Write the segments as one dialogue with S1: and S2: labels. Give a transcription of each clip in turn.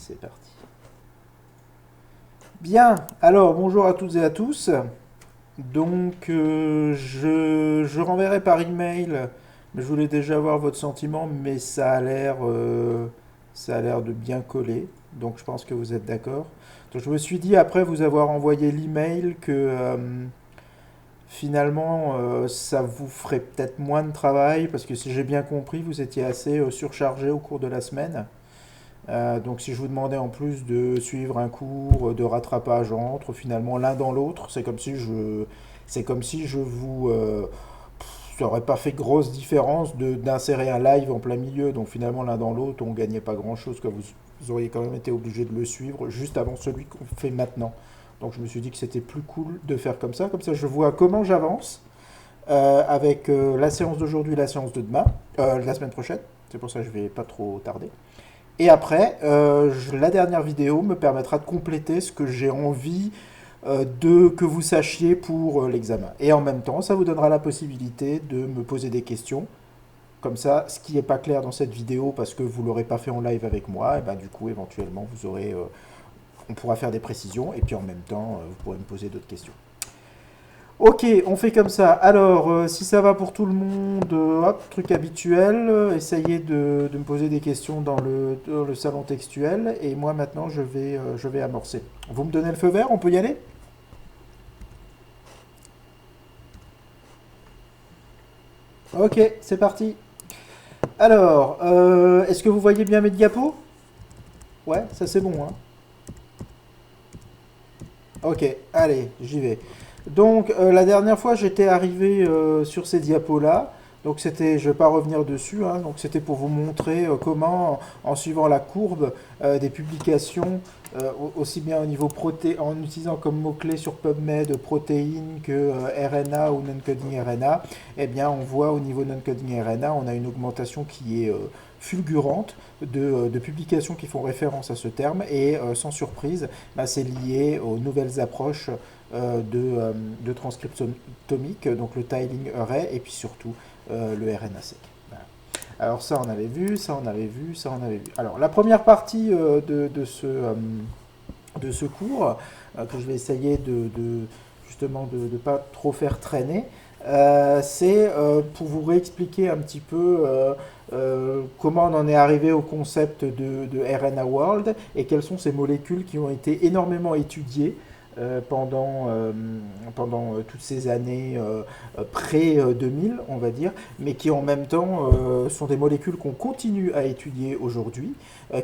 S1: c'est parti. Bien, alors bonjour à toutes et à tous. Donc je renverrai par email, mais je voulais déjà avoir votre sentiment, mais ça a l'air de bien coller. Donc je pense que vous êtes d'accord. Donc je me suis dit après vous avoir envoyé l'email que finalement ça vous ferait peut-être moins de travail parce que si j'ai bien compris vous étiez assez surchargé au cours de la semaine. Donc si je vous demandais en plus de suivre un cours de rattrapage entre finalement l'un dans l'autre, c'est comme si je vous, ça n'aurait pas fait grosse différence d'insérer un live en plein milieu. Donc finalement l'un dans l'autre, on gagnait pas grand-chose, que vous auriez quand même été obligé de le suivre juste avant celui qu'on fait maintenant. Donc je me suis dit que c'était plus cool de faire comme ça. Comme ça, je vois comment j'avance avec la séance d'aujourd'hui, la séance de demain, la semaine prochaine. C'est pour ça que je vais pas trop tarder. Et après, la dernière vidéo me permettra de compléter ce que j'ai envie de que vous sachiez pour l'examen. Et en même temps, ça vous donnera la possibilité de me poser des questions. Comme ça, ce qui n'est pas clair dans cette vidéo parce que vous ne l'aurez pas fait en live avec moi, et ben du coup, éventuellement, on pourra faire des précisions. Et puis en même temps, vous pourrez me poser d'autres questions. Ok, on fait comme ça. Alors, si ça va pour tout le monde, hop, truc habituel, essayez de me poser des questions dans le salon textuel. Et moi, maintenant, je vais amorcer. Vous me donnez le feu vert, on peut y aller? Ok, c'est parti. Alors, est-ce que vous voyez bien mes diapos? Ouais, ça c'est bon, hein. Ok, allez, j'y vais. Donc, la dernière fois, j'étais arrivé sur ces diapos-là. Donc, c'était, je ne vais pas revenir dessus, hein. Donc, c'était pour vous montrer comment, en suivant la courbe des publications, aussi bien au niveau en utilisant comme mot-clé sur PubMed protéines que RNA ou non-coding RNA, eh bien, on voit au niveau non-coding RNA, on a une augmentation qui est fulgurante de publications qui font référence à ce terme. Et sans surprise, bah, c'est lié aux nouvelles approches de transcriptomique, donc le tiling array et puis surtout le RNA-seq. Voilà. Alors ça on avait vu, ça on avait vu, ça on avait vu. Alors la première partie de ce cours, que je vais essayer justement de ne pas trop faire traîner, c'est pour vous réexpliquer un petit peu comment on en est arrivé au concept de RNA World et quelles sont ces molécules qui ont été énormément étudiées pendant toutes ces années pré-2000, on va dire, mais qui en même temps sont des molécules qu'on continue à étudier aujourd'hui,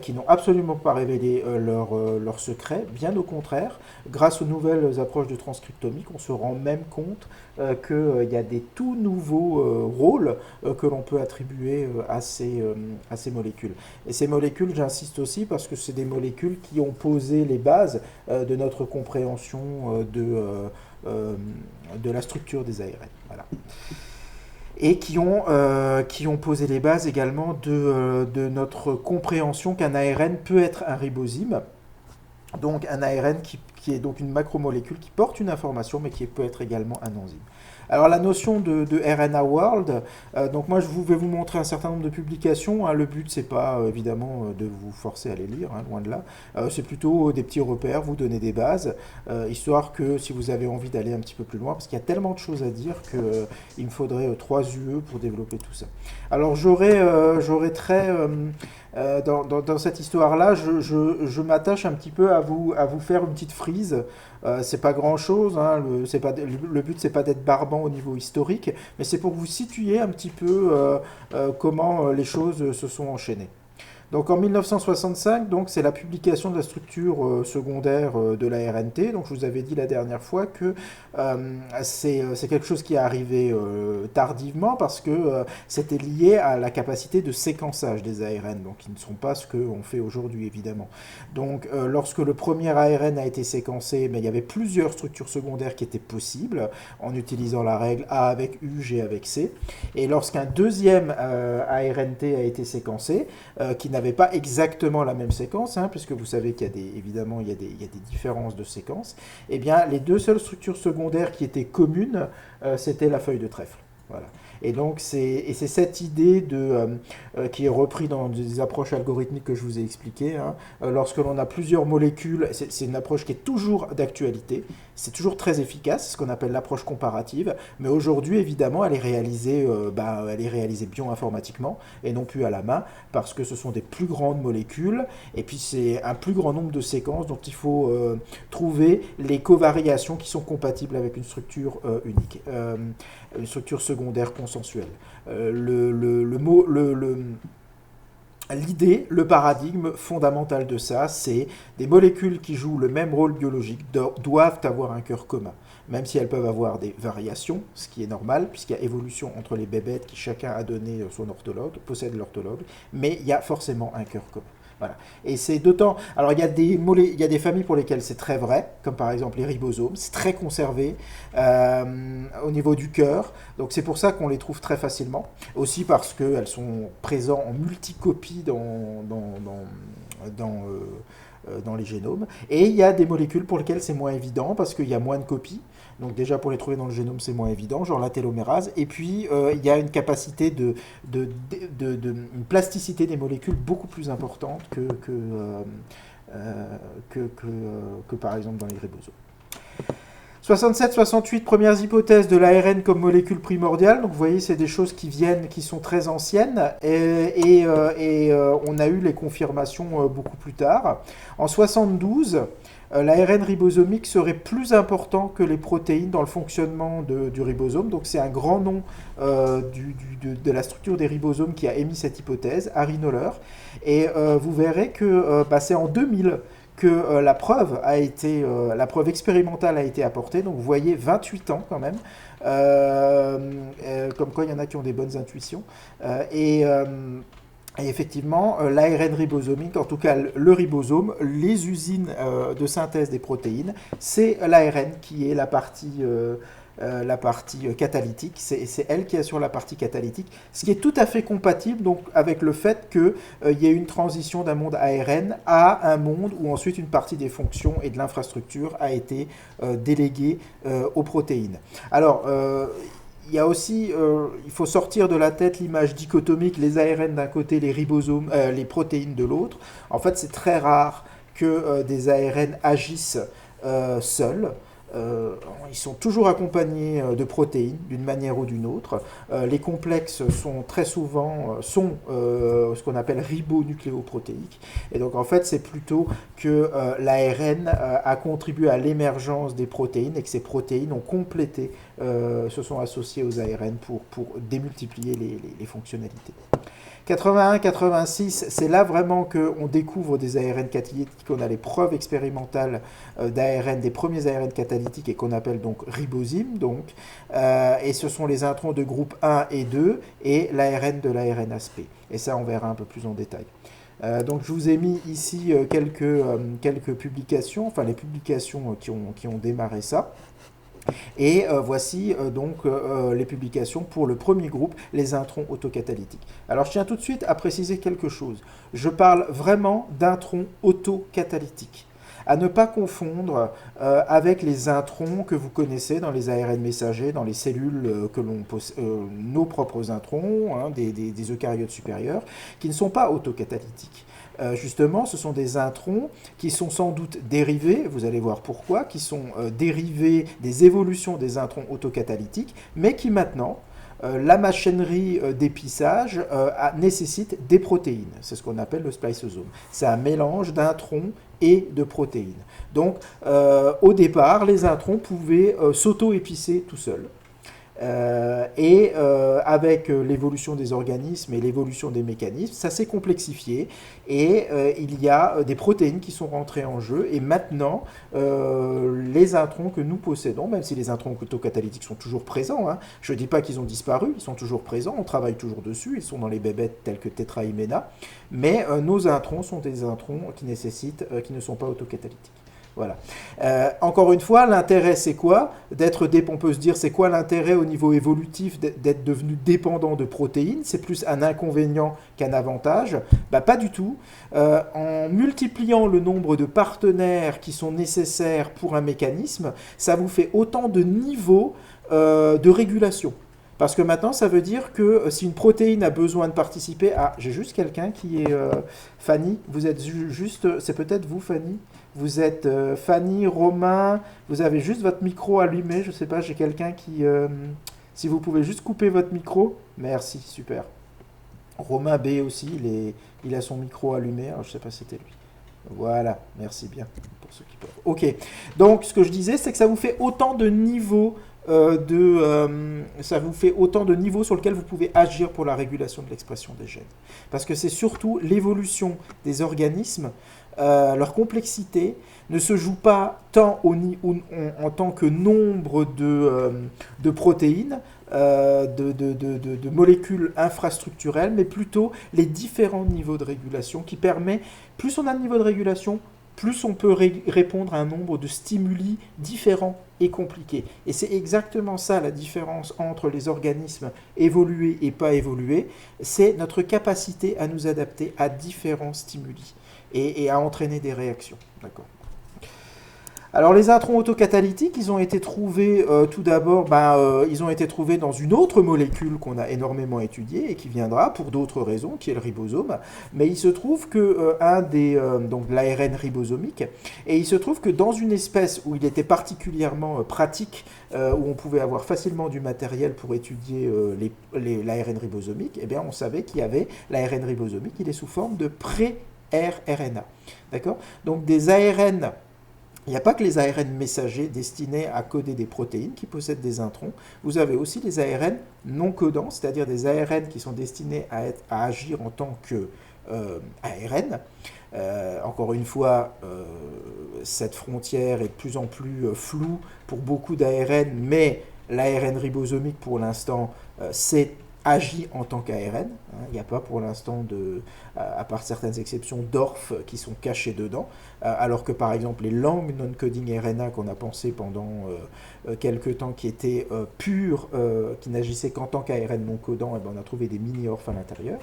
S1: qui n'ont absolument pas révélé leur secret, bien au contraire. Grâce aux nouvelles approches de transcriptomique, on se rend même compte qu'il y a des tout nouveaux rôles que l'on peut attribuer à ces molécules. Et ces molécules, j'insiste aussi, parce que c'est des molécules qui ont posé les bases de notre compréhension euh, de la structure des ARN. Voilà. Et qui ont posé les bases également de notre compréhension qu'un ARN peut être un ribosyme, donc un ARN qui est donc une macromolécule qui porte une information, mais qui peut être également un enzyme. Alors la notion de RNA World, donc moi vais vous montrer un certain nombre de publications, hein. Le but c'est pas évidemment de vous forcer à les lire, hein, loin de là. C'est plutôt des petits repères, vous donner des bases, histoire que si vous avez envie d'aller un petit peu plus loin, parce qu'il y a tellement de choses à dire qu'il me faudrait 3 UE pour développer tout ça. Alors j'aurais très dans cette histoire-là, je m'attache un petit peu à vous faire une petite frise. C'est pas grand-chose, hein, le but c'est pas d'être barbant au niveau historique, mais c'est pour que vous situiez un petit peu comment les choses se sont enchaînées. Donc en 1965, donc c'est la publication de la structure secondaire de la RNT. Donc je vous avais dit la dernière fois que c'est quelque chose qui est arrivé tardivement parce que c'était lié à la capacité de séquençage des ARN, donc qui ne sont pas ce qu'on fait aujourd'hui évidemment. Donc lorsque le premier ARN a été séquencé, mais il y avait plusieurs structures secondaires qui étaient possibles en utilisant la règle A avec U, G avec C. Et lorsqu'un deuxième ARNT a été séquencé, qui n'avait pas exactement la même séquence, hein, puisque vous savez qu'il y a évidemment il y a des différences de séquences, eh bien les deux seules structures secondaires qui étaient communes, c'était la feuille de trèfle. Voilà. Et donc, c'est cette idée qui est reprise dans des approches algorithmiques que je vous ai expliquées. Hein. Lorsque l'on a plusieurs molécules, c'est une approche qui est toujours d'actualité, c'est toujours très efficace, ce qu'on appelle l'approche comparative, mais aujourd'hui, évidemment, elle est réalisée bioinformatiquement et non plus à la main, parce que ce sont des plus grandes molécules, et puis c'est un plus grand nombre de séquences dont il faut trouver les covariations qui sont compatibles avec une structure unique. Une structure secondaire consensuelle. L'idée, le paradigme fondamental de ça, c'est des molécules qui jouent le même rôle biologique doivent avoir un cœur commun, même si elles peuvent avoir des variations, ce qui est normal, puisqu'il y a évolution entre les bébêtes qui chacun a donné son orthologue, possède l'orthologue, mais il y a forcément un cœur commun. Voilà. Et c'est d'autant. Alors, il y a des familles pour lesquelles c'est très vrai, comme par exemple les ribosomes, c'est très conservé au niveau du cœur. Donc, c'est pour ça qu'on les trouve très facilement. Aussi parce qu'elles sont présentes en multicopie dans les génomes. Et il y a des molécules pour lesquelles c'est moins évident, parce qu'il y a moins de copies. Donc déjà pour les trouver dans le génome c'est moins évident, genre la télomérase. Et puis il y a une capacité une plasticité des molécules beaucoup plus importante que par exemple dans les ribosomes. 67-68, premières hypothèses de l'ARN comme molécule primordiale. Donc vous voyez, c'est des choses qui sont très anciennes et on a eu les confirmations beaucoup plus tard. En 72, l'ARN ribosomique serait plus important que les protéines dans le fonctionnement du ribosome. Donc c'est un grand nom de la structure des ribosomes qui a émis cette hypothèse, Harry Noller. Et vous verrez que c'est en 2000 que la preuve expérimentale a été apportée. Donc vous voyez 28 ans quand même. Comme quoi il y en a qui ont des bonnes intuitions. Et effectivement, l'ARN ribosomique, en tout cas le ribosome, les usines de synthèse des protéines, c'est l'ARN qui est la partie catalytique, c'est elle qui assure la partie catalytique, ce qui est tout à fait compatible donc, avec le fait qu'il y ait une transition d'un monde ARN à un monde où ensuite une partie des fonctions et de l'infrastructure a été déléguée aux protéines. Alors, il y a aussi, il faut sortir de la tête l'image dichotomique, les ARN d'un côté, les ribosomes, les protéines de l'autre. En fait, c'est très rare que des ARN agissent seuls. Ils sont toujours accompagnés de protéines d'une manière ou d'une autre. Les complexes sont très souvent ce qu'on appelle ribonucléoprotéiques. Et donc en fait c'est plutôt que l'ARN a contribué à l'émergence des protéines et que ces protéines ont complété, se sont associées aux ARN pour démultiplier les fonctionnalités. 81-86, c'est là vraiment qu'on découvre des ARN catalytiques, qu'on a les preuves expérimentales d'ARN, des premiers ARN catalytiques et qu'on appelle donc ribosymes. Donc, et ce sont les introns de groupe 1 et 2 et l'ARN de l'ARN ASP. Et ça, on verra un peu plus en détail. Donc je vous ai mis ici quelques publications, enfin les publications qui ont démarré ça. Et voici donc les publications pour le premier groupe, les introns autocatalytiques. Alors je tiens tout de suite à préciser quelque chose. Je parle vraiment d'introns autocatalytiques. À ne pas confondre avec les introns que vous connaissez dans les ARN messagers, dans les cellules que l'on possède, nos propres introns, hein, des eucaryotes supérieurs, qui ne sont pas autocatalytiques. Justement, ce sont des introns qui sont sans doute dérivés, vous allez voir pourquoi, qui sont dérivés des évolutions des introns autocatalytiques, mais qui maintenant, la machinerie d'épissage nécessite des protéines. C'est ce qu'on appelle le spliceosome. C'est un mélange d'introns et de protéines. Donc, au départ, les introns pouvaient s'auto-épicer tout seuls. Avec l'évolution des organismes et l'évolution des mécanismes, ça s'est complexifié et il y a des protéines qui sont rentrées en jeu et maintenant les introns que nous possédons, même si les introns autocatalytiques sont toujours présents, hein, je ne dis pas qu'ils ont disparu, ils sont toujours présents, on travaille toujours dessus, ils sont dans les bébêtes telles que tétrahymena, mais nos introns sont des introns qui ne sont pas autocatalytiques. Voilà. Encore une fois, l'intérêt c'est quoi? On peut se dire c'est quoi l'intérêt au niveau évolutif d'être devenu dépendant de protéines? C'est plus un inconvénient qu'un avantage? Pas du tout. En multipliant le nombre de partenaires qui sont nécessaires pour un mécanisme, ça vous fait autant de niveaux de régulation. Parce que maintenant, ça veut dire que si une protéine a besoin de participer à... J'ai juste quelqu'un qui est... Fanny, vous êtes juste... C'est peut-être vous, Fanny. Vous êtes Fanny, Romain, vous avez juste votre micro allumé, je sais pas, j'ai quelqu'un qui... si vous pouvez juste couper votre micro. Merci, super. Romain B aussi, il a son micro allumé, alors je sais pas si c'était lui. Voilà, merci bien pour ceux qui peuvent. Ok, donc ce que je disais, c'est que ça vous fait autant de niveaux ça vous fait autant de niveaux sur lesquels vous pouvez agir pour la régulation de l'expression des gènes. Parce que c'est surtout l'évolution des organismes, leur complexité ne se joue pas tant en tant que nombre de protéines, de molécules infrastructurelles, mais plutôt les différents niveaux de régulation qui permet, plus on a de niveaux de régulation, plus on peut répondre à un nombre de stimuli différents et compliqués. Et c'est exactement ça la différence entre les organismes évolués et pas évolués, c'est notre capacité à nous adapter à différents stimuli et à entraîner des réactions. D'accord. Alors les introns autocatalytiques, ils ont été trouvés tout d'abord, ils ont été trouvés dans une autre molécule qu'on a énormément étudiée et qui viendra pour d'autres raisons, qui est le ribosome. Mais il se trouve que donc l'ARN ribosomique, et il se trouve que dans une espèce où il était particulièrement pratique, où on pouvait avoir facilement du matériel pour étudier l'ARN ribosomique, eh bien on savait qu'il y avait l'ARN ribosomique, il est sous forme de pré-rRNA. D'accord? Donc des ARN. Il n'y a pas que les ARN messagers destinés à coder des protéines qui possèdent des introns. Vous avez aussi les ARN non codants, c'est-à-dire des ARN qui sont destinés à agir en tant que ARN. Encore une fois, cette frontière est de plus en plus floue pour beaucoup d'ARN, mais l'ARN ribosomique, pour l'instant, c'est agit en tant qu'ARN. Il n'y a pas pour l'instant, à part certaines exceptions, d'ORF qui sont cachés dedans. Alors que par exemple les langues non-coding RNA qu'on a pensé pendant quelques temps qui étaient pures, qui n'agissaient qu'en tant qu'ARN non codant, on a trouvé des mini-ORF à l'intérieur.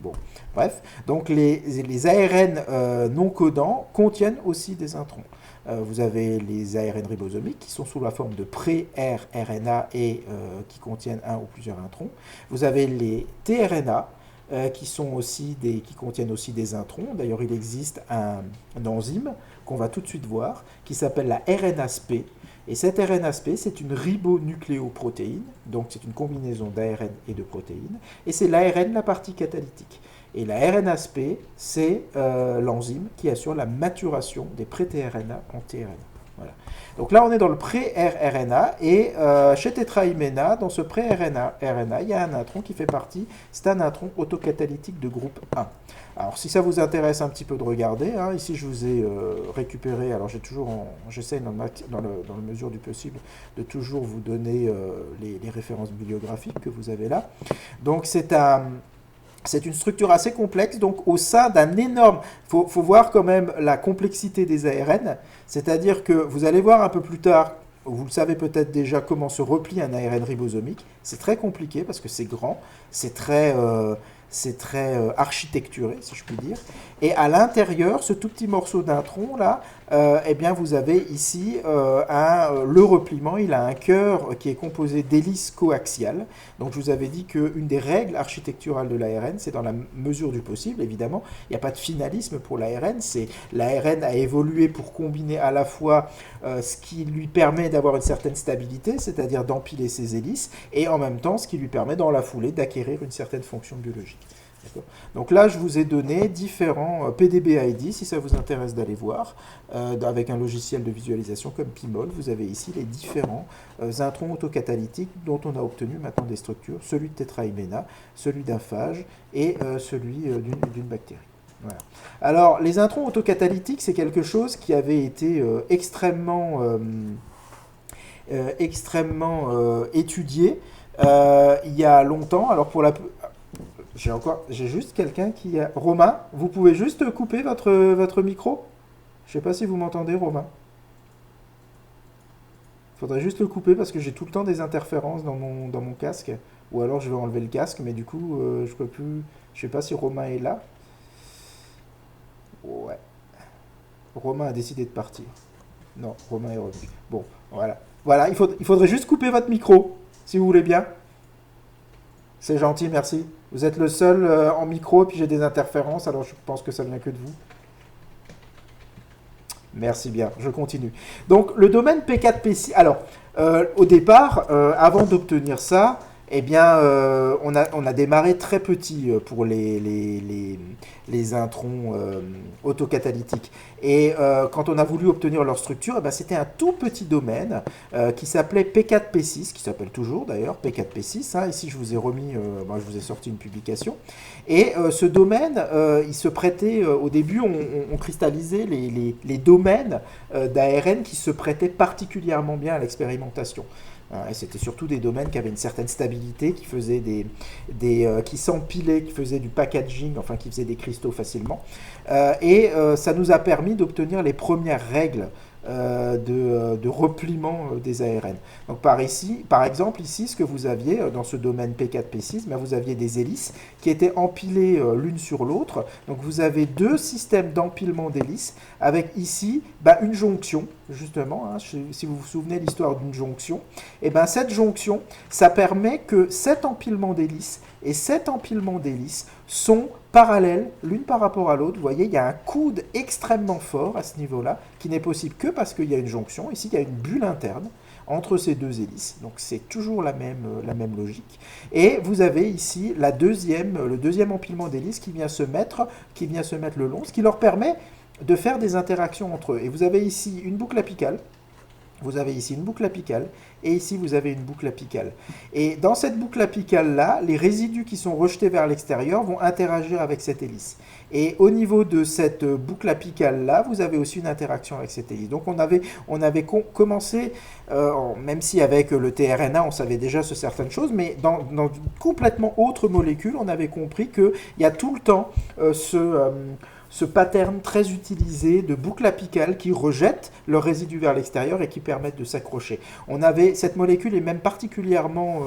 S1: Bon, bref, donc les ARN non codants contiennent aussi des introns. Vous avez les ARN ribosomiques qui sont sous la forme de pré-rRNA et qui contiennent un ou plusieurs introns. Vous avez les tRNA qui contiennent aussi des introns. D'ailleurs, il existe un enzyme qu'on va tout de suite voir qui s'appelle la RNAsP. Et cette RNAsP, c'est une ribonucléoprotéine, donc c'est une combinaison d'ARN et de protéines, et c'est l'ARN la partie catalytique. Et la RNAsP, c'est l'enzyme qui assure la maturation des pré-tRNA en tRNA. Voilà. Donc là, on est dans le pré-rRNA, et chez Tetrahymena, dans ce pré-rRNA, il y a un intron qui fait partie, c'est un intron autocatalytique de groupe 1. Alors, si ça vous intéresse un petit peu de regarder, ici je vous ai récupéré, alors j'essaie dans la mesure du possible de toujours vous donner les références bibliographiques que vous avez là. Donc c'est une structure assez complexe, donc au sein d'un énorme... Il faut voir quand même la complexité des ARN, c'est-à-dire que vous allez voir un peu plus tard, vous le savez peut-être déjà, comment se replie un ARN ribosomique. C'est très compliqué parce que c'est grand, c'est très architecturé, si je puis dire. Et à l'intérieur, ce tout petit morceau d'intron, là, eh bien, vous avez ici le repliement. Il a un cœur qui est composé d'hélices coaxiales. Donc, je vous avais dit qu'une des règles architecturales de l'ARN, c'est dans la mesure du possible, évidemment. Il n'y a pas de finalisme pour l'ARN. L'ARN a évolué pour combiner à la fois ce qui lui permet d'avoir une certaine stabilité, c'est-à-dire d'empiler ses hélices, et en même temps, ce qui lui permet, dans la foulée, d'acquérir une certaine fonction biologique. Donc là, je vous ai donné différents PDB-ID, si ça vous intéresse d'aller voir, avec un logiciel de visualisation comme Pimol. Vous avez ici les différents introns autocatalytiques dont on a obtenu maintenant des structures, celui de Tetrahymena, celui d'un phage et celui d'une bactérie. Voilà. Alors, les introns autocatalytiques, c'est quelque chose qui avait été extrêmement étudié il y a longtemps. Alors, j'ai juste quelqu'un qui a... Romain, vous pouvez juste couper votre micro? Je ne sais pas si vous m'entendez, Romain. Il faudrait juste le couper parce que j'ai tout le temps des interférences dans mon casque. Ou alors je vais enlever le casque, mais du coup, je peux plus... Je ne sais pas si Romain est là. Ouais. Romain a décidé de partir. Non, Romain est revenu. Bon, voilà. Voilà, il faudrait juste couper votre micro, si vous voulez bien. C'est gentil, merci. Vous êtes le seul en micro, puis j'ai des interférences, alors je pense que ça vient que de vous. Merci bien, je continue. Donc le domaine P4P6, alors au départ, avant d'obtenir ça, eh bien, on a démarré très petit pour les introns autocatalytiques. Et quand on a voulu obtenir leur structure, eh ben, c'était un tout petit domaine qui s'appelait P4P6, qui s'appelle toujours d'ailleurs P4P6. Hein. Ici, je vous ai remis, je vous ai sorti une publication. Et ce domaine, il se prêtait, au début, on cristallisait les domaines d'ARN qui se prêtaient particulièrement bien à l'expérimentation. Et c'était surtout des domaines qui avaient une certaine stabilité, qui faisaient qui s'empilaient, qui faisaient du packaging, enfin qui faisaient des cristaux facilement. Ça nous a permis d'obtenir les premières règles de repliement des ARN. Donc par exemple, ici, ce que vous aviez dans ce domaine P4P6, vous aviez des hélices qui étaient empilées l'une sur l'autre. Donc vous avez deux systèmes d'empilement d'hélices avec ici une jonction, justement. Hein, si vous vous souvenez de l'histoire d'une jonction, et cette jonction, ça permet que cet empilement d'hélices et cet empilement d'hélices sont parallèles l'une par rapport à l'autre. Vous voyez, il y a un coude extrêmement fort à ce niveau-là, qui n'est possible que parce qu'il y a une jonction. Ici, il y a une bulle interne entre ces deux hélices. Donc c'est toujours la même logique. Et vous avez ici le deuxième empilement d'hélices qui vient se mettre le long, ce qui leur permet de faire des interactions entre eux. Et vous avez ici une boucle apicale. Vous avez ici une boucle apicale et ici vous avez une boucle apicale. Et dans cette boucle apicale-là, les résidus qui sont rejetés vers l'extérieur vont interagir avec cette hélice. Et au niveau de cette boucle apicale-là, vous avez aussi une interaction avec cette hélice. Donc on avait commencé, même si avec le tRNA on savait déjà certaines choses, mais dans une complètement autre molécule, on avait compris qu'il y a tout le temps ce pattern très utilisé de boucle apicale qui rejette leurs résidus vers l'extérieur et qui permettent de s'accrocher. Cette molécule est même particulièrement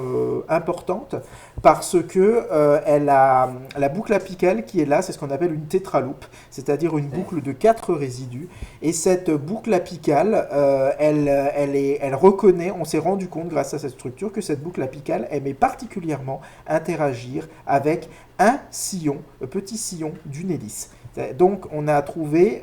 S1: importante parce que la boucle apicale qui est là, c'est ce qu'on appelle une tétraloupe, c'est-à-dire une boucle de 4 résidus. Et cette boucle apicale, elle reconnaît, on s'est rendu compte grâce à cette structure que cette boucle apicale aimait particulièrement interagir avec un petit sillon d'une hélice. Donc on a trouvé,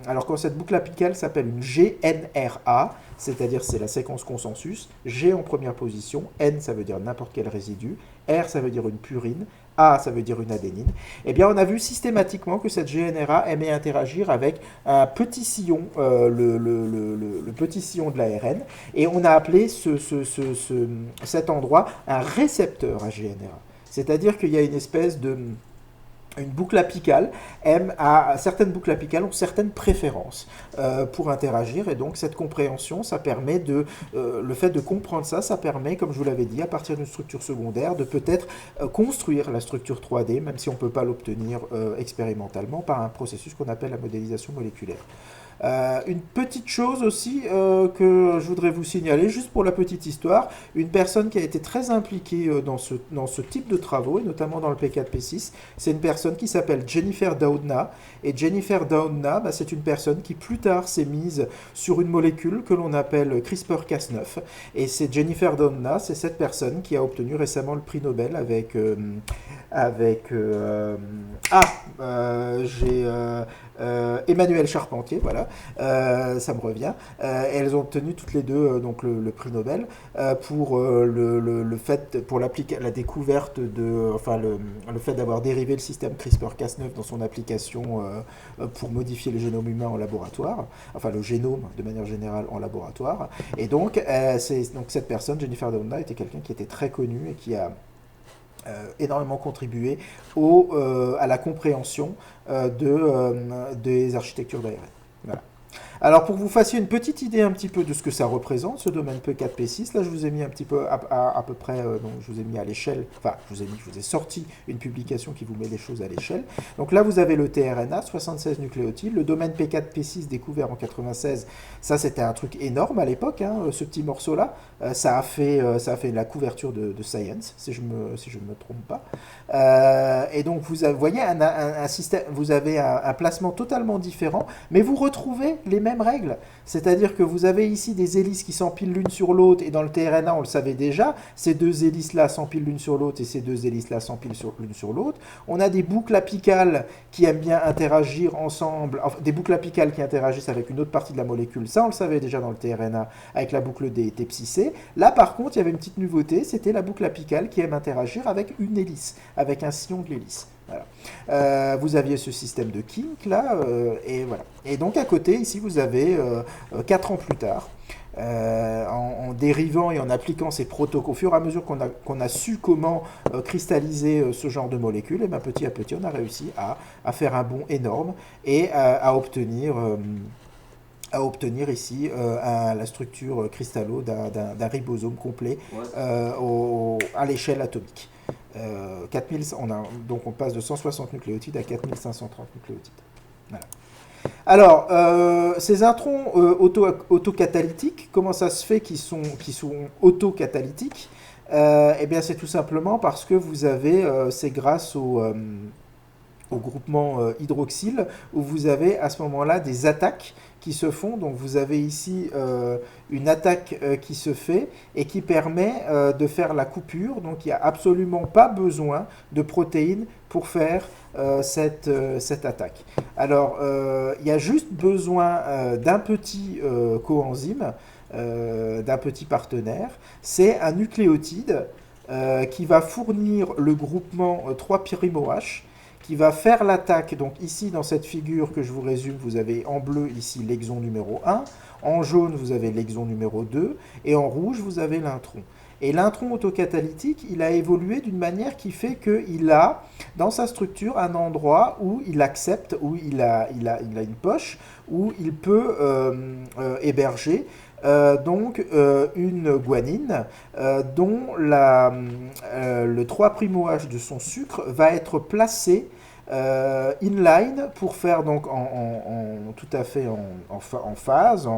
S1: alors quand cette boucle apicale s'appelle une GNRA, c'est-à-dire c'est la séquence consensus, G en première position, N ça veut dire n'importe quel résidu, R ça veut dire une purine, A ça veut dire une adénine, eh bien on a vu systématiquement que cette GNRA aimait interagir avec un petit sillon, le petit sillon de l'ARN, et on a appelé cet endroit un récepteur à GNRA. C'est-à-dire qu'il y a une espèce une boucle apicale, certaines boucles apicales ont certaines préférences pour interagir, et donc cette compréhension, ça permet le fait de comprendre ça permet, comme je vous l'avais dit, à partir d'une structure secondaire, de peut-être construire la structure 3D, même si on ne peut pas l'obtenir expérimentalement par un processus qu'on appelle la modélisation moléculaire. Une petite chose aussi que je voudrais vous signaler, juste pour la petite histoire, une personne qui a été très impliquée dans ce type de travaux, et notamment dans le P4P6, c'est une personne qui s'appelle Jennifer Doudna. Et Jennifer Doudna, c'est une personne qui plus tard s'est mise sur une molécule que l'on appelle CRISPR-Cas9. Et c'est Jennifer Doudna, c'est cette personne qui a obtenu récemment le prix Nobel Emmanuelle Charpentier, voilà, ça me revient. Elles ont obtenu toutes les deux donc le prix Nobel pour le fait, pour la découverte le fait d'avoir dérivé le système CRISPR-Cas9 dans son application pour modifier le génome humain en laboratoire, enfin le génome de manière générale en laboratoire. Et donc, cette personne, Jennifer Doudna, était quelqu'un qui était très connu et qui a énormément contribué à la compréhension des architectures d'ARN. Voilà. Alors pour que vous fassiez une petite idée un petit peu de ce que ça représente, ce domaine P4P6, là je vous ai mis un petit peu à peu près, donc je vous ai mis à l'échelle, enfin je vous ai sorti une publication qui vous met les choses à l'échelle. Donc là vous avez le tRNA, 76 nucléotides, le domaine P4P6 découvert en 96, ça c'était un truc énorme à l'époque, hein, ce petit morceau-là, ça a fait la couverture de Science, si je me trompe pas. Et donc vous voyez un système, vous avez un placement totalement différent, mais vous retrouvez les mêmes mêmes règles. C'est-à-dire que vous avez ici des hélices qui s'empilent l'une sur l'autre, et dans le tRNA, on le savait déjà, ces deux hélices-là s'empilent l'une sur l'autre, et ces deux hélices-là s'empilent l'une sur l'autre. On a des boucles apicales qui aiment bien interagir ensemble, enfin, des boucles apicales qui interagissent avec une autre partie de la molécule. Ça, on le savait déjà dans le tRNA, avec la boucle D et TPC. Là, par contre, il y avait une petite nouveauté, c'était la boucle apicale qui aime interagir avec une hélice, avec un sillon de l'hélice. Voilà. Vous aviez ce système de kink là, et voilà. Et donc à côté, ici, vous avez 4 ans plus tard, en dérivant et en appliquant ces protocoles, au fur et à mesure qu'on a su comment cristalliser ce genre de molécules, et bien petit à petit, on a réussi à faire un bond énorme et à obtenir ici la structure cristallo d'un ribosome complet à l'échelle atomique. 4000, donc on passe de 160 nucléotides à 4530 nucléotides. Voilà. Alors, ces introns autocatalytiques, comment ça se fait qu'ils sont autocatalytiques? Eh bien, c'est tout simplement parce que vous avez, c'est grâce au groupement hydroxyle, où vous avez à ce moment-là des attaques qui se font. Donc vous avez ici une attaque qui se fait et qui permet de faire la coupure. Donc il n'y a absolument pas besoin de protéines pour faire cette attaque. Alors il y a juste besoin d'un petit coenzyme, d'un petit partenaire. C'est un nucléotide qui va fournir le groupement 3'OH, qui va faire l'attaque. Donc ici, dans cette figure que je vous résume, vous avez en bleu ici l'exon numéro 1, en jaune vous avez l'exon numéro 2, et en rouge vous avez l'intron. Et l'intron autocatalytique, il a évolué d'une manière qui fait qu'il a, dans sa structure, un endroit où il accepte, où il a une poche, où il peut héberger une guanine dont le 3'OH de son sucre va être placé inline pour faire donc tout à fait en phase,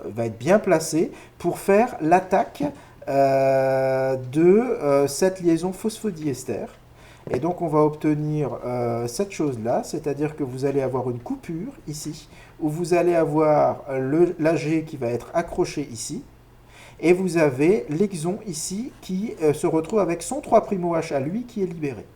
S1: va être bien placé pour faire l'attaque de cette liaison phosphodiester. Et donc on va obtenir cette chose-là, c'est-à-dire que vous allez avoir une coupure ici, où vous allez avoir l'AG qui va être accroché ici, et vous avez l'exon ici qui se retrouve avec son 3'OH à lui qui est libéré.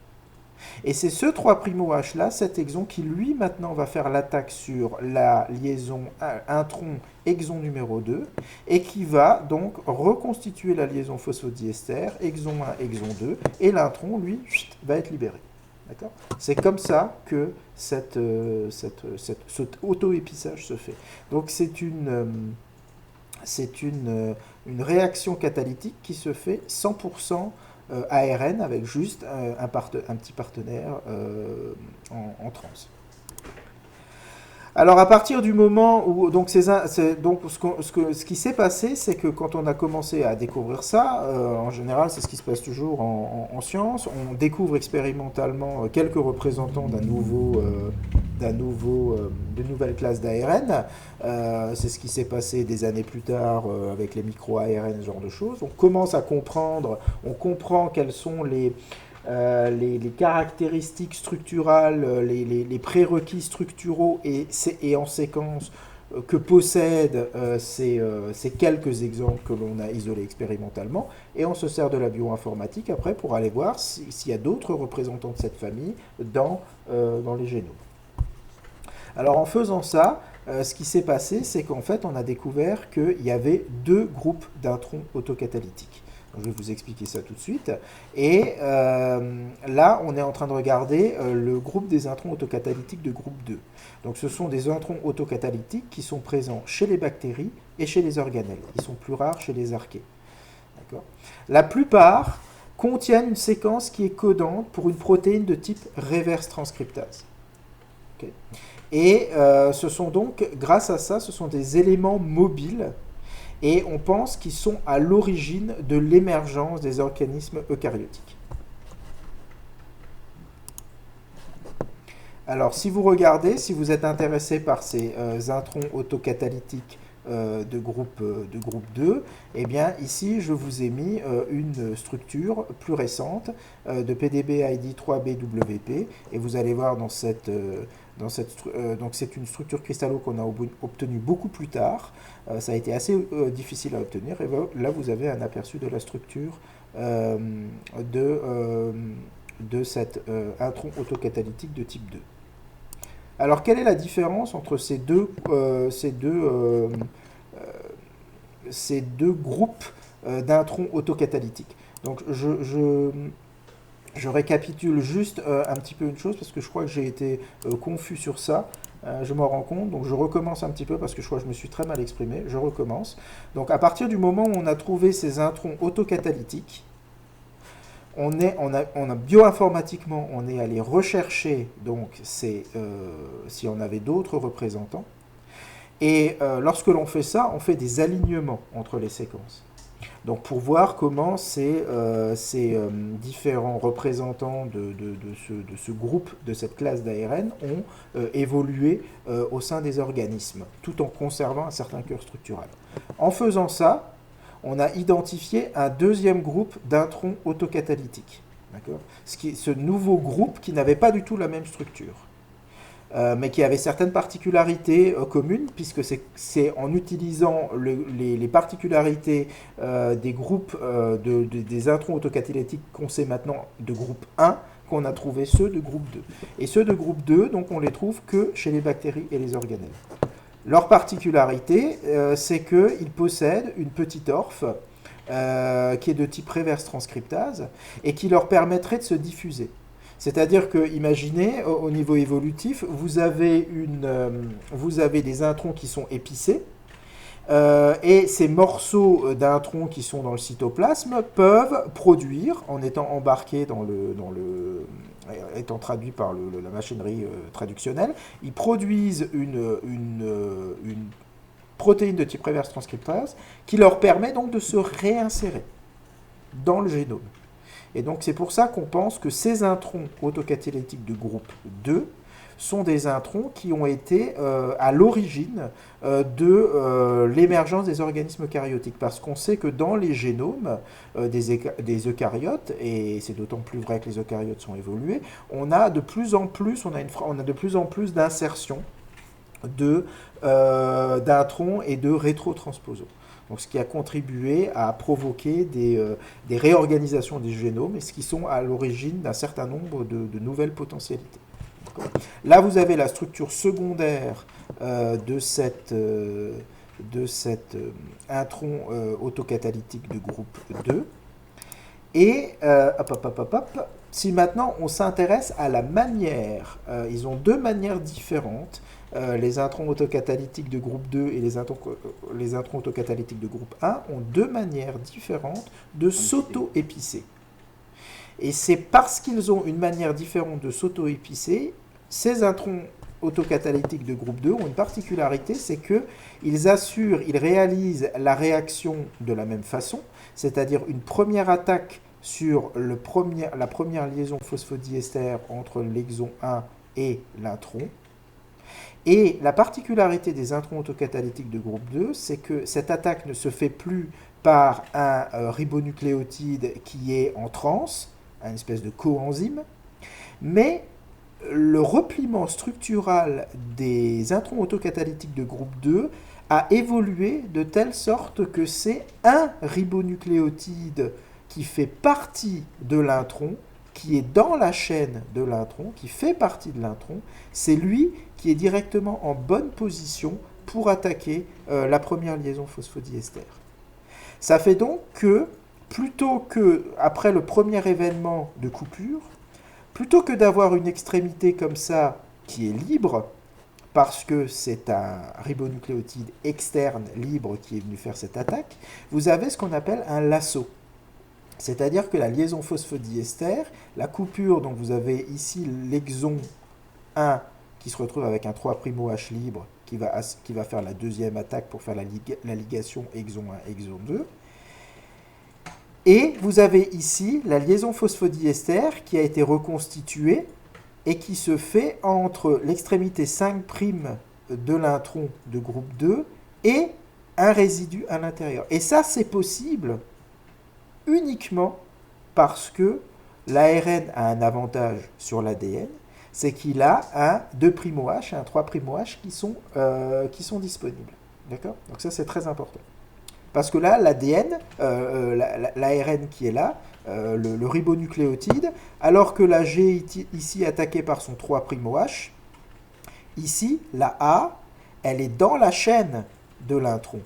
S1: Et c'est ce 3'OH là, cet exon, qui lui maintenant va faire l'attaque sur la liaison intron exon numéro 2 et qui va donc reconstituer la liaison phosphodiester, exon 1, exon 2, et l'intron, lui, va être libéré. D'accord ? C'est comme ça que cet auto-épissage se fait. Donc c'est une réaction catalytique qui se fait 100% ARN avec juste un petit partenaire en trans. Alors à partir du moment où donc ce qui s'est passé, c'est que quand on a commencé à découvrir ça, en général c'est ce qui se passe toujours en sciences, on découvre expérimentalement quelques représentants d'une nouvelle classe d'ARN. C'est ce qui s'est passé des années plus tard avec les micro-ARN, ce genre de choses. On commence à comprendre, on comprend quels sont les caractéristiques structurales, les prérequis structuraux et en séquence que possèdent ces quelques exemples que l'on a isolés expérimentalement, et on se sert de la bioinformatique après pour aller voir s'il y a d'autres représentants de cette famille dans les génomes. Alors en faisant ça, ce qui s'est passé, c'est qu'en fait on a découvert qu'il y avait deux groupes d'introns autocatalytiques. Je vais vous expliquer ça tout de suite. Et là, on est en train de regarder le groupe des introns autocatalytiques de groupe 2. Donc ce sont des introns autocatalytiques qui sont présents chez les bactéries et chez les organelles. Ils sont plus rares chez les archées. D'accord ? La plupart contiennent une séquence qui est codante pour une protéine de type reverse transcriptase. Okay. Et ce sont donc, grâce à ça, ce sont des éléments mobiles. Et on pense qu'ils sont à l'origine de l'émergence des organismes eucaryotiques. Alors, si vous regardez, si vous êtes intéressé par ces introns autocatalytiques de groupe 2, eh bien ici je vous ai mis une structure plus récente de PDB-ID 3BWP, et vous allez voir donc c'est une structure cristallo qu'on a obtenue beaucoup plus tard. Ça a été assez difficile à obtenir, et là vous avez un aperçu de la structure de cet intron autocatalytique de type 2. Alors, quelle est la différence entre ces deux groupes d'introns autocatalytiques? Donc, je récapitule juste un petit peu une chose, parce que je crois que j'ai été confus sur ça. Je m'en rends compte, donc je recommence un petit peu, parce que je crois que je me suis très mal exprimé. Je recommence. Donc, à partir du moment où on a trouvé ces introns autocatalytiques, bioinformatiquement, on est allé rechercher donc si on avait d'autres représentants. Et lorsque l'on fait ça, on fait des alignements entre les séquences. Donc pour voir comment ces différents représentants de ce groupe, de cette classe d'ARN, ont évolué au sein des organismes, tout en conservant un certain cœur structural. En faisant ça, on a identifié un deuxième groupe d'introns autocatalytiques. Ce nouveau groupe qui n'avait pas du tout la même structure, mais qui avait certaines particularités communes, puisque c'est en utilisant les particularités des groupes des introns autocatalytiques qu'on sait maintenant de groupe 1, qu'on a trouvé ceux de groupe 2. Et ceux de groupe 2, donc on les trouve que chez les bactéries et les organelles. Leur particularité, c'est qu'ils possèdent une petite orphe qui est de type reverse transcriptase et qui leur permettrait de se diffuser. C'est-à-dire que, imaginez, au niveau évolutif, vous avez des introns qui sont épicés, et ces morceaux d'introns qui sont dans le cytoplasme peuvent produire, en étant embarqués étant traduits par la machinerie traductionnelle, ils produisent une protéine de type reverse transcriptase qui leur permet donc de se réinsérer dans le génome. Et donc c'est pour ça qu'on pense que ces introns autocatalytiques de groupe 2 sont des introns qui ont été à l'origine de l'émergence des organismes eucaryotiques. Parce qu'on sait que dans les génomes des eucaryotes, et c'est d'autant plus vrai que les eucaryotes sont évolués, on a de plus en plus d'insertions d'introns et de rétrotransposons. Donc, ce qui a contribué à provoquer des réorganisations des génomes, et ce qui sont à l'origine d'un certain nombre de nouvelles potentialités. Là, vous avez la structure secondaire de cet intron autocatalytique de groupe 2. Et si maintenant on s'intéresse à la manière, ils ont deux manières différentes, les introns autocatalytiques de groupe 2 et les introns autocatalytiques de groupe 1 ont deux manières différentes de s'auto-épicer. Et c'est parce qu'ils ont une manière différente de s'auto-épicer, ces introns autocatalytiques de groupe 2 ont une particularité, c'est qu'ils réalisent la réaction de la même façon, c'est-à-dire une première attaque sur la première liaison phosphodiester entre l'exon 1 et l'intron. Et la particularité des introns autocatalytiques de groupe 2, c'est que cette attaque ne se fait plus par un ribonucléotide qui est en transe, une espèce de coenzyme, mais le repliement structural des introns autocatalytiques de groupe 2 a évolué de telle sorte que c'est un ribonucléotide qui fait partie de l'intron, qui est dans la chaîne de l'intron, qui fait partie de l'intron, c'est lui qui est directement en bonne position pour attaquer la première liaison phosphodiester. Ça fait donc que, plutôt que, après le premier événement de coupure, plutôt que d'avoir une extrémité comme ça qui est libre, parce que c'est un ribonucléotide externe libre qui est venu faire cette attaque, vous avez ce qu'on appelle un lasso. C'est-à-dire que la liaison phosphodiester, la coupure, donc vous avez ici l'exon 1 qui se retrouve avec un 3'OH libre qui va faire la deuxième attaque pour faire la ligation exon 1, exon 2. Et vous avez ici la liaison phosphodiester qui a été reconstituée et qui se fait entre l'extrémité 5' de l'intron de groupe 2 et un résidu à l'intérieur. Et ça, c'est possible uniquement parce que l'ARN a un avantage sur l'ADN, c'est qu'il a un 2'OH et un 3'OH qui sont disponibles. D'accord? Donc ça, c'est très important. Parce que là, l'ADN, l'ARN qui est là, le ribonucléotide, alors que la G est ici attaquée par son 3'OH, ici, la A, elle est dans la chaîne de l'intron.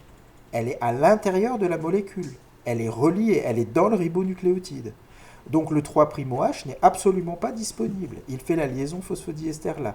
S1: Elle est à l'intérieur de la molécule. Elle est reliée, elle est dans le ribonucléotide. Donc le 3'OH n'est absolument pas disponible. Il fait la liaison phosphodiester là.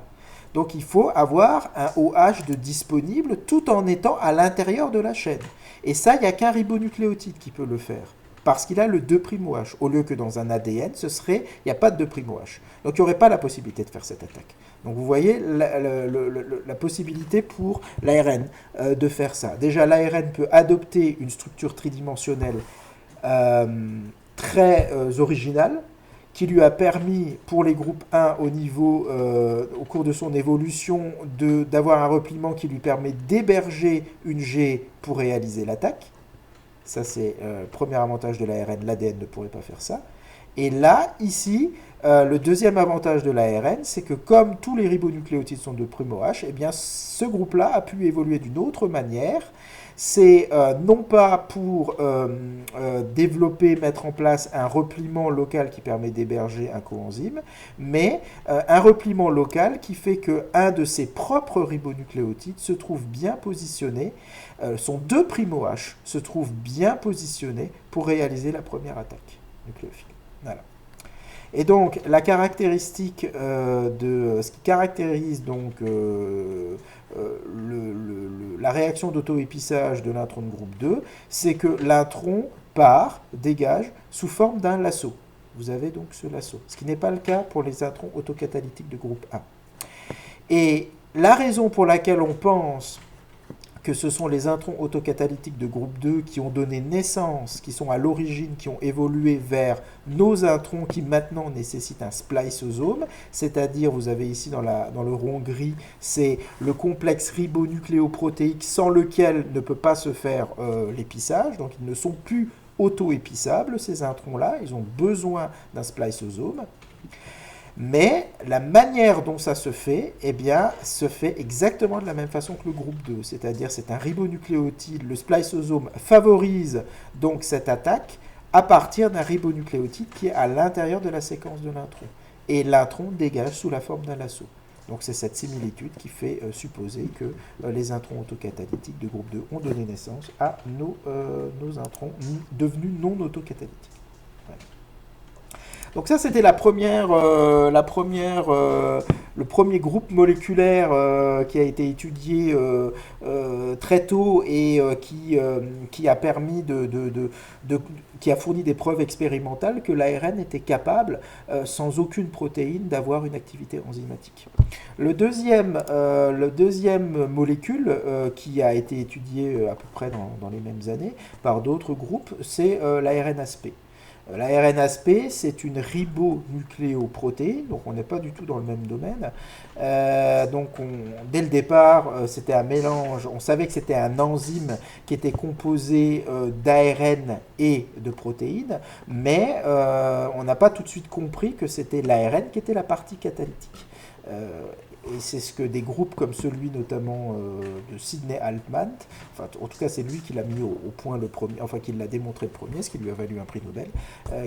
S1: Donc il faut avoir un OH de disponible tout en étant à l'intérieur de la chaîne. Et ça, il n'y a qu'un ribonucléotide qui peut le faire. Parce qu'il a le 2'OH. Au lieu que dans un ADN, il n'y a pas de 2'OH. Donc il n'y aurait pas la possibilité de faire cette attaque. Donc vous voyez la possibilité pour l'ARN de faire ça. Déjà, l'ARN peut adopter une structure tridimensionnelle très originale, qui lui a permis, pour les groupes 1, au cours de son évolution, d'avoir un repliement qui lui permet d'héberger une G pour réaliser l'attaque. Ça, c'est le premier avantage de l'ARN. L'ADN ne pourrait pas faire ça. Et là, ici, le deuxième avantage de l'ARN, c'est que comme tous les ribonucléotides sont de primo-H, eh bien, ce groupe-là a pu évoluer d'une autre manière. C'est non pas pour développer, mettre en place un repliement local qui permet d'héberger un coenzyme, mais un repliement local qui fait qu'un de ses propres ribonucléotides se trouve bien positionné, son 2'OH se trouve bien positionné pour réaliser la première attaque nucléophile. Voilà. Et donc, la caractéristique ce qui caractérise donc la réaction d'auto-épissage de l'intron de groupe 2, c'est que l'intron dégage sous forme d'un lasso. Vous avez donc ce lasso, ce qui n'est pas le cas pour les introns autocatalytiques de groupe 1. Et la raison pour laquelle on pense que ce sont les introns autocatalytiques de groupe 2 qui ont donné naissance, qui sont à l'origine, qui ont évolué vers nos introns qui maintenant nécessitent un spliceosome, c'est-à-dire, vous avez ici dans le rond gris, c'est le complexe ribonucléoprotéique sans lequel ne peut pas se faire l'épissage, donc ils ne sont plus auto-épissables, ces introns-là, ils ont besoin d'un spliceosome. Mais la manière dont ça se fait, eh bien, se fait exactement de la même façon que le groupe 2, c'est-à-dire c'est un ribonucléotide, le spliceosome favorise donc cette attaque à partir d'un ribonucléotide qui est à l'intérieur de la séquence de l'intron. Et l'intron dégage sous la forme d'un lasso. Donc c'est cette similitude qui fait supposer que les introns autocatalytiques de groupe 2 ont donné naissance à nos introns devenus non autocatalytiques. Voilà. Donc ça, c'était le premier groupe moléculaire qui a été étudié très tôt et qui a permis qui a fourni des preuves expérimentales que l'ARN était capable, sans aucune protéine, d'avoir une activité enzymatique. Le deuxième molécule qui a été étudiée à peu près dans les mêmes années par d'autres groupes, c'est l'ARN-ASP. L'ARN-ASP, c'est une ribonucléoprotéine, donc on n'est pas du tout dans le même domaine. Dès le départ, c'était un mélange, on savait que c'était un enzyme qui était composé d'ARN et de protéines, mais on n'a pas tout de suite compris que c'était l'ARN qui était la partie catalytique. Et c'est ce que des groupes comme celui notamment de Sidney Altman, enfin en tout cas c'est lui qui l'a mis au point le premier, enfin qui l'a démontré le premier, ce qui lui a valu un prix Nobel,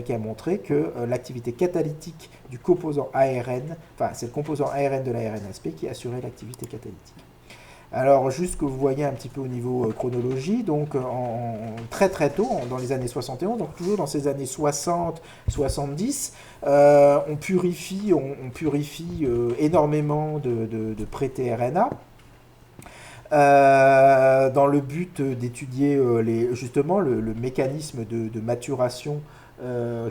S1: qui a montré que l'activité catalytique du composant ARN, enfin c'est le composant ARN de l'ARN-ASP qui assurait l'activité catalytique. Alors, juste que vous voyez un petit peu au niveau chronologie, donc très très tôt, dans les années 71, donc toujours dans ces années 60-70, on purifie énormément de pré-tRNA dans le but d'étudier justement le mécanisme de maturation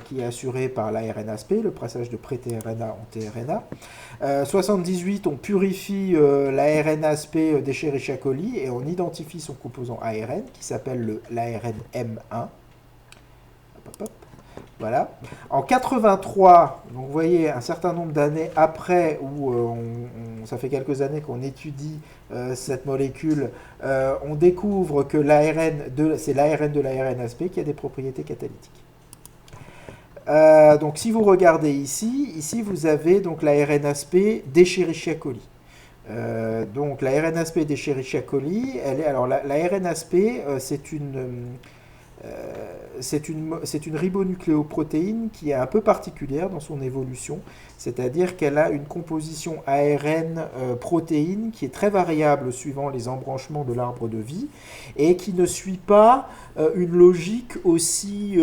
S1: qui est assuré par l'ARN-ASP, le passage de pré-tRNA en tRNA. 78, on purifie l'ARN-ASP d'Escherichia coli et on identifie son composant ARN qui s'appelle l'ARN-M1. Voilà. En 83, donc vous voyez un certain nombre d'années après où ça fait quelques années qu'on étudie cette molécule, on découvre que c'est l'ARN de l'ARN-ASP qui a des propriétés catalytiques. Donc si vous regardez ici vous avez donc l'ARN-ASP d'Escherichia coli. Donc l'ARN-ASP d'Escherichia coli, alors l'ARN-ASP, c'est une ribonucléoprotéine qui est un peu particulière dans son évolution, c'est-à-dire qu'elle a une composition ARN protéine qui est très variable suivant les embranchements de l'arbre de vie et qui ne suit pas une logique aussi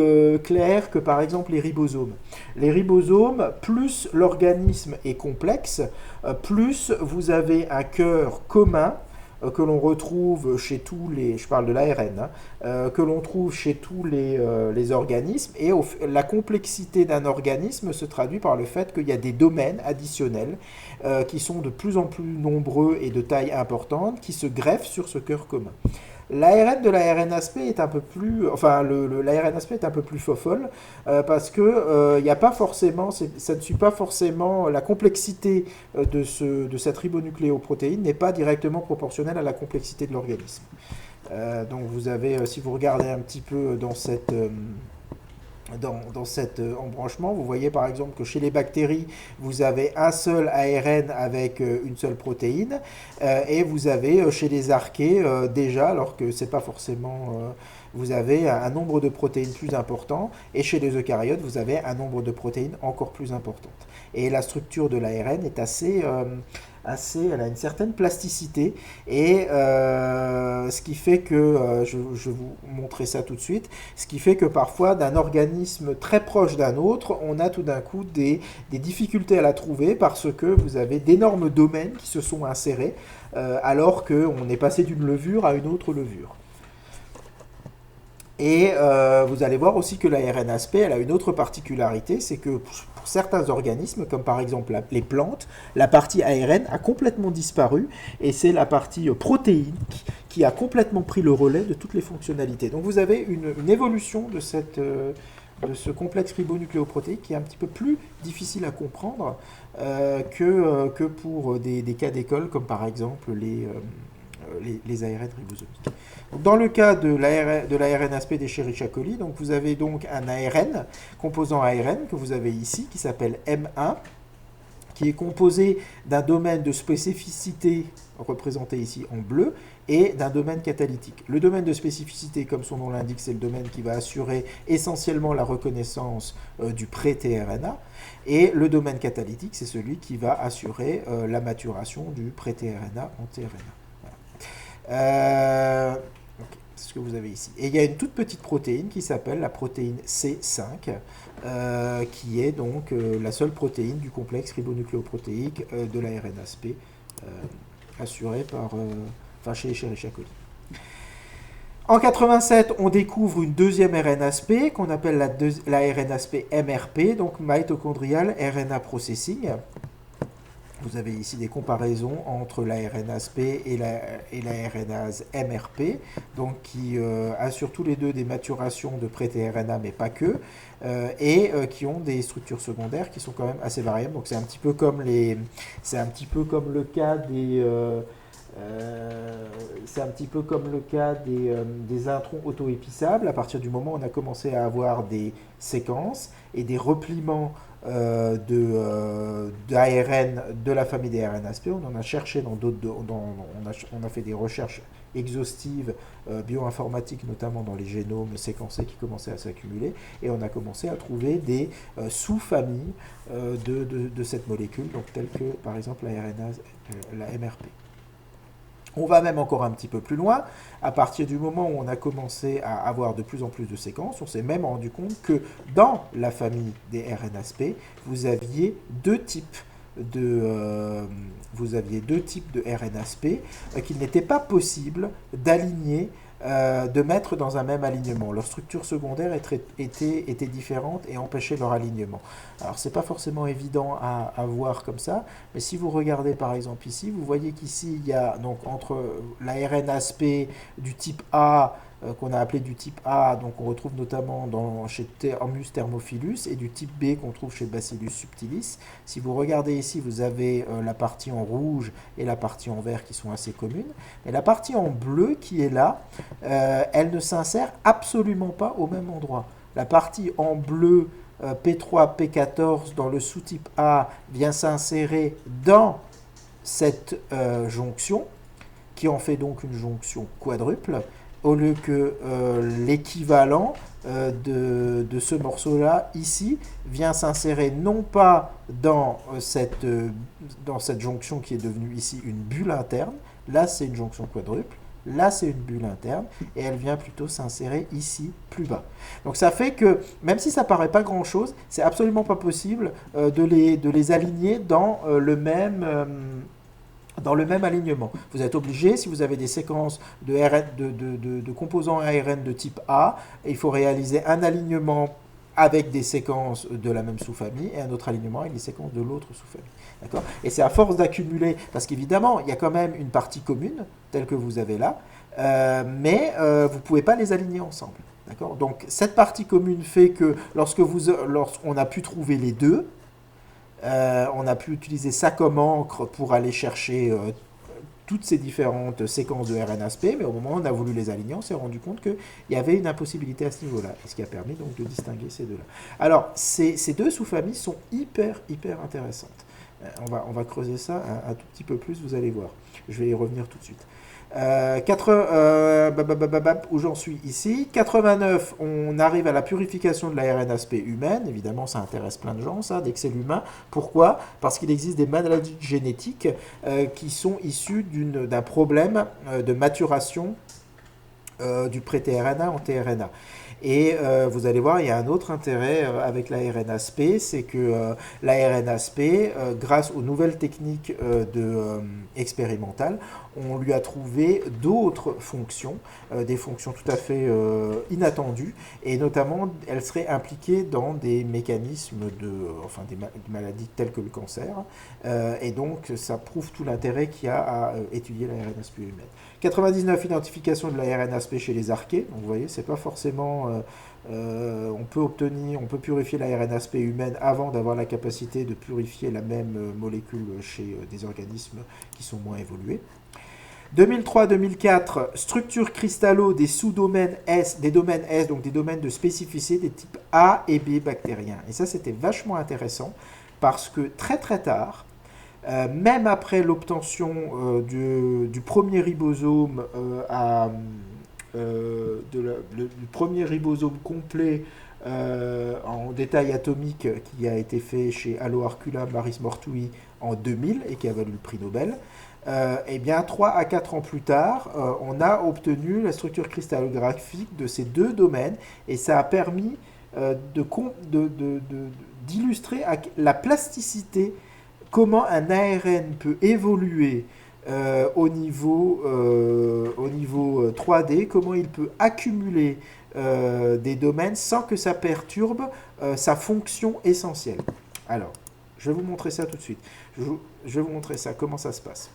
S1: claire que par exemple les ribosomes. Les ribosomes, plus l'organisme est complexe, plus vous avez un cœur commun que l'on retrouve chez tous les, je parle de l'ARN, que l'on trouve chez tous les organismes, et la complexité d'un organisme se traduit par le fait qu'il y a des domaines additionnels qui sont de plus en plus nombreux et de taille importante, qui se greffent sur ce cœur commun. L'ARN de l'ARN-ASP est un peu plus, enfin l'ARN-ASP est un peu plus fofolle parce que y a pas forcément, ça ne suit pas forcément la complexité de cette ribonucléoprotéine n'est pas directement proportionnelle à la complexité de l'organisme. Donc vous avez, si vous regardez un petit peu dans cet embranchement, vous voyez par exemple que chez les bactéries, vous avez un seul ARN avec une seule protéine, et vous avez chez les archées déjà, alors que c'est pas forcément, vous avez un nombre de protéines plus important, et chez les eucaryotes, vous avez un nombre de protéines encore plus importante. Et la structure de l'ARN est elle a une certaine plasticité, et ce qui fait que, je vais vous montrer ça tout de suite, ce qui fait que parfois d'un organisme très proche d'un autre, on a tout d'un coup des difficultés à la trouver parce que vous avez d'énormes domaines qui se sont insérés alors qu'on est passé d'une levure à une autre levure. Et vous allez voir aussi que l'ARN-ASP, elle a une autre particularité, c'est que pour certains organismes, comme par exemple les plantes, la partie ARN a complètement disparu, et c'est la partie protéine qui a complètement pris le relais de toutes les fonctionnalités. Donc vous avez une évolution de ce complexe ribonucléoprotéique qui est un petit peu plus difficile à comprendre que pour des cas d'école, comme par exemple les ARN ribosomiques. Donc, dans le cas de l'ARN-ASP d'Escherichia coli, donc vous avez donc un ARN, composant ARN, que vous avez ici, qui s'appelle M1, qui est composé d'un domaine de spécificité, représenté ici en bleu, et d'un domaine catalytique. Le domaine de spécificité, comme son nom l'indique, c'est le domaine qui va assurer essentiellement la reconnaissance du pré-tRNA, et le domaine catalytique, c'est celui qui va assurer la maturation du pré-tRNA en tRNA. C'est ce que vous avez ici. Et il y a une toute petite protéine qui s'appelle la protéine C5, qui est donc la seule protéine du complexe ribonucléoprotéique de l'ARN-ASP, assurée chez Escherichia coli. En 87, on découvre une deuxième RNAsP qu'on appelle la RNAsP MRP, donc Mitochondrial RNA Processing. Vous avez ici des comparaisons entre la RNAsP et la RNase MRP, donc qui assurent tous les deux des maturations de pré-tRNA, mais pas que, et qui ont des structures secondaires qui sont quand même assez variables. Donc c'est un petit peu comme le cas des introns auto-épissables. À partir du moment où on a commencé à avoir des séquences et des repliements d'ARN de la famille des RNAsP, on en a cherché on a fait des recherches exhaustives bioinformatiques, notamment dans les génomes séquencés qui commençaient à s'accumuler, et on a commencé à trouver des sous-familles de cette molécule, donc telles que par exemple la MRP. On va même encore un petit peu plus loin. À partir du moment où on a commencé à avoir de plus en plus de séquences, on s'est même rendu compte que dans la famille des RNAsP, vous aviez deux types de RNAsP qu'il n'était pas possible d'aligner, de mettre dans un même alignement. Leurs structures secondaires étaient différentes et empêchaient leur alignement. Alors c'est pas forcément évident à voir comme ça, mais si vous regardez par exemple ici, vous voyez qu'ici il y a donc entre la RNAsP du type A qu'on a appelé du type A, donc on retrouve notamment chez Thermus thermophilus, et du type B qu'on trouve chez Bacillus subtilis. Si vous regardez ici, vous avez la partie en rouge et la partie en vert qui sont assez communes. Mais la partie en bleu qui est là, elle ne s'insère absolument pas au même endroit. La partie en bleu P3, P14 dans le sous-type A vient s'insérer dans cette jonction, qui en fait donc une jonction quadruple, au lieu que l'équivalent de ce morceau-là, ici, vient s'insérer non pas dans cette jonction qui est devenue ici une bulle interne, là c'est une jonction quadruple, là c'est une bulle interne, et elle vient plutôt s'insérer ici, plus bas. Donc ça fait que, même si ça paraît pas grand-chose, c'est absolument pas possible de les aligner dans le même alignement. Vous êtes obligé, si vous avez des séquences de composants ARN de type A, il faut réaliser un alignement avec des séquences de la même sous-famille et un autre alignement avec des séquences de l'autre sous-famille. D'accord ? Et c'est à force d'accumuler, parce qu'évidemment, il y a quand même une partie commune, telle que vous avez là, mais vous ne pouvez pas les aligner ensemble. D'accord ? Donc, cette partie commune fait que lorsqu'on a pu trouver les deux, on a pu utiliser ça comme encre pour aller chercher toutes ces différentes séquences de RNA-SP, mais au moment où on a voulu les aligner, on s'est rendu compte qu'il y avait une impossibilité à ce niveau-là, ce qui a permis donc de distinguer ces deux-là. Alors, ces deux sous-familles sont hyper intéressantes. On va creuser ça un tout petit peu plus, vous allez voir. Je vais y revenir tout de suite. Où j'en suis ici. 89, on arrive à la purification de la RNA-SP humaine. Évidemment, ça intéresse plein de gens, ça, dès que c'est l'humain. Pourquoi ? Parce qu'il existe des maladies génétiques qui sont issues d'un problème de maturation du pré-tRNA en tRNA. Et vous allez voir, il y a un autre intérêt avec la RNA-SP, c'est que la RNA-SP, grâce aux nouvelles techniques expérimentales, on lui a trouvé d'autres fonctions, des fonctions tout à fait inattendues, et notamment, elle serait impliquée dans des mécanismes des maladies telles que le cancer, et donc ça prouve tout l'intérêt qu'il y a à étudier la RNA-SP humaine. 99, identification de la RNA-SP chez les archées. Donc vous voyez, c'est pas forcément... on peut purifier la RNA-SP humaine avant d'avoir la capacité de purifier la même molécule chez des organismes qui sont moins évolués. 2003-2004, structure cristallo des sous-domaines S, des domaines S, donc des domaines de spécificité des types A et B bactériens. Et ça, c'était vachement intéressant parce que très tard, même après l'obtention du premier ribosome du premier ribosome complet en détail atomique qui a été fait chez Alloarcula Maris Mortui en 2000 et qui a valu le prix Nobel, et bien 3 à 4 ans plus tard, on a obtenu la structure cristallographique de ces deux domaines et ça a permis d'illustrer la plasticité, comment un ARN peut évoluer au niveau 3D, comment il peut accumuler des domaines sans que ça perturbe sa fonction essentielle. Alors, je vais vous montrer ça tout de suite. Je vais vous montrer ça, comment ça se passe.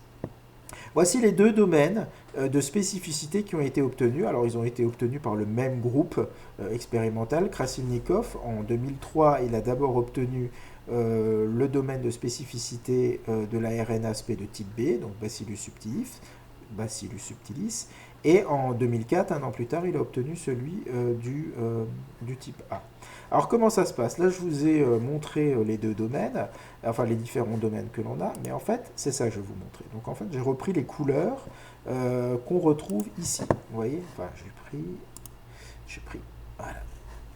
S1: Voici les deux domaines de spécificité qui ont été obtenus. Alors, ils ont été obtenus par le même groupe expérimental, Krasilnikov. En 2003, il a d'abord obtenu le domaine de spécificité de la RNA-SP de type B, donc Bacillus subtilis, et en 2004, un an plus tard, il a obtenu celui du type A. Alors comment ça se passe? Là, je vous ai montré les deux domaines, enfin les différents domaines que l'on a, mais en fait, c'est ça que je vais vous montrer. Donc en fait, j'ai repris les couleurs qu'on retrouve ici. Vous voyez, enfin, j'ai pris, voilà.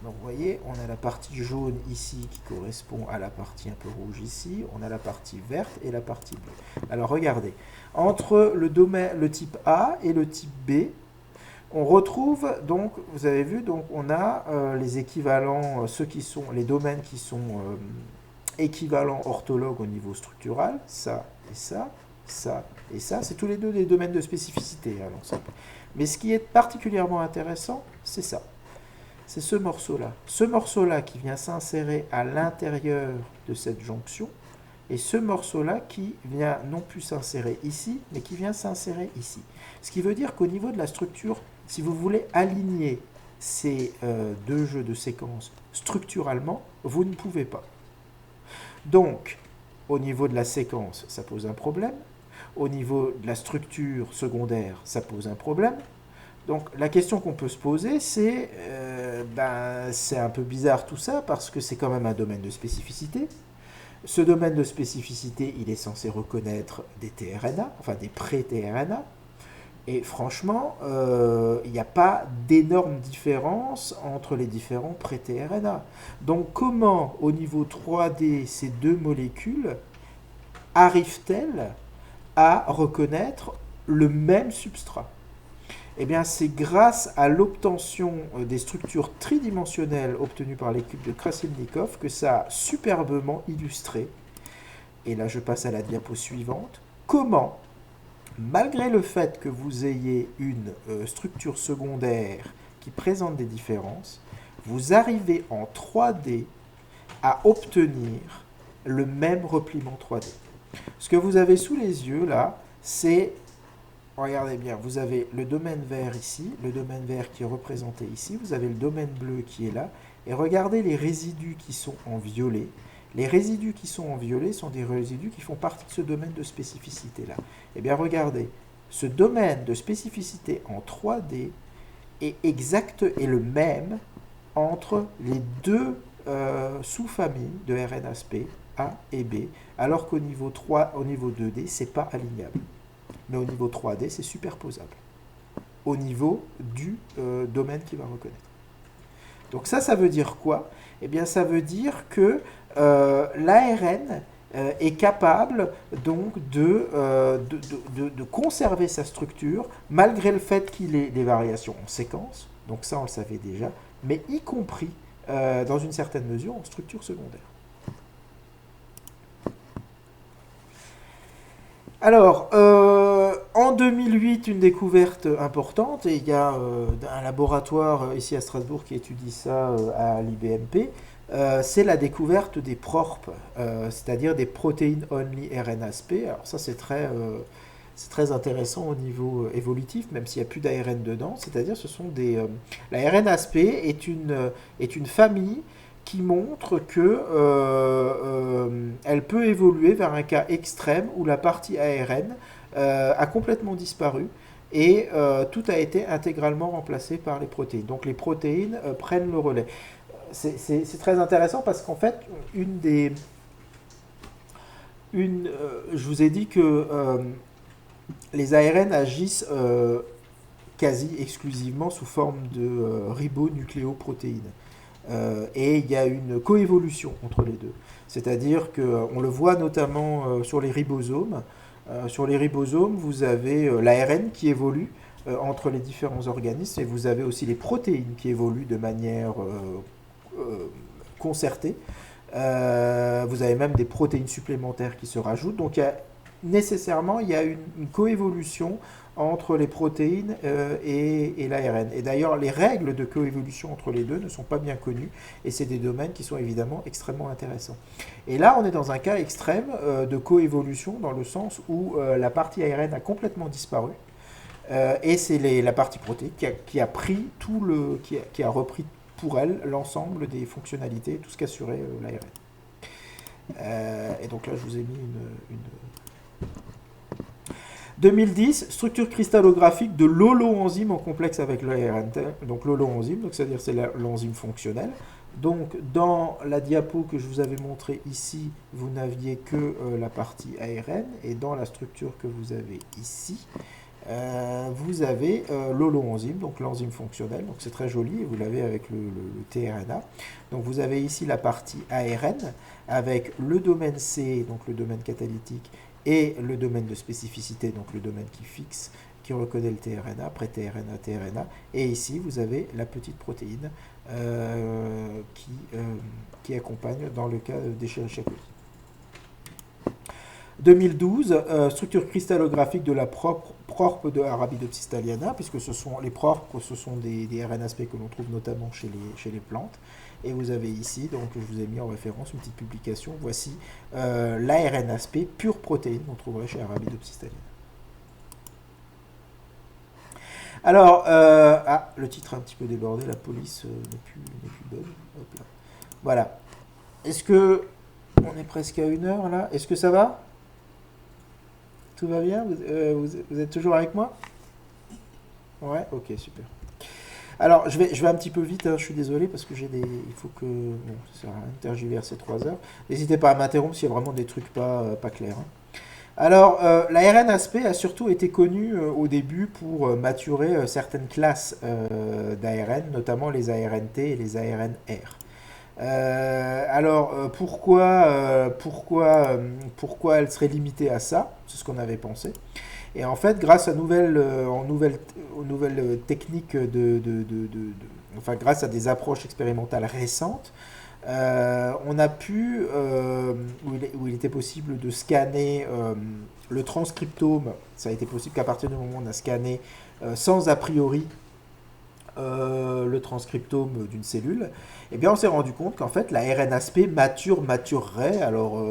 S1: Donc vous voyez, on a la partie jaune ici qui correspond à la partie un peu rouge ici, on a la partie verte et la partie bleue. Alors regardez, entre le type A et le type B, on retrouve donc, vous avez vu, donc on a les équivalents, les domaines qui sont équivalents orthologues au niveau structural, ça et ça, ça et ça, c'est tous les deux des domaines de spécificité à l'ensemble. Mais ce qui est particulièrement intéressant, c'est ça. C'est ce morceau-là. Ce morceau-là qui vient s'insérer à l'intérieur de cette jonction, et ce morceau-là qui vient non plus s'insérer ici, mais qui vient s'insérer ici. Ce qui veut dire qu'au niveau de la structure Si vous voulez aligner ces deux jeux de séquences structurellement, vous ne pouvez pas. Donc, au niveau de la séquence, ça pose un problème. Au niveau de la structure secondaire, ça pose un problème. Donc la question qu'on peut se poser, c'est c'est un peu bizarre tout ça, parce que c'est quand même un domaine de spécificité. Ce domaine de spécificité, il est censé reconnaître des tRNA, enfin des pré-tRNA. Et franchement, il n'y a pas d'énorme différence entre les différents pré-tRNA. Donc comment, au niveau 3D, ces deux molécules arrivent-elles à reconnaître le même substrat? Eh bien, c'est grâce à l'obtention des structures tridimensionnelles obtenues par l'équipe de Krasilnikov que ça a superbement illustré. Et là, je passe à la diapo suivante. Comment, malgré le fait que vous ayez une structure secondaire qui présente des différences, vous arrivez en 3D à obtenir le même repliement 3D. Ce que vous avez sous les yeux, là, c'est... Regardez bien, vous avez le domaine vert ici, le domaine vert qui est représenté ici, vous avez le domaine bleu qui est là, et regardez les résidus qui sont en violet. Les résidus qui sont en violet sont des résidus qui font partie de ce domaine de spécificité-là. Eh bien, regardez, ce domaine de spécificité en 3D est exact et le même entre les deux sous-familles de RNAsP, A et B, alors qu'au niveau 3, au niveau 2D, c'est pas alignable. Mais au niveau 3D, c'est superposable au niveau du domaine qu'il va reconnaître. Donc ça veut dire quoi? Eh bien, ça veut dire que l'ARN est capable donc de conserver sa structure malgré le fait qu'il ait des variations en séquence, donc ça on le savait déjà, mais y compris dans une certaine mesure en structure secondaire. Alors, en 2008, une découverte importante, et il y a un laboratoire ici à Strasbourg qui étudie ça à l'IBMP, c'est la découverte des PRORP, c'est-à-dire des Protein Only RNAsP. Alors ça, c'est très intéressant au niveau évolutif, même s'il n'y a plus d'ARN dedans, c'est-à-dire ce sont des... la RNAsP est une famille qui montre que elle peut évoluer vers un cas extrême où la partie ARN a complètement disparu et tout a été intégralement remplacé par les protéines. Donc les protéines prennent le relais. C'est très intéressant parce qu'en fait, je vous ai dit que les ARN agissent quasi exclusivement sous forme de ribonucléoprotéines. Et il y a une coévolution entre les deux. C'est-à-dire qu'on le voit notamment sur les ribosomes. Sur les ribosomes, vous avez l'ARN qui évolue entre les différents organismes et vous avez aussi les protéines qui évoluent de manière concertée. Vous avez même des protéines supplémentaires qui se rajoutent. Donc nécessairement, il y a une coévolution entre les protéines et l'ARN. Et d'ailleurs, les règles de coévolution entre les deux ne sont pas bien connues, et c'est des domaines qui sont évidemment extrêmement intéressants. Et là, on est dans un cas extrême de coévolution, dans le sens où la partie ARN a complètement disparu, et c'est la partie protéine qui a pris qui a repris pour elle l'ensemble des fonctionnalités, tout ce qu'assurait l'ARN. Et donc là, je vous ai mis une 2010, structure cristallographique de l'holoenzyme en complexe avec l'ARN. Donc l'holoenzyme, c'est-à-dire c'est l'enzyme fonctionnelle. Donc dans la diapo que je vous avais montrée ici, vous n'aviez que la partie ARN, et dans la structure que vous avez ici, vous avez l'holoenzyme, donc l'enzyme fonctionnelle. Donc c'est très joli, et vous l'avez avec le tRNA. Donc vous avez ici la partie ARN avec le domaine C, donc le domaine catalytique, et le domaine de spécificité, donc le domaine qui fixe, qui reconnaît le tRNA, pré-tRNA, tRNA, et ici vous avez la petite protéine qui accompagne dans le cas d'Escherichia coli. 2012, structure cristallographique de la PRORP de Arabidopsis thaliana, puisque les PRORP, ce sont des RNAsP que l'on trouve notamment chez les plantes. Et vous avez ici, donc je vous ai mis en référence une petite publication, voici l'ARNAsP pure protéine qu'on trouverait chez Arabidopsis thaliana. Alors, le titre a un petit peu débordé, la police n'est plus bonne. Hop là. Voilà. Est-ce que on est presque à 1 heure là? Est-ce que ça va? Tout va bien? Vous êtes toujours avec moi? Ouais, ok, super. Alors, je vais un petit peu vite, hein, je suis désolé parce que il faut que. Bon, ça sert à rien de tergiverser 3 heures. N'hésitez pas à m'interrompre s'il y a vraiment des trucs pas clairs, hein. Alors, la RNASP a surtout été connue au début pour maturer certaines classes d'ARN, notamment les ARNT et les ARNR. Pourquoi elle serait limitée à ça? C'est ce qu'on avait pensé. Et en fait, grâce aux nouvelles techniques enfin, grâce à des approches expérimentales récentes, on a pu, où il était possible de scanner le transcriptome. Ça a été possible qu'à partir du moment où on a scanné sans a priori le transcriptome d'une cellule, eh bien on s'est rendu compte qu'en fait la RNAsP maturerait. Alors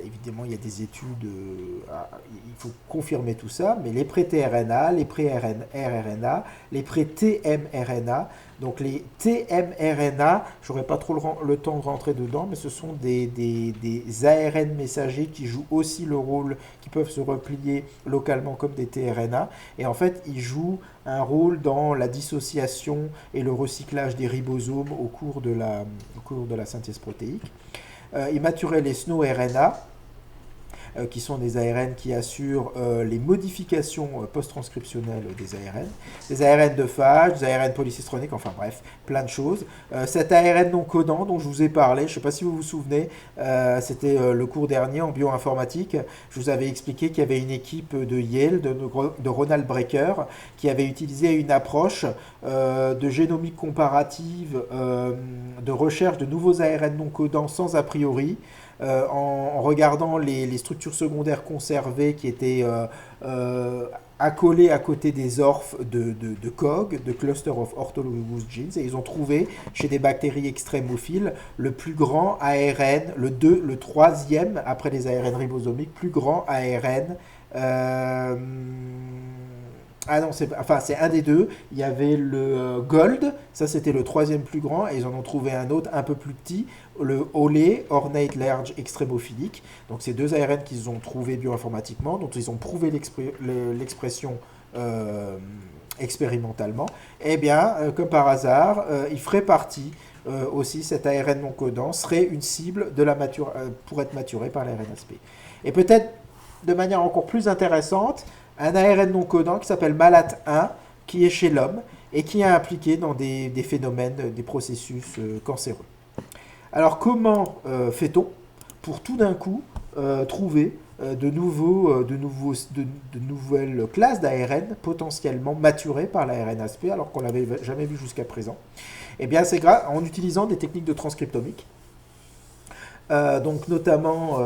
S1: évidemment il y a des études, il faut confirmer tout ça, mais les pré-tRNA, les pré-rRNA, les pré-tmRNA, donc les tmRNA, j'aurais pas trop le temps de rentrer dedans, mais ce sont des ARN messagers qui jouent aussi le rôle, qui peuvent se replier localement comme des tRNA, et en fait ils jouent un rôle dans la dissociation et le recyclage des ribosomes au cours de la synthèse protéique. Il maturait les SNO-RNA, qui sont des ARN qui assurent les modifications post-transcriptionnelles des ARN de phage, des ARN polycistroniques, enfin bref, plein de choses. Cet ARN non codant dont je vous ai parlé, je ne sais pas si vous vous souvenez, c'était le cours dernier en bioinformatique, je vous avais expliqué qu'il y avait une équipe de Yale, de Ronald Breaker, qui avait utilisé une approche de génomique comparative, de recherche de nouveaux ARN non codants sans a priori, en regardant les structures secondaires conservées qui étaient accolées à côté des orphes de COG, de Cluster of Orthologous Genes, et ils ont trouvé chez des bactéries extrémophiles le plus grand ARN, le troisième après les ARN ribosomiques, plus grand ARN. Ah non, c'est un des deux. Il y avait le Gold, ça c'était le troisième plus grand, et ils en ont trouvé un autre un peu plus petit, le Olé, Ornate Large Extrémophilique. Donc c'est deux ARN qu'ils ont trouvé bioinformatiquement, dont ils ont prouvé l'expression expérimentalement. Eh bien, comme par hasard, il ferait partie aussi, cet ARN non codant serait une cible pour être maturé par la RNAsP. Et peut-être de manière encore plus intéressante, un ARN non codant qui s'appelle MALAT1, qui est chez l'homme et qui est impliqué dans des phénomènes, des processus cancéreux. Alors comment fait-on pour tout d'un coup trouver de nouvelles classes d'ARN potentiellement maturées par la RNAsP alors qu'on ne l'avait jamais vu jusqu'à présent? Eh bien c'est en utilisant des techniques de transcriptomique. Donc notamment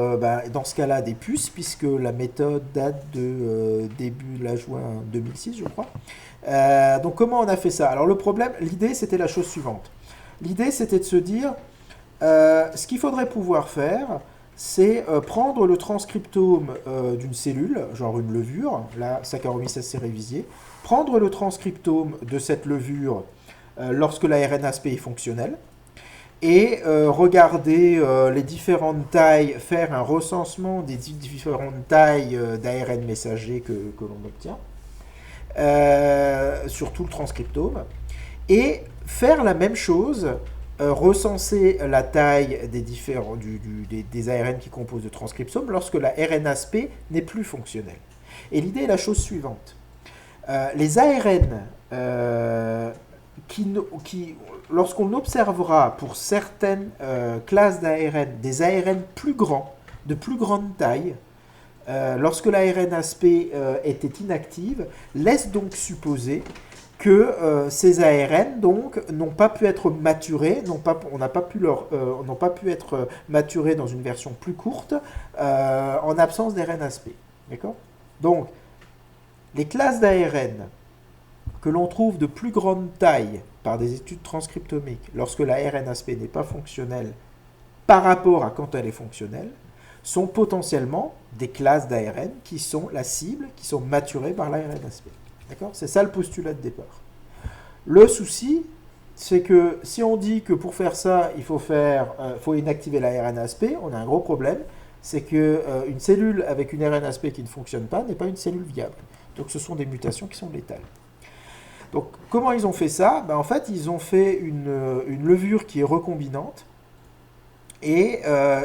S1: dans ce cas-là des puces, puisque la méthode date de début juin 2006 je crois. Donc comment on a fait ça? Alors l'idée c'était la chose suivante. L'idée c'était de se dire, ce qu'il faudrait pouvoir faire, c'est prendre le transcriptome d'une cellule, genre une levure, là Saccharomyces cerevisiae, prendre le transcriptome de cette levure lorsque la RNAsP est fonctionnelle, et regarder les différentes tailles, faire un recensement des différentes tailles d'ARN messager que l'on obtient, sur tout le transcriptome, et faire la même chose, recenser la taille des ARN qui composent le transcriptome lorsque la RNAsP n'est plus fonctionnelle. Et l'idée est la chose suivante. Les ARN lorsqu'on observera pour certaines classes d'ARN des ARN plus grands, de plus grande taille, lorsque la RNAsP était inactive, laisse donc supposer que ces ARN donc n'ont pas pu être maturés, n'ont pas pu être maturés dans une version plus courte en absence d'RNAsP. D'accord? Donc, les classes d'ARN que l'on trouve de plus grande taille par des études transcriptomiques lorsque la RNAsP n'est pas fonctionnelle par rapport à quand elle est fonctionnelle, sont potentiellement des classes d'ARN qui sont la cible, qui sont maturées par l'ARN-ASP. D'accord? C'est ça le postulat de départ. Le souci, c'est que si on dit que pour faire ça, il faut inactiver l'ARN-ASP, on a un gros problème, c'est qu'une cellule avec une RNAsp qui ne fonctionne pas n'est pas une cellule viable. Donc ce sont des mutations qui sont létales. Donc comment ils ont fait ça? En fait, ils ont fait une levure qui est recombinante, et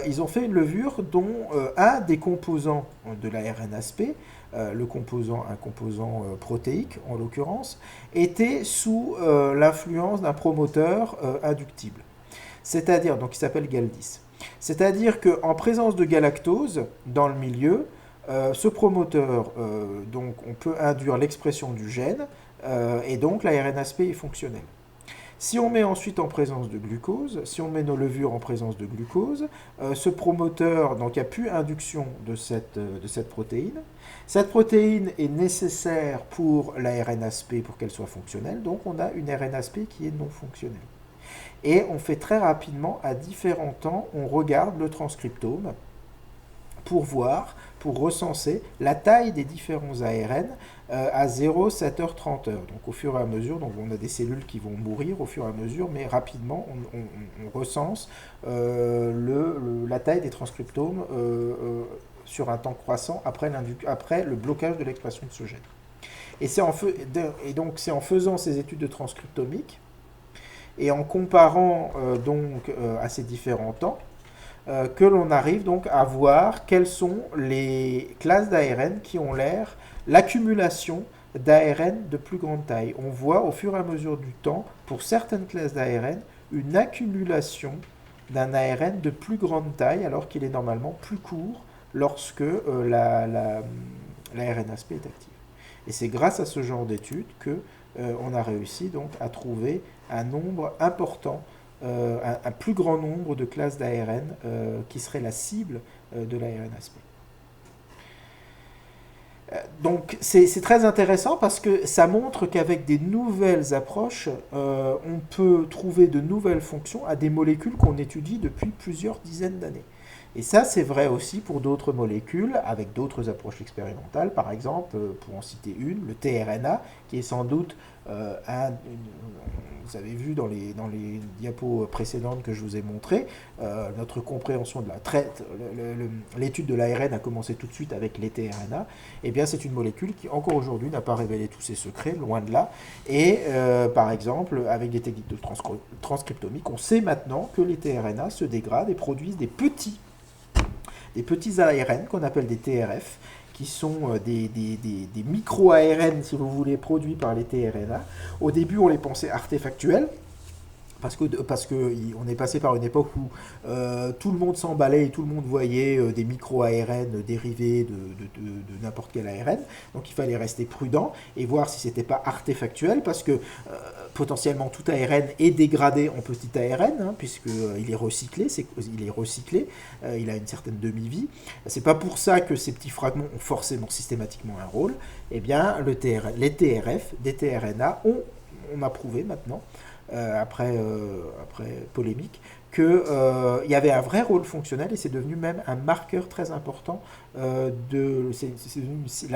S1: ils ont fait une levure dont un des composants de la RNAsp, un composant protéique en l'occurrence, était sous l'influence d'un promoteur inductible. C'est-à-dire, donc il s'appelle GAL10. C'est-à-dire qu'en présence de galactose dans le milieu, ce promoteur, donc on peut induire l'expression du gène, et donc la RNAsp est fonctionnelle. Si on met ensuite en présence de glucose, si on met nos levures en présence de glucose, ce promoteur, donc il n'y a plus induction de cette protéine. Cette protéine est nécessaire pour la RNAsp pour qu'elle soit fonctionnelle, donc on a une RNAsp qui est non fonctionnelle. Et on fait très rapidement, à différents temps, on regarde le transcriptome pour recenser la taille des différents ARN à 0, 7 heures, 30 heures. Donc au fur et à mesure, donc on a des cellules qui vont mourir au fur et à mesure, mais rapidement on recense la taille des transcriptomes sur un temps croissant après le blocage de l'expression de ce gène. Et donc c'est en faisant ces études de transcriptomique et en comparant à ces différents temps, que l'on arrive donc à voir quelles sont les classes d'ARN qui ont l'accumulation d'ARN de plus grande taille. On voit au fur et à mesure du temps, pour certaines classes d'ARN, une accumulation d'un ARN de plus grande taille, alors qu'il est normalement plus court lorsque la RNAsp est active. Et c'est grâce à ce genre d'études qu'on a réussi donc à trouver un nombre important, un plus grand nombre de classes d'ARN qui seraient la cible de la RNAsp. Donc c'est très intéressant parce que ça montre qu'avec des nouvelles approches, on peut trouver de nouvelles fonctions à des molécules qu'on étudie depuis plusieurs dizaines d'années. Et ça, c'est vrai aussi pour d'autres molécules, avec d'autres approches expérimentales. Par exemple, pour en citer une, le tRNA, qui est sans doute vous avez vu dans les diapos précédentes que je vous ai montrées, notre compréhension de l'étude de l'ARN a commencé tout de suite avec les tRNA. Eh bien, c'est une molécule qui, encore aujourd'hui, n'a pas révélé tous ses secrets, loin de là. Et, par exemple, avec des techniques de transcriptomique, on sait maintenant que les tRNA se dégradent et produisent des petits ARN qu'on appelle des TRF, qui sont des micro-ARN, si vous voulez, produits par les tRNA. Au début, on les pensait artefactuels, parce qu'on est passé par une époque où tout le monde s'emballait et tout le monde voyait des micro-ARN dérivés de n'importe quel ARN. Donc il fallait rester prudent et voir si ce n'était pas artefactuel, parce que potentiellement tout ARN est dégradé en petit ARN, puisqu'il est recyclé, il a une certaine demi-vie. C'est pas pour ça que ces petits fragments ont forcément systématiquement un rôle. Eh bien, les TRF, des tRNA, on a prouvé maintenant, après polémique, qu'il y avait un vrai rôle fonctionnel, et c'est devenu même un marqueur très important la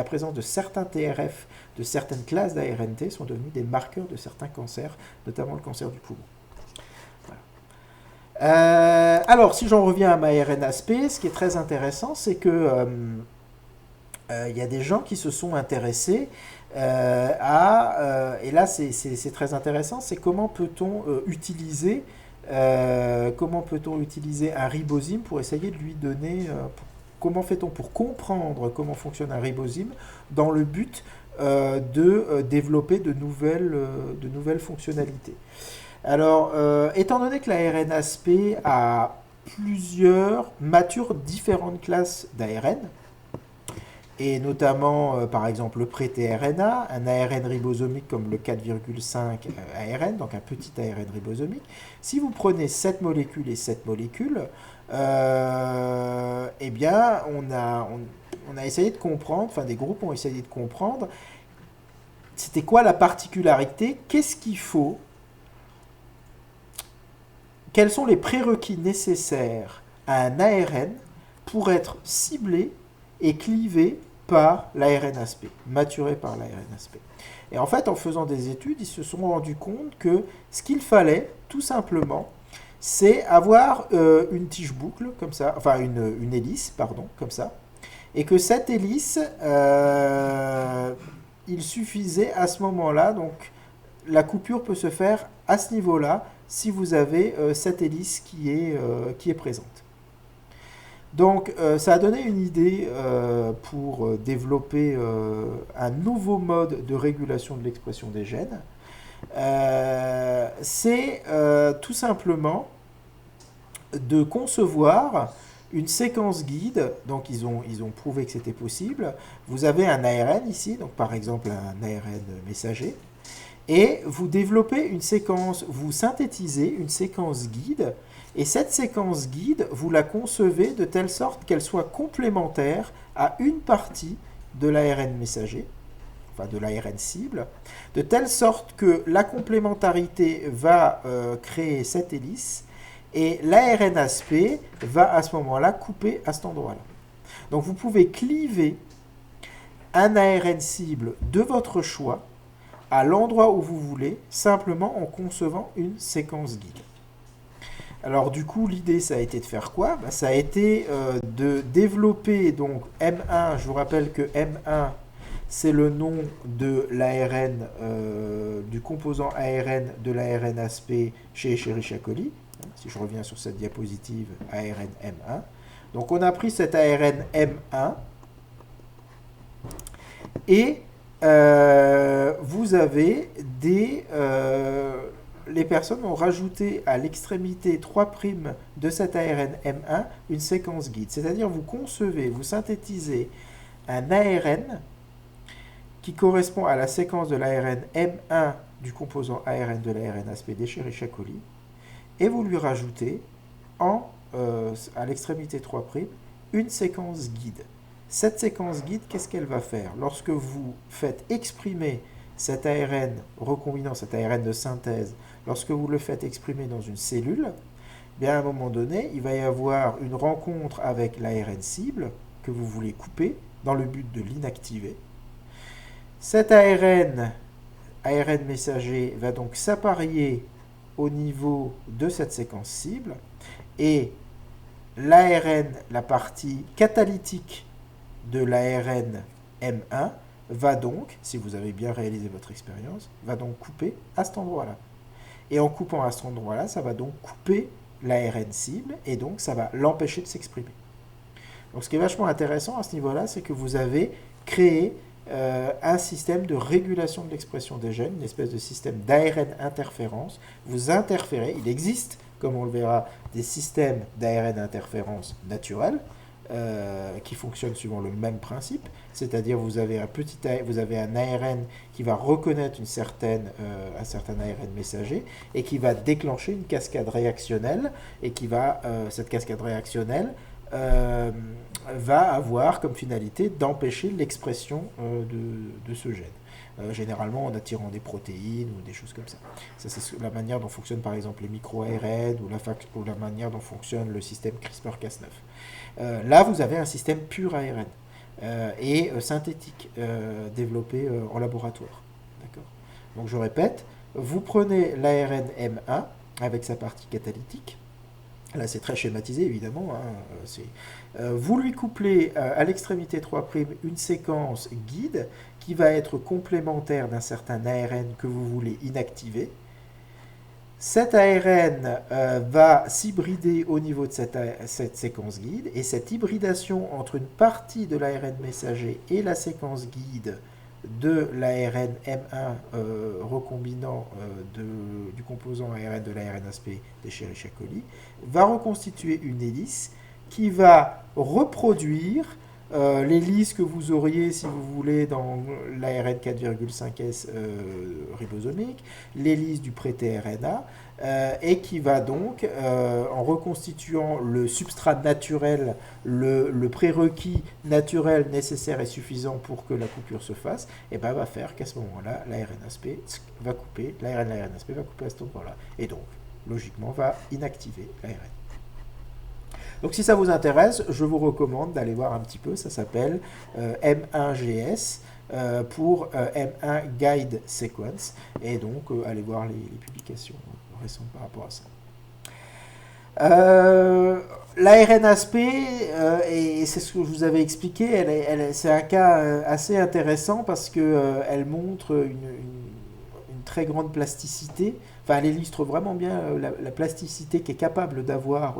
S1: présence de certains TRF, de certaines classes d'ARNT sont devenus des marqueurs de certains cancers, notamment le cancer du poumon. Voilà. Alors, si j'en reviens à ma RNAsp, ce qui est très intéressant, c'est que y a des gens qui se sont intéressés et là c'est très intéressant, c'est comment peut-on utiliser un ribozyme pour essayer de lui donner, comment fait-on pour comprendre comment fonctionne un ribozyme dans le but de développer de nouvelles fonctionnalités. Alors, étant donné que la RNAsp mature différentes classes d'ARN, et notamment, par exemple, le pré-tRNA, un ARN ribosomique comme le 4,5 ARN, donc un petit ARN ribosomique. Si vous prenez cette molécule et cette molécule, eh bien, on a essayé de comprendre, enfin des groupes ont essayé de comprendre, c'était quoi la particularité, qu'est-ce qu'il faut, quels sont les prérequis nécessaires à un ARN pour être ciblé et clivé par l'ARN-ASP, maturé par l'ARN-ASP. Et en fait, en faisant des études, ils se sont rendus compte que ce qu'il fallait, tout simplement, c'est avoir une tige boucle, comme ça, enfin une hélice, pardon, comme ça, et que cette hélice, il suffisait à ce moment-là, donc la coupure peut se faire à ce niveau-là, si vous avez cette hélice qui est présente. Donc, ça a donné une idée pour développer un nouveau mode de régulation de l'expression des gènes. C'est tout simplement de concevoir une séquence guide. Donc, ils ont prouvé que c'était possible. Vous avez un ARN ici, donc par exemple un ARN messager, et vous développez une séquence, vous synthétisez une séquence guide. Et cette séquence guide, vous la concevez de telle sorte qu'elle soit complémentaire à une partie de l'ARN messager, enfin de l'ARN cible, de telle sorte que la complémentarité va créer cette hélice et l'ARN ASP va à ce moment-là couper à cet endroit-là. Donc vous pouvez cliver un ARN cible de votre choix à l'endroit où vous voulez, simplement en concevant une séquence guide. Alors du coup, l'idée, ça a été de faire quoi? Ça a été de développer donc M1. Je vous rappelle que M1, c'est le nom de l'ARN, du composant ARN de l'ARN ASP chez Escherichia coli. Si je reviens sur cette diapositive, ARN M1. Donc on a pris cet ARN M1 et vous avez les personnes ont rajouté à l'extrémité 3' de cet ARN M1 une séquence guide. C'est-à-dire vous concevez, vous synthétisez un ARN qui correspond à la séquence de l'ARN M1 du composant ARN de l'ARN ASP d'Escherichia coli et vous lui rajoutez à l'extrémité 3' une séquence guide. Cette séquence guide, qu'est-ce qu'elle va faire? Lorsque vous faites exprimer cet ARN recombinant, cet ARN de synthèse, lorsque vous le faites exprimer dans une cellule, bien à un moment donné, il va y avoir une rencontre avec l'ARN cible que vous voulez couper dans le but de l'inactiver. Cet ARN messager, va donc s'apparier au niveau de cette séquence cible et l'ARN, la partie catalytique de l'ARN M1 va donc, si vous avez bien réalisé votre expérience, va donc couper à cet endroit-là. Et en coupant à cet endroit-là, ça va donc couper l'ARN cible et donc ça va l'empêcher de s'exprimer. Donc ce qui est vachement intéressant à ce niveau-là, c'est que vous avez créé un système de régulation de l'expression des gènes, une espèce de système d'ARN interférence. Vous interférez, il existe, comme on le verra, des systèmes d'ARN interférence naturels, qui fonctionnent suivant le même principe, c'est-à-dire vous avez un ARN qui va reconnaître un certain ARN messager et qui va déclencher une cascade réactionnelle et cette cascade réactionnelle va avoir comme finalité d'empêcher l'expression de ce gène. Généralement en attirant des protéines ou des choses comme ça. Ça, c'est la manière dont fonctionnent par exemple les micro-ARN ou la manière dont fonctionne le système CRISPR-Cas9. Là, vous avez un système pur ARN et synthétique développé en laboratoire. D'accord. Donc je répète, vous prenez l'ARN M1 avec sa partie catalytique. Là, c'est très schématisé, évidemment. Vous lui couplez à l'extrémité 3' une séquence guide qui va être complémentaire d'un certain ARN que vous voulez inactiver. Cet ARN va s'hybrider au niveau de cette séquence guide, et cette hybridation entre une partie de l'ARN messager et la séquence guide de l'ARN M1 recombinant du composant ARN de l'ARN ASP d'Escherichia coli va reconstituer une hélice qui va reproduire l'hélice que vous auriez, si vous voulez, dans l'ARN 4,5S ribosomique, l'hélice du pré-tRNA, et qui va donc, en reconstituant le substrat naturel, le prérequis naturel nécessaire et suffisant pour que la coupure se fasse, et va faire qu'à ce moment-là, l'ARN ASP va couper, l'ARN ASP va couper à cet endroit-là, et donc, logiquement, va inactiver l'ARN. Donc si ça vous intéresse, je vous recommande d'aller voir un petit peu, ça s'appelle M1GS pour M1 Guide Sequence, et donc allez voir les publications récentes par rapport à ça. L'ARN-ASP, et c'est ce que je vous avais expliqué, c'est un cas assez intéressant parce qu'elle montre une très grande plasticité. Enfin, elle illustre vraiment bien la plasticité qu'est capable d'avoir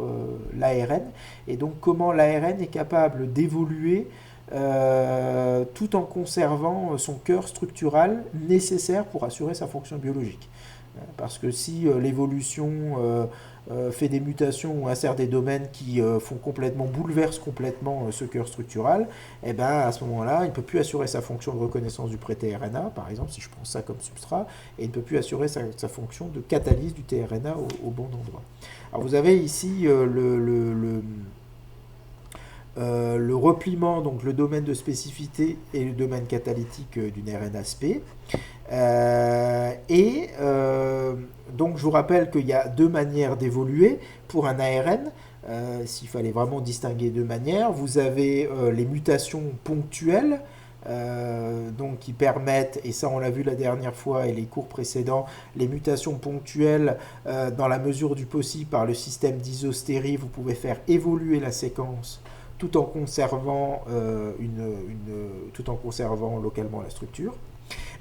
S1: l'ARN, et donc comment l'ARN est capable d'évoluer tout en conservant son cœur structural nécessaire pour assurer sa fonction biologique. Parce que si l'évolution fait des mutations ou insère des domaines qui bouleversent complètement ce cœur structural, et ben à ce moment-là, il ne peut plus assurer sa fonction de reconnaissance du pré-tRNA, par exemple, si je prends ça comme substrat, et il ne peut plus assurer sa fonction de catalyse du tRNA au bon endroit. Alors vous avez ici le repliement, donc le domaine de spécificité et le domaine catalytique d'une RNAsP. Donc je vous rappelle qu'il y a deux manières d'évoluer pour un ARN. S'il fallait vraiment distinguer deux manières, vous avez les mutations ponctuelles, donc qui permettent, et ça on l'a vu la dernière fois et les cours précédents, les mutations ponctuelles, dans la mesure du possible par le système d'isostérie, vous pouvez faire évoluer la séquence tout en conservant localement la structure.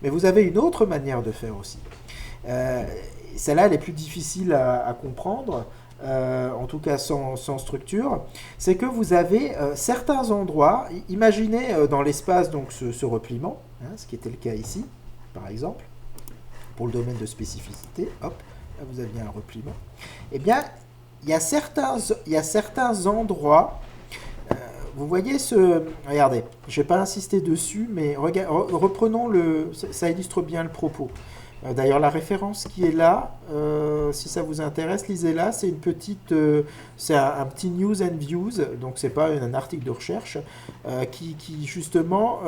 S1: Mais vous avez une autre manière de faire aussi. Celle-là, elle est plus difficile à comprendre, en tout cas sans structure. C'est que vous avez certains endroits, imaginez dans l'espace donc ce repliement, ce qui était le cas ici, par exemple, pour le domaine de spécificité, hop, là vous aviez un repliement. Eh bien, il y a certains endroits. Vous voyez regardez, je ne vais pas insister dessus, mais reprenons ça illustre bien le propos. D'ailleurs, la référence qui est là, si ça vous intéresse, lisez-la. C'est c'est un petit news and views, donc c'est pas un article de recherche qui justement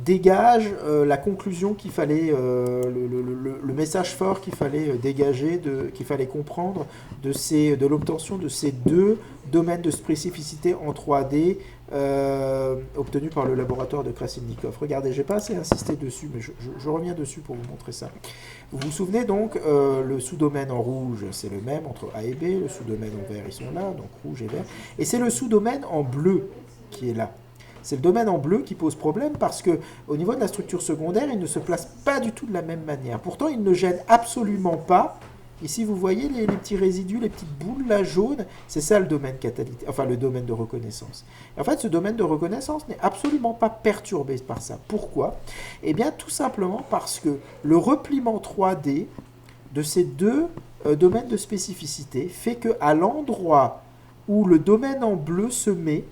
S1: dégage la conclusion qu'il fallait, le message fort qu'il fallait dégager, qu'il fallait comprendre de l'obtention de ces deux domaines de spécificité en 3D obtenus par le laboratoire de Krasilnikov. Regardez, je n'ai pas assez insisté dessus, mais je reviens dessus pour vous montrer ça. Vous vous souvenez donc, le sous-domaine en rouge, c'est le même entre A et B, le sous-domaine en vert, ils sont là, donc rouge et vert, et c'est le sous-domaine en bleu qui est là. C'est le domaine en bleu qui pose problème parce que au niveau de la structure secondaire, il ne se place pas du tout de la même manière. Pourtant, il ne gêne absolument pas. Ici, vous voyez les petits résidus, les petites boules là jaunes, c'est ça le domaine catalytique, enfin le domaine de reconnaissance. Et en fait, ce domaine de reconnaissance n'est absolument pas perturbé par ça. Pourquoi? Eh bien, tout simplement parce que le repliement 3D de ces deux domaines de spécificité fait qu'à l'endroit où le domaine en bleu se met,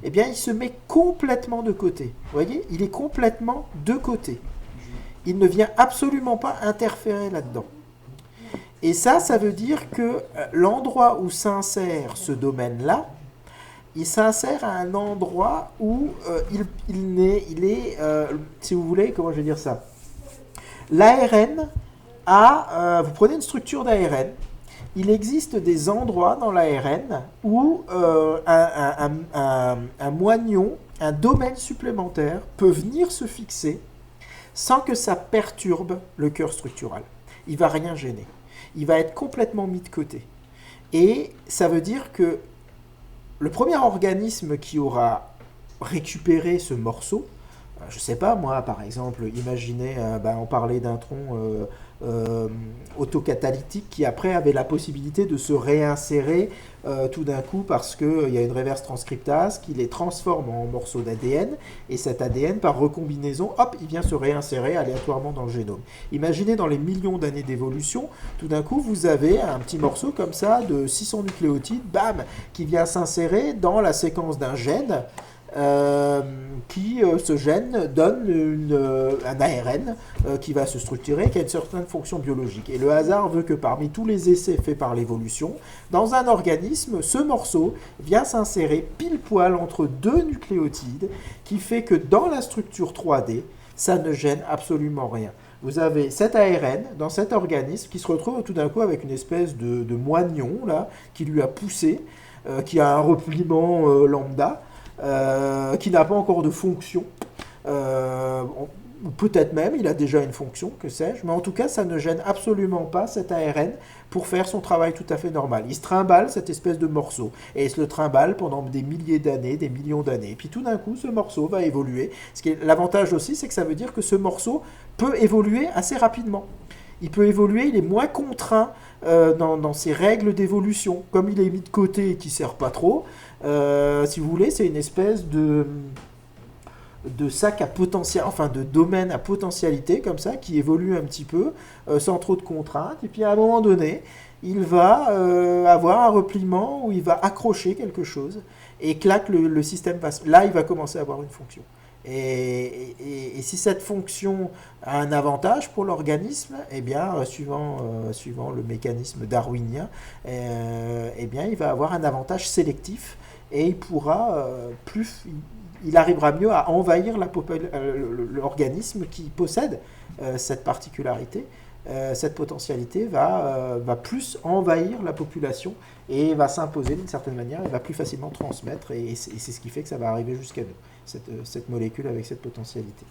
S1: eh bien, il se met complètement de côté. Vous voyez, il est complètement de côté. Il ne vient absolument pas interférer là-dedans. Et ça veut dire que l'endroit où s'insère ce domaine-là, il s'insère à un endroit où il est, si vous voulez, comment je vais dire ça? L'ARN vous prenez une structure d'ARN, il existe des endroits dans l'ARN où un moignon, un domaine supplémentaire peut venir se fixer sans que ça perturbe le cœur structural. Il ne va rien gêner. Il va être complètement mis de côté. Et ça veut dire que le premier organisme qui aura récupéré ce morceau, je ne sais pas moi, par exemple, imaginez, on parlait d'un tronc autocatalytique qui après avait la possibilité de se réinsérer tout d'un coup parce qu'il y a une reverse transcriptase qui les transforme en morceaux d'ADN, et cet ADN par recombinaison, hop, il vient se réinsérer aléatoirement dans le génome. Imaginez dans les millions d'années d'évolution, tout d'un coup vous avez un petit morceau comme ça de 600 nucléotides, bam, qui vient s'insérer dans la séquence d'un gène. Ce gène donne un ARN qui va se structurer, qui a une certaine fonction biologique. Et le hasard veut que parmi tous les essais faits par l'évolution, dans un organisme, ce morceau vient s'insérer pile poil entre deux nucléotides, qui fait que dans la structure 3D, ça ne gêne absolument rien. Vous avez cet ARN dans cet organisme qui se retrouve tout d'un coup avec une espèce de moignon là, qui lui a poussé. qui a un repliement lambda, qui n'a pas encore de fonction. Ou peut-être même il a déjà une fonction, que sais-je, mais en tout cas ça ne gêne absolument pas cet ARN pour faire son travail tout à fait normal. Il se trimballe cette espèce de morceau, et il se le trimballe pendant des milliers d'années, des millions d'années. Et puis tout d'un coup, ce morceau va évoluer. L'avantage aussi, c'est que ça veut dire que ce morceau peut évoluer assez rapidement. Il peut évoluer, il est moins contraint dans ses règles d'évolution. Comme il est mis de côté et qu'il ne sert pas trop, si vous voulez, c'est une espèce de sac à potentiel, enfin de domaine à potentialité comme ça, qui évolue un petit peu sans trop de contraintes. Et puis à un moment donné, il va avoir un repliement où il va accrocher quelque chose et clac, le système passe. Là, il va commencer à avoir une fonction. Et si cette fonction a un avantage pour l'organisme, eh bien, suivant le mécanisme darwinien, eh bien, il va avoir un avantage sélectif et il pourra il arrivera mieux à envahir l'organisme qui possède cette particularité. Cette potentialité va plus envahir la population et va s'imposer d'une certaine manière et va plus facilement transmettre. Et c'est ce qui fait que ça va arriver jusqu'à nous, cette molécule avec cette potentialité.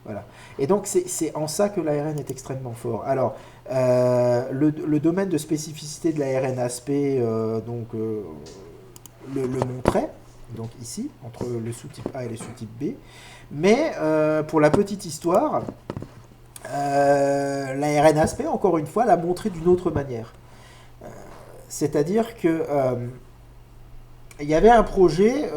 S1: Voilà. Et donc c'est en ça que l'ARN est extrêmement fort. Alors, le domaine de spécificité de l'ARN ASP le montrait, donc ici, entre le sous-type A et le sous-type B. Mais pour la petite histoire, l'ARN ASP, encore une fois, l'a montré d'une autre manière. C'est-à-dire que il y avait un projet,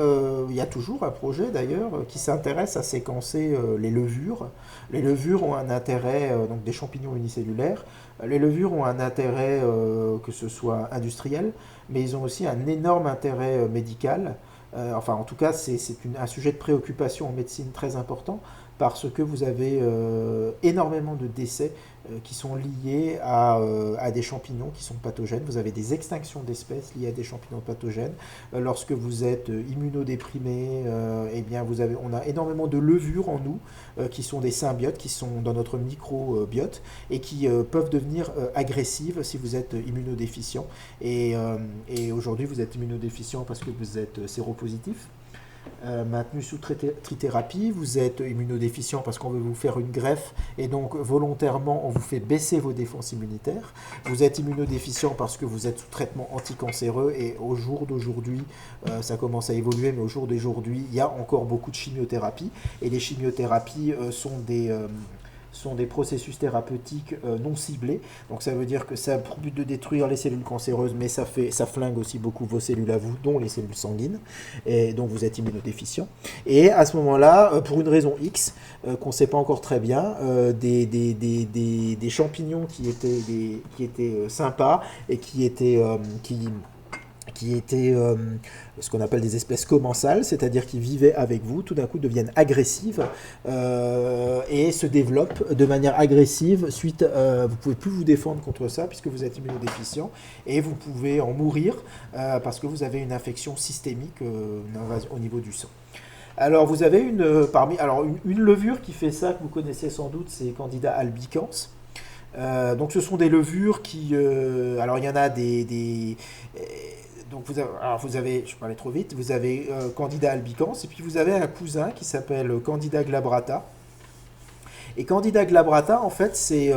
S1: il y a toujours un projet d'ailleurs, qui s'intéresse à séquencer les levures. Les levures ont un intérêt, donc des champignons unicellulaires, les levures ont un intérêt que ce soit industriel, mais ils ont aussi un énorme intérêt médical. Enfin, en tout cas, c'est un sujet de préoccupation en médecine très important parce que vous avez énormément de décès qui sont liés à des champignons qui sont pathogènes. Vous avez des extinctions d'espèces liées à des champignons pathogènes. Lorsque vous êtes immunodéprimé, eh bien on a énormément de levures en nous qui sont des symbiotes, qui sont dans notre microbiote et qui peuvent devenir agressives si vous êtes immunodéficient. Et aujourd'hui, vous êtes immunodéficient parce que vous êtes séropositif. Maintenu sous trithérapie, vous êtes immunodéficient parce qu'on veut vous faire une greffe et donc volontairement on vous fait baisser vos défenses immunitaires. Vous êtes immunodéficient parce que vous êtes sous traitement anticancéreux et au jour d'aujourd'hui, ça commence à évoluer, mais au jour d'aujourd'hui, il y a encore beaucoup de chimiothérapie et les chimiothérapies sont des processus thérapeutiques non ciblés. Donc ça veut dire que ça a pour but de détruire les cellules cancéreuses, mais ça flingue aussi beaucoup vos cellules à vous, dont les cellules sanguines, et donc vous êtes immunodéficient. Et à ce moment-là, pour une raison X, qu'on ne sait pas encore très bien, des champignons qui étaient sympas et qui étaient ce qu'on appelle des espèces commensales, c'est-à-dire qui vivaient avec vous, tout d'un coup deviennent agressives et se développent de manière agressive suite, vous ne pouvez plus vous défendre contre ça puisque vous êtes immunodéficient et vous pouvez en mourir parce que vous avez une infection systémique au niveau du sang. Alors vous avez une levure qui fait ça que vous connaissez sans doute, c'est Candida albicans. Donc ce sont des levures qui... alors il y en a donc vous avez, je parlais trop vite, vous avez Candida albicans et puis vous avez un cousin qui s'appelle Candida glabrata. Et Candida glabrata, en fait, c'est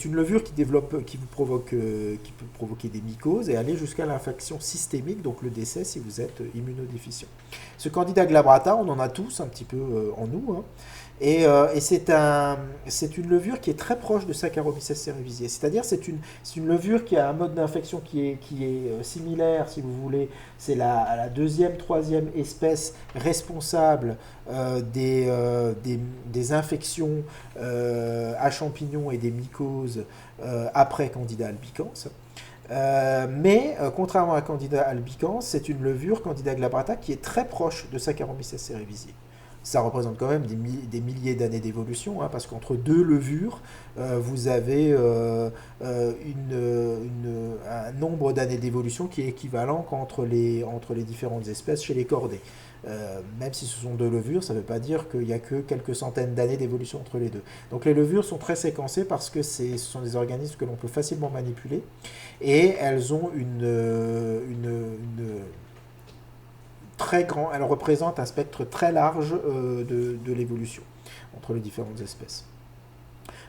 S1: une levure qui peut provoquer des mycoses et aller jusqu'à l'infection systémique, donc le décès si vous êtes immunodéficient. Ce Candida glabrata, on en a tous un petit peu en nous, hein. Et c'est une levure qui est très proche de Saccharomyces cerevisiae. C'est-à-dire c'est une levure qui a un mode d'infection qui est similaire, si vous voulez. C'est la deuxième, troisième espèce responsable des infections à champignons et des mycoses après Candida albicans. Mais contrairement à Candida albicans, c'est une levure, Candida glabrata, qui est très proche de Saccharomyces cerevisiae. Ça représente quand même des milliers d'années d'évolution, hein, parce qu'entre deux levures, vous avez un nombre d'années d'évolution qui est équivalent qu'entre les différentes espèces chez les chordés. Même si ce sont deux levures, ça ne veut pas dire qu'il n'y a que quelques centaines d'années d'évolution entre les deux. Donc les levures sont très séquencées parce que ce sont des organismes que l'on peut facilement manipuler et elles ont elles représentent un spectre très large de l'évolution entre les différentes espèces.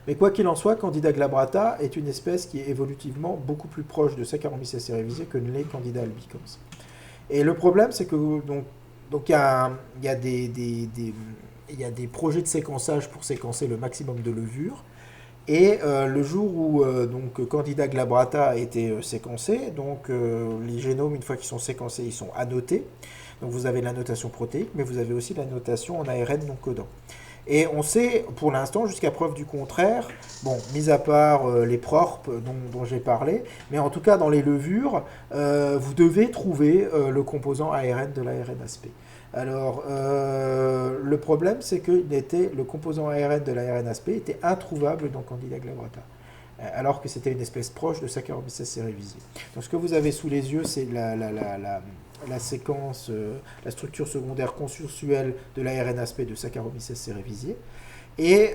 S1: Mais quoi qu'il en soit, Candida glabrata est une espèce qui est évolutivement beaucoup plus proche de Saccharomyces cerevisiae que ne l'est Candida albicans. Et le problème, c'est que il y a des projets de séquençage pour séquencer le maximum de levures. Et le jour où Candida glabrata a été séquencé, les génomes, une fois qu'ils sont séquencés, ils sont annotés. Donc vous avez la notation protéique, mais vous avez aussi la notation en ARN non codant. Et on sait, pour l'instant, jusqu'à preuve du contraire, bon, mis à part les PRORP dont j'ai parlé, mais en tout cas dans les levures, vous devez trouver le composant ARN de l'ARN-ASP. Alors, le problème, c'est que le composant ARN de l'ARN-ASP était introuvable dans Candida glabrata, alors que c'était une espèce proche de Saccharomyces cerevisiae. Donc, ce que vous avez sous les yeux, c'est la séquence, la structure secondaire consensuelle de l'ARN-ASP de Saccharomyces cerevisiae. Et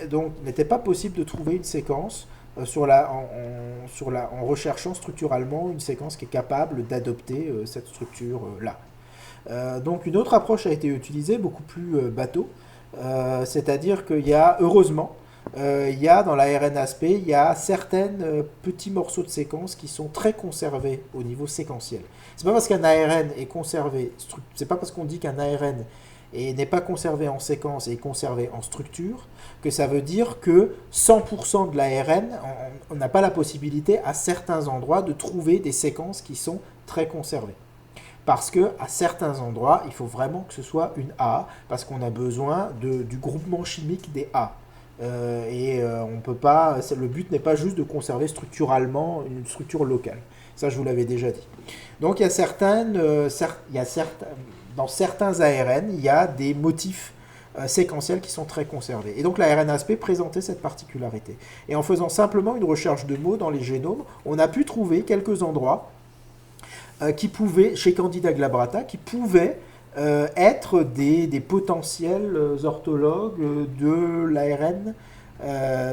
S1: donc, il n'était pas possible de trouver une séquence en recherchant structuralement une séquence qui est capable d'adopter cette structure-là. Donc une autre approche a été utilisée, beaucoup plus bateau, c'est-à-dire qu'il y a, heureusement, il y a dans l'ARN-ASP, il y a certains petits morceaux de séquences qui sont très conservés au niveau séquentiel. C'est pas parce qu'un ARN est conservé, c'est pas parce qu'on dit qu'un ARN n'est pas conservé en séquence et est conservé en structure, que ça veut dire que 100% de l'ARN, on n'a pas la possibilité à certains endroits de trouver des séquences qui sont très conservées. Parce qu'à certains endroits, il faut vraiment que ce soit une A, parce qu'on a besoin du groupement chimique des A. On peut pas, le but n'est pas juste de conserver structuralement une structure locale. Ça, je vous l'avais déjà dit. Donc, dans certains ARN, il y a des motifs séquentiels qui sont très conservés. Et donc, l'ARN-ASP présentait cette particularité. Et en faisant simplement une recherche de mots dans les génomes, on a pu trouver quelques endroits qui pouvaient, chez Candida glabrata, qui pouvaient être des potentiels orthologues de l'ARN,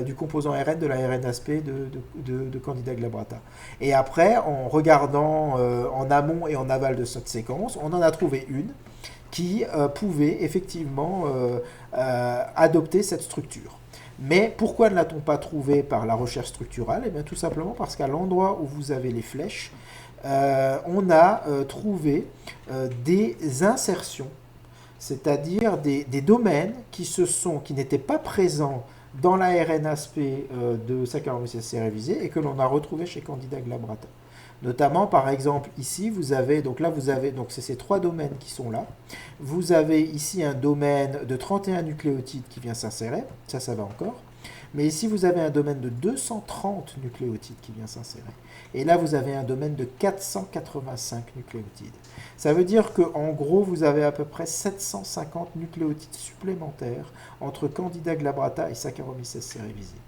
S1: du composant ARN de l'ARN-ASP de Candida glabrata. Et après, en regardant en amont et en aval de cette séquence, on en a trouvé une qui pouvait effectivement adopter cette structure. Mais pourquoi ne l'a-t-on pas trouvée par la recherche structurale? Eh bien, tout simplement parce qu'à l'endroit où vous avez les flèches, on a trouvé des insertions, c'est-à-dire des domaines qui n'étaient pas présents dans l'ARN-ASP de Saccharomyces cerevisiae et que l'on a retrouvé chez Candida glabrata. Notamment, par exemple, ici, c'est ces trois domaines qui sont là. Vous avez ici un domaine de 31 nucléotides qui vient s'insérer, ça va encore. Mais ici, vous avez un domaine de 230 nucléotides qui vient s'insérer. Et là, vous avez un domaine de 485 nucléotides. Ça veut dire qu'en gros, vous avez à peu près 750 nucléotides supplémentaires entre Candida glabrata et Saccharomyces cerevisiae.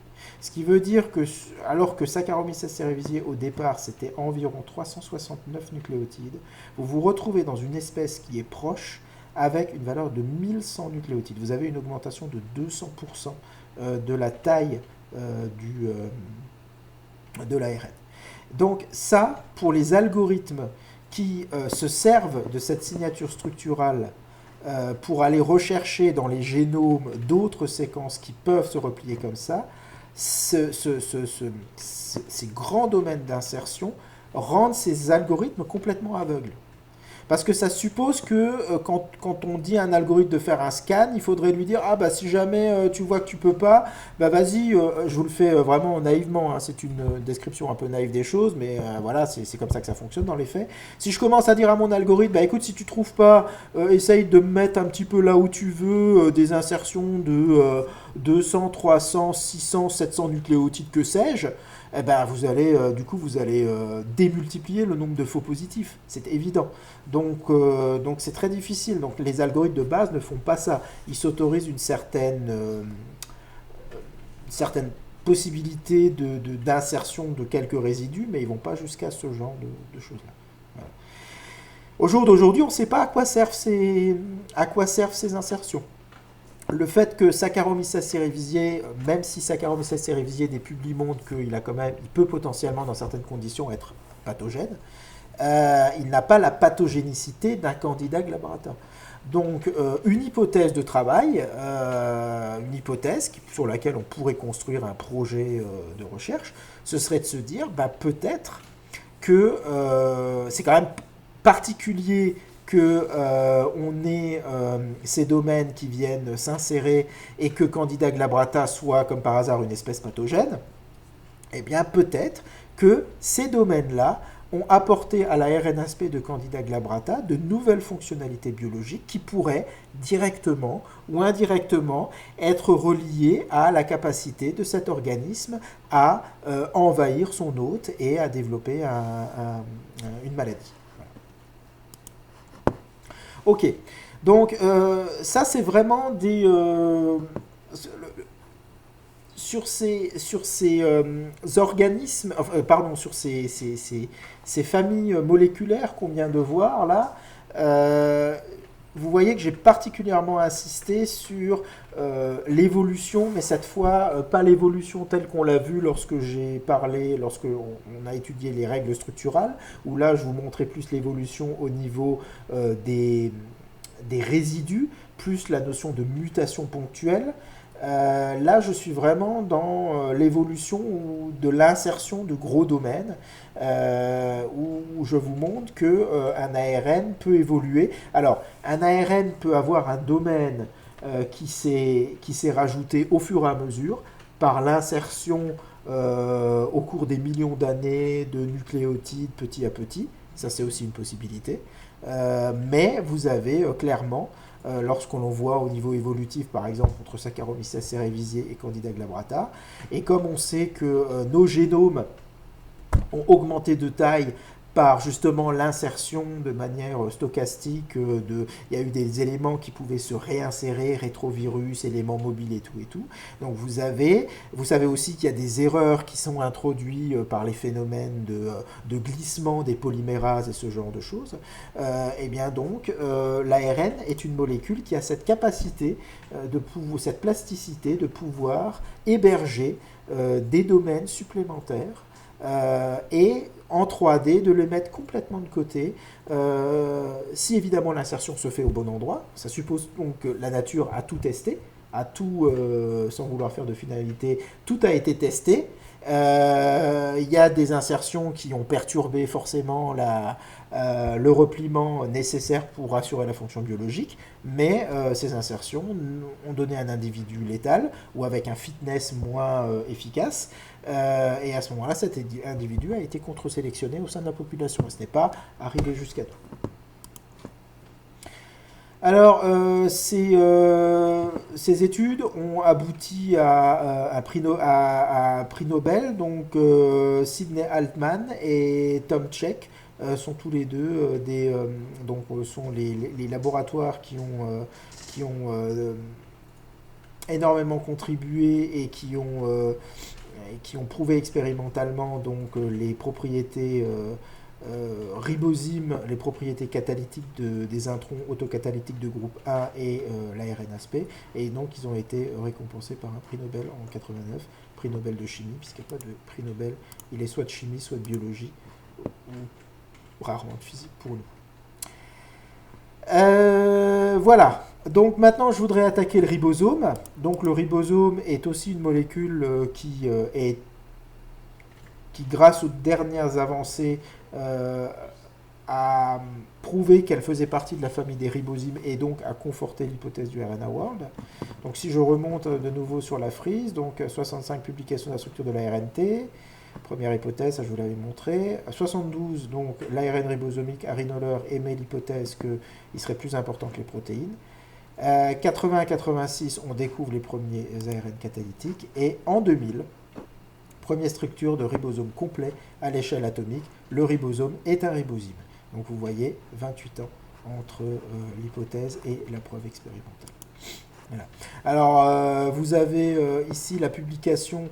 S1: Ce qui veut dire que, alors que Saccharomyces cerevisiae, au départ, c'était environ 369 nucléotides, vous vous retrouvez dans une espèce qui est proche avec une valeur de 1100 nucléotides. Vous avez une augmentation de 200% de la taille de l'ARN. Donc ça, pour les algorithmes qui se servent de cette signature structurale pour aller rechercher dans les génomes d'autres séquences qui peuvent se replier comme ça, ces grands domaines d'insertion rendent ces algorithmes complètement aveugles. Parce que ça suppose que quand on dit à un algorithme de faire un scan, il faudrait lui dire « Ah bah si jamais tu vois que tu peux pas, bah vas-y, je vous le fais vraiment naïvement, hein, c'est une description un peu naïve des choses, mais voilà, c'est comme ça que ça fonctionne dans les faits. Si je commence à dire à mon algorithme, bah écoute, si tu trouves pas, essaye de mettre un petit peu là où tu veux des insertions de 200, 300, 600, 700 nucléotides, que sais-je », eh ben vous allez démultiplier le nombre de faux positifs, c'est évident. Donc c'est très difficile. Donc les algorithmes de base ne font pas ça. Ils s'autorisent une certaine possibilité d'insertion de quelques résidus, mais ils ne vont pas jusqu'à ce genre de choses-là. Au jour d'aujourd'hui, on ne sait pas à quoi servent ces insertions. Le fait que Saccharomyces cerevisiae, même si Saccharomyces cerevisiae des publis montrent il peut potentiellement, dans certaines conditions, être pathogène, il n'a pas la pathogénicité d'un Candida glabrata. Donc, une hypothèse de travail, une hypothèse sur laquelle on pourrait construire un projet de recherche, ce serait de se dire, peut-être que c'est quand même particulier que on ait ces domaines qui viennent s'insérer et que Candida glabrata soit, comme par hasard, une espèce pathogène. Eh bien, peut-être que ces domaines-là ont apporté à la RNAsP de Candida glabrata de nouvelles fonctionnalités biologiques qui pourraient directement ou indirectement être reliées à la capacité de cet organisme à envahir son hôte et à développer une maladie. Ok, donc ça c'est vraiment des... sur ces organismes, pardon, sur ces familles moléculaires qu'on vient de voir là, vous voyez que j'ai particulièrement insisté sur l'évolution, mais cette fois, pas l'évolution telle qu'on l'a vue lorsque on a étudié les règles structurales, où là, je vous montrais plus l'évolution au niveau des résidus, plus la notion de mutation ponctuelle. Là, je suis vraiment dans l'évolution de l'insertion de gros domaines, où je vous montre qu'un ARN peut évoluer. Alors, un ARN peut avoir un domaine qui s'est rajouté au fur et à mesure par l'insertion au cours des millions d'années de nucléotides petit à petit. Ça, c'est aussi une possibilité. Mais vous avez clairement... lorsqu'on le voit au niveau évolutif, par exemple, entre Saccharomyces cerevisiae et Candida glabrata. Et comme on sait que nos génomes ont augmenté de taille par justement l'insertion de manière stochastique, il y a eu des éléments qui pouvaient se réinsérer, rétrovirus, éléments mobiles et tout. Donc vous savez aussi qu'il y a des erreurs qui sont introduites par les phénomènes de glissement des polymérases et ce genre de choses. Et bien donc, l'ARN est une molécule qui a cette capacité, cette plasticité de pouvoir héberger des domaines supplémentaires et en 3D de les mettre complètement de côté si évidemment l'insertion se fait au bon endroit. Ça suppose donc que la nature a tout testé, sans vouloir faire de finalité, tout a été testé. Il y a des insertions qui ont perturbé forcément le repliement nécessaire pour assurer la fonction biologique, mais ces insertions ont donné un individu létal ou avec un fitness moins efficace. Et à ce moment-là, cet individu a été contre-sélectionné au sein de la population. Ce n'est pas arrivé jusqu'à nous. Alors, ces études ont abouti à un prix Nobel. Donc, Sidney Altman et Tom Cech sont tous les deux sont les laboratoires qui ont énormément contribué et qui ont prouvé expérimentalement donc les propriétés ribosymes, les propriétés catalytiques des introns autocatalytiques de groupe A et l'ARNAsP. Et donc ils ont été récompensés par un prix Nobel en 89, prix Nobel de chimie, puisqu'il n'y a pas de prix Nobel, il est soit de chimie, soit de biologie, ou rarement de physique pour nous. Voilà. Donc maintenant, je voudrais attaquer le ribosome. Donc le ribosome est aussi une molécule qui, grâce aux dernières avancées, a prouvé qu'elle faisait partie de la famille des ribosymes et donc a conforté l'hypothèse du RNA World. Donc si je remonte de nouveau sur la frise, donc 65 publications de la structure de la RNT, première hypothèse, ça je vous l'avais montré. 72, donc l'ARN ribosomique Harry-Noller émet l'hypothèse qu'il serait plus important que les protéines. 80-86, on découvre les premiers ARN catalytiques. Et en 2000, première structure de ribosome complet à l'échelle atomique, le ribosome est un ribosyme. Donc vous voyez, 28 ans entre l'hypothèse et la preuve expérimentale. Voilà. Alors, vous avez ici la publication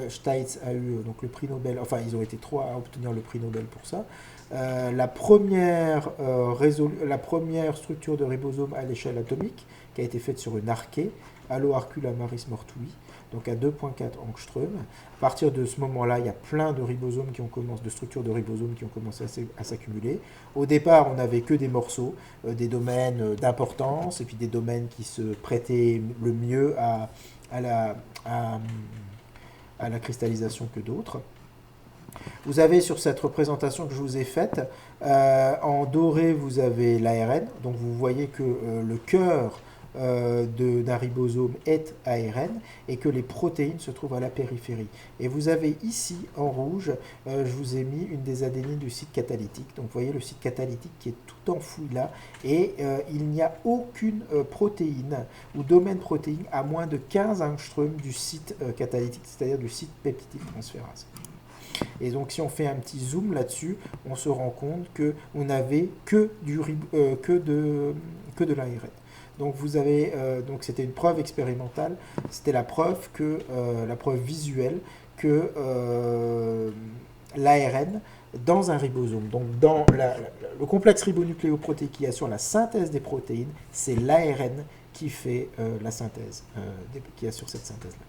S1: Steitz a eu donc le prix Nobel, enfin ils ont été 3 à obtenir le prix Nobel pour ça. La première structure de ribosome à l'échelle atomique, qui a été faite sur une archée, Alloarcula maris mortui, donc à 2,4 angstrom. À partir de ce moment-là, il y a plein de ribosomes de structures de ribosomes qui ont commencé à s'accumuler. Au départ, on n'avait que des morceaux, des domaines d'importance, et puis des domaines qui se prêtaient le mieux à la cristallisation que d'autres. Vous avez sur cette représentation que je vous ai faite, en doré, vous avez l'ARN. Donc vous voyez que le cœur d'un ribosome est ARN et que les protéines se trouvent à la périphérie. Et vous avez ici, en rouge, je vous ai mis une des adénines du site catalytique. Donc vous voyez le site catalytique qui est tout enfoui là. Et il n'y a aucune protéine ou domaine protéine à moins de 15 angstrom du site catalytique, c'est-à-dire du site peptidyltransférase. Et donc si on fait un petit zoom là-dessus, on se rend compte qu'on n'avait que de l'ARN. Donc vous avez donc c'était une preuve expérimentale, c'était la preuve visuelle que l'ARN dans un ribosome, donc dans le complexe ribonucléoprotéique qui assure la synthèse des protéines, c'est l'ARN qui fait la synthèse, qui assure cette synthèse-là.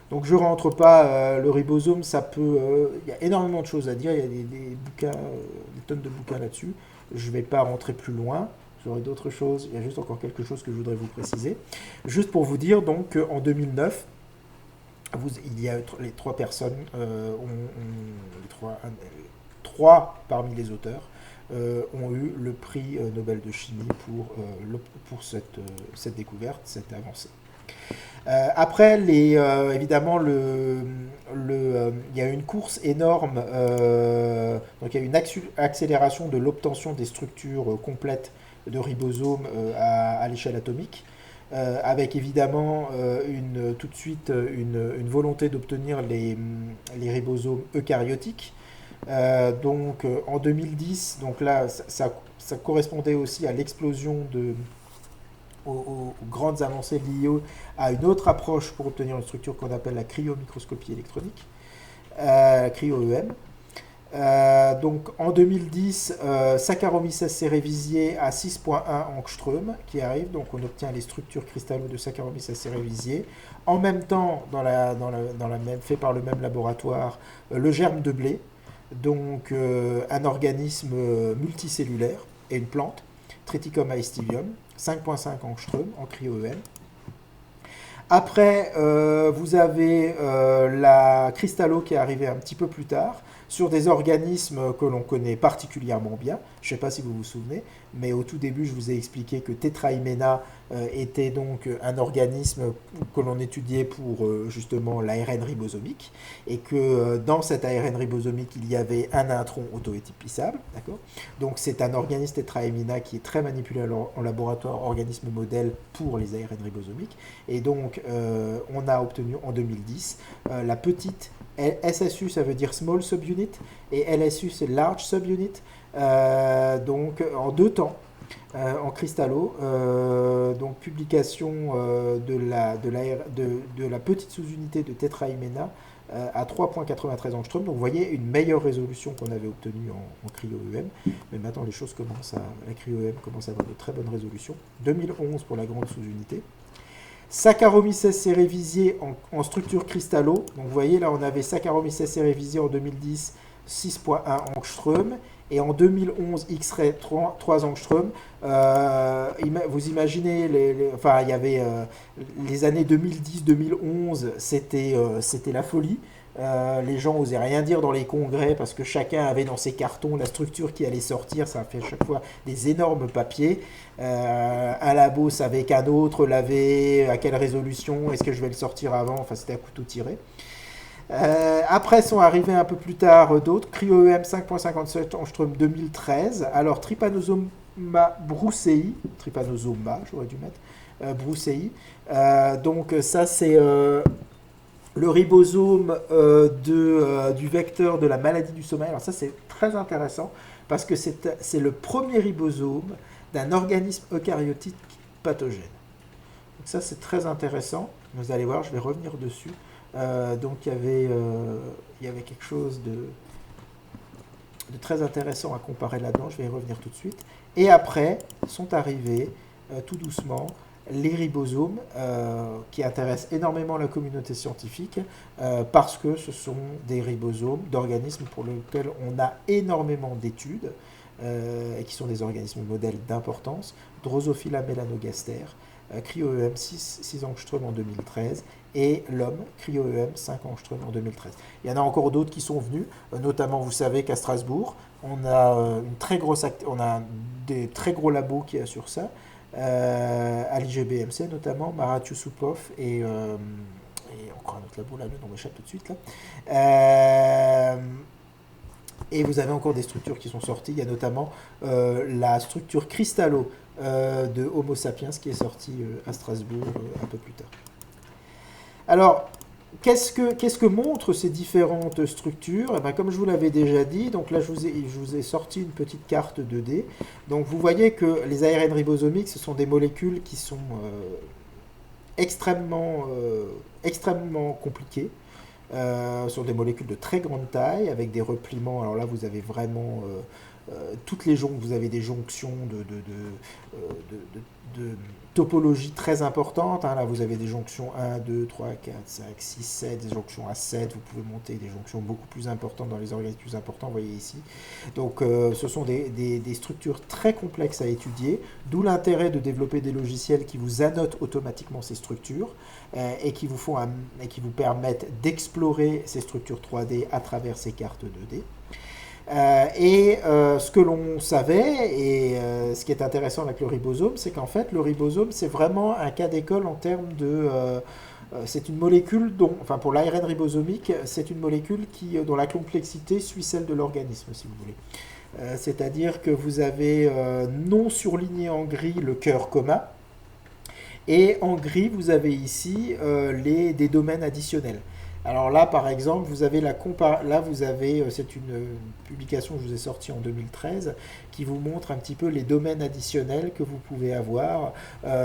S1: Donc je ne rentre pas, le ribosome, ça peut... Il y a énormément de choses à dire, il y a des bouquins, des tonnes de bouquins là-dessus. Je ne vais pas rentrer plus loin, j'aurai d'autres choses, il y a juste encore quelque chose que je voudrais vous préciser. Juste pour vous dire donc qu'en 2009, il y a les 3 personnes, trois parmi les auteurs, ont eu le prix Nobel de chimie pour cette découverte, cette avancée. Après, évidemment, il y a une course énorme, donc il y a une accélération de l'obtention des structures complètes de ribosomes à l'échelle atomique, avec évidemment tout de suite une volonté d'obtenir les ribosomes eucaryotiques. Donc en 2010, donc là, ça correspondait aussi à l'explosion aux grandes avancées liées à une autre approche pour obtenir une structure qu'on appelle la cryomicroscopie électronique, cryo-EM. Donc en 2010, Saccharomyces cerevisiae à 6,1 angstrom qui arrive, donc on obtient les structures cristallo de Saccharomyces cerevisiae. En même temps, fait par le même laboratoire, le germe de blé, donc un organisme multicellulaire et une plante, Triticum aestivium, 5,5 angstrom en cryo-EM. Après, vous avez la cristallo qui est arrivée un petit peu plus tard, sur des organismes que l'on connaît particulièrement bien. Je ne sais pas si vous vous souvenez, mais au tout début, je vous ai expliqué que Tetrahymena était donc un organisme que l'on étudiait pour justement l'ARN ribosomique, et que dans cet ARN ribosomique, il y avait un intron auto-étipissable. Donc c'est un organisme Tetrahymena qui est très manipulé en laboratoire, organisme modèle pour les ARN ribosomiques. Et donc, on a obtenu en 2010 la petite SSU, ça veut dire Small Subunit, et LSU, c'est Large Subunit, donc en 2 temps, en cristallo, donc publication de la petite sous-unité de Tetrahymena à 3,93 angstrom. Donc vous voyez une meilleure résolution qu'on avait obtenue en cryo-EM, mais maintenant la cryo-EM commence à avoir de très bonnes résolutions. 2011 pour la grande sous-unité. Saccharomyces cerevisiae en structure cristallo. Donc vous voyez là on avait Saccharomyces cerevisiae en 2010 6,1 angstrom et en 2011 X-ray 3 angstrom. Vous imaginez, il y avait les années 2010-2011, c'était la folie. Les gens n'osaient rien dire dans les congrès parce que chacun avait dans ses cartons la structure qui allait sortir. Ça fait à chaque fois des énormes papiers. Un labo savait qu'un autre l'avait, à quelle résolution, est-ce que je vais le sortir avant, enfin c'était à couteau tiré. Après sont arrivés un peu plus tard d'autres, cryo-EM 5,57 angstrom 2013. Alors Trypanosoma brucei, j'aurais dû mettre, brucei. Donc ça c'est le ribosome du vecteur de la maladie du sommeil. Alors ça c'est très intéressant parce que c'est le premier ribosome d'un organisme eucaryotique pathogène. Donc ça c'est très intéressant. Vous allez voir, je vais revenir dessus. Donc il y avait quelque chose de très intéressant à comparer là-dedans, je vais y revenir tout de suite. Et après sont arrivés tout doucement les ribosomes qui intéressent énormément la communauté scientifique parce que ce sont des ribosomes d'organismes pour lesquels on a énormément d'études et qui sont des organismes modèles d'importance. Drosophila melanogaster, cryo-EM 6 angstrom en 2013 et l'homme, cryo-EM 5 angstrom en 2013. Il y en a encore d'autres qui sont venus, notamment vous savez qu'à Strasbourg, on a on a des très gros labos qui assurent ça, à l'IGBMC notamment, Marat Yusupov et encore un autre labo, là le nom m'échappe tout de suite là. Et vous avez encore des structures qui sont sorties. Il y a notamment la structure cristallo de Homo sapiens qui est sortie à Strasbourg un peu plus tard. Alors, qu'est-ce que montrent ces différentes structures? Eh bien, comme je vous l'avais déjà dit, donc là je vous ai sorti une petite carte 2D. Donc vous voyez que les ARN ribosomiques, ce sont des molécules qui sont extrêmement compliquées. Sur des molécules de très grande taille, avec des repliements. Alors là, vous avez vraiment toutes les jonctions, vous avez des jonctions de topologie très importantes. Hein. Là, vous avez des jonctions 1, 2, 3, 4, 5, 6, 7, des jonctions à 7. Vous pouvez monter des jonctions beaucoup plus importantes dans les organismes plus importants, vous voyez ici. Donc, ce sont des structures très complexes à étudier, d'où l'intérêt de développer des logiciels qui vous annotent automatiquement ces structures et qui vous permettent d'explorer ces structures 3D à travers ces cartes 2D. Ce que l'on savait, et ce qui est intéressant avec le ribosome, c'est qu'en fait, le ribosome, c'est vraiment un cas d'école en termes de... c'est une molécule dont, enfin pour l'ARN ribosomique, c'est une molécule dont la complexité suit celle de l'organisme, si vous voulez. C'est-à-dire que vous avez non surligné en gris le cœur commun, et en gris, vous avez ici des domaines additionnels. Alors là, par exemple, vous avez c'est une publication que je vous ai sortie en 2013 qui vous montre un petit peu les domaines additionnels que vous pouvez avoir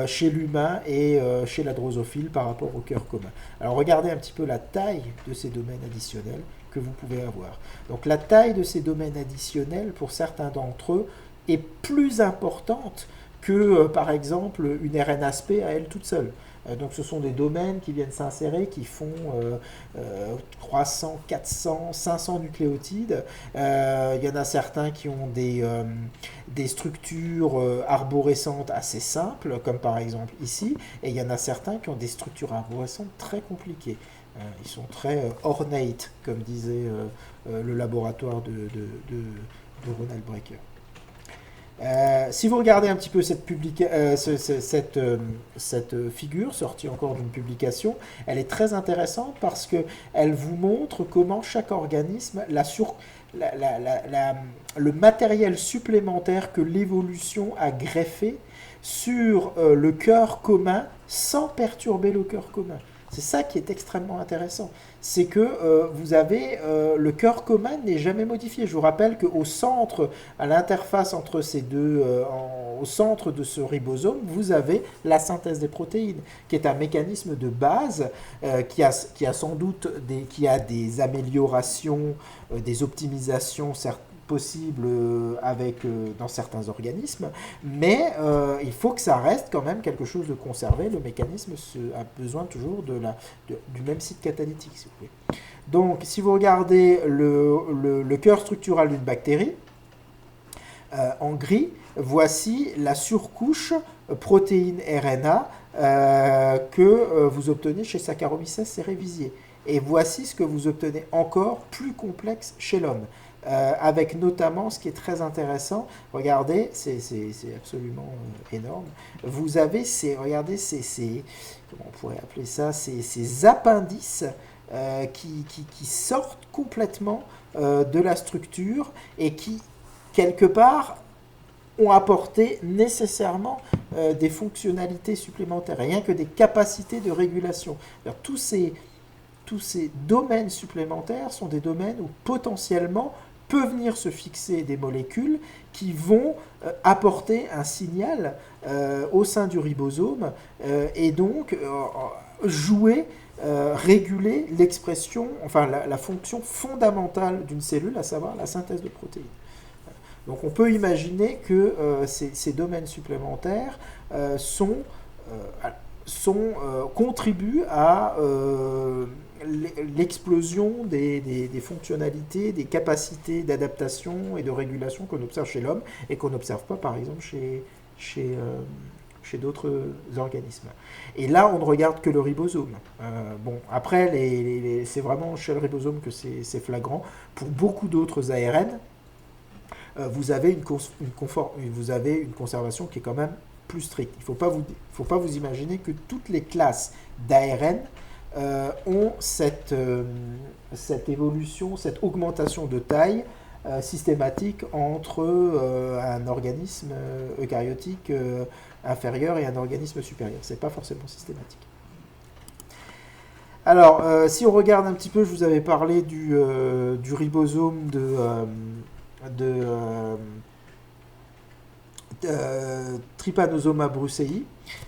S1: chez l'humain et chez la drosophile par rapport au cœur commun. Alors regardez un petit peu la taille de ces domaines additionnels que vous pouvez avoir. Donc la taille de ces domaines additionnels, pour certains d'entre eux, est plus importante que, par exemple, une RNA-sp à elle toute seule. Donc ce sont des domaines qui viennent s'insérer, qui font 300, 400, 500 nucléotides. Il y en a certains qui ont des structures arborescentes assez simples, comme par exemple ici, et il y en a certains qui ont des structures arborescentes très compliquées. Ils sont très ornate, comme disait le laboratoire de Ronald Brecker. Si vous regardez un petit peu cette figure, sortie encore d'une publication, elle est très intéressante parce qu'elle vous montre comment chaque organisme, le matériel supplémentaire que l'évolution a greffé sur le cœur commun sans perturber le cœur commun. C'est ça qui est extrêmement intéressant. C'est que vous avez le cœur commun n'est jamais modifié. Je vous rappelle qu'au centre, à l'interface entre ces deux, au centre de ce ribosome, vous avez la synthèse des protéines, qui est un mécanisme de base qui a sans doute des améliorations, des optimisations possible dans certains organismes, mais il faut que ça reste quand même quelque chose de conservé. Le mécanisme a besoin toujours du même site catalytique, si vous voulez. Donc, si vous regardez le cœur structural d'une bactérie, en gris, voici la surcouche protéine RNA que vous obtenez chez Saccharomyces cerevisiae. Et voici ce que vous obtenez encore plus complexe chez l'homme. Avec notamment ce qui est très intéressant, regardez, c'est absolument énorme. Vous avez comment on pourrait appeler ça, ces appendices qui sortent complètement de la structure et qui, quelque part, ont apporté nécessairement des fonctionnalités supplémentaires, rien que des capacités de régulation. Alors, tous ces domaines supplémentaires sont des domaines où potentiellement peut venir se fixer des molécules qui vont apporter un signal au sein du ribosome et donc jouer, réguler l'expression, enfin la fonction fondamentale d'une cellule, à savoir la synthèse de protéines. Donc on peut imaginer que ces domaines supplémentaires contribuent à l'explosion des fonctionnalités, des capacités d'adaptation et de régulation qu'on observe chez l'homme et qu'on n'observe pas par exemple chez d'autres organismes. Et là, on ne regarde que le ribosome. Bon, après, c'est vraiment chez le ribosome que c'est flagrant. Pour beaucoup d'autres ARN, vous avez une conservation qui est quand même plus stricte. Il ne faut pas vous imaginer que toutes les classes d'ARN ont cette évolution, cette augmentation de taille systématique entre un organisme eucaryotique inférieur et un organisme supérieur. Ce n'est pas forcément systématique. Alors, si on regarde un petit peu, je vous avais parlé du ribosome de Trypanosoma brucei.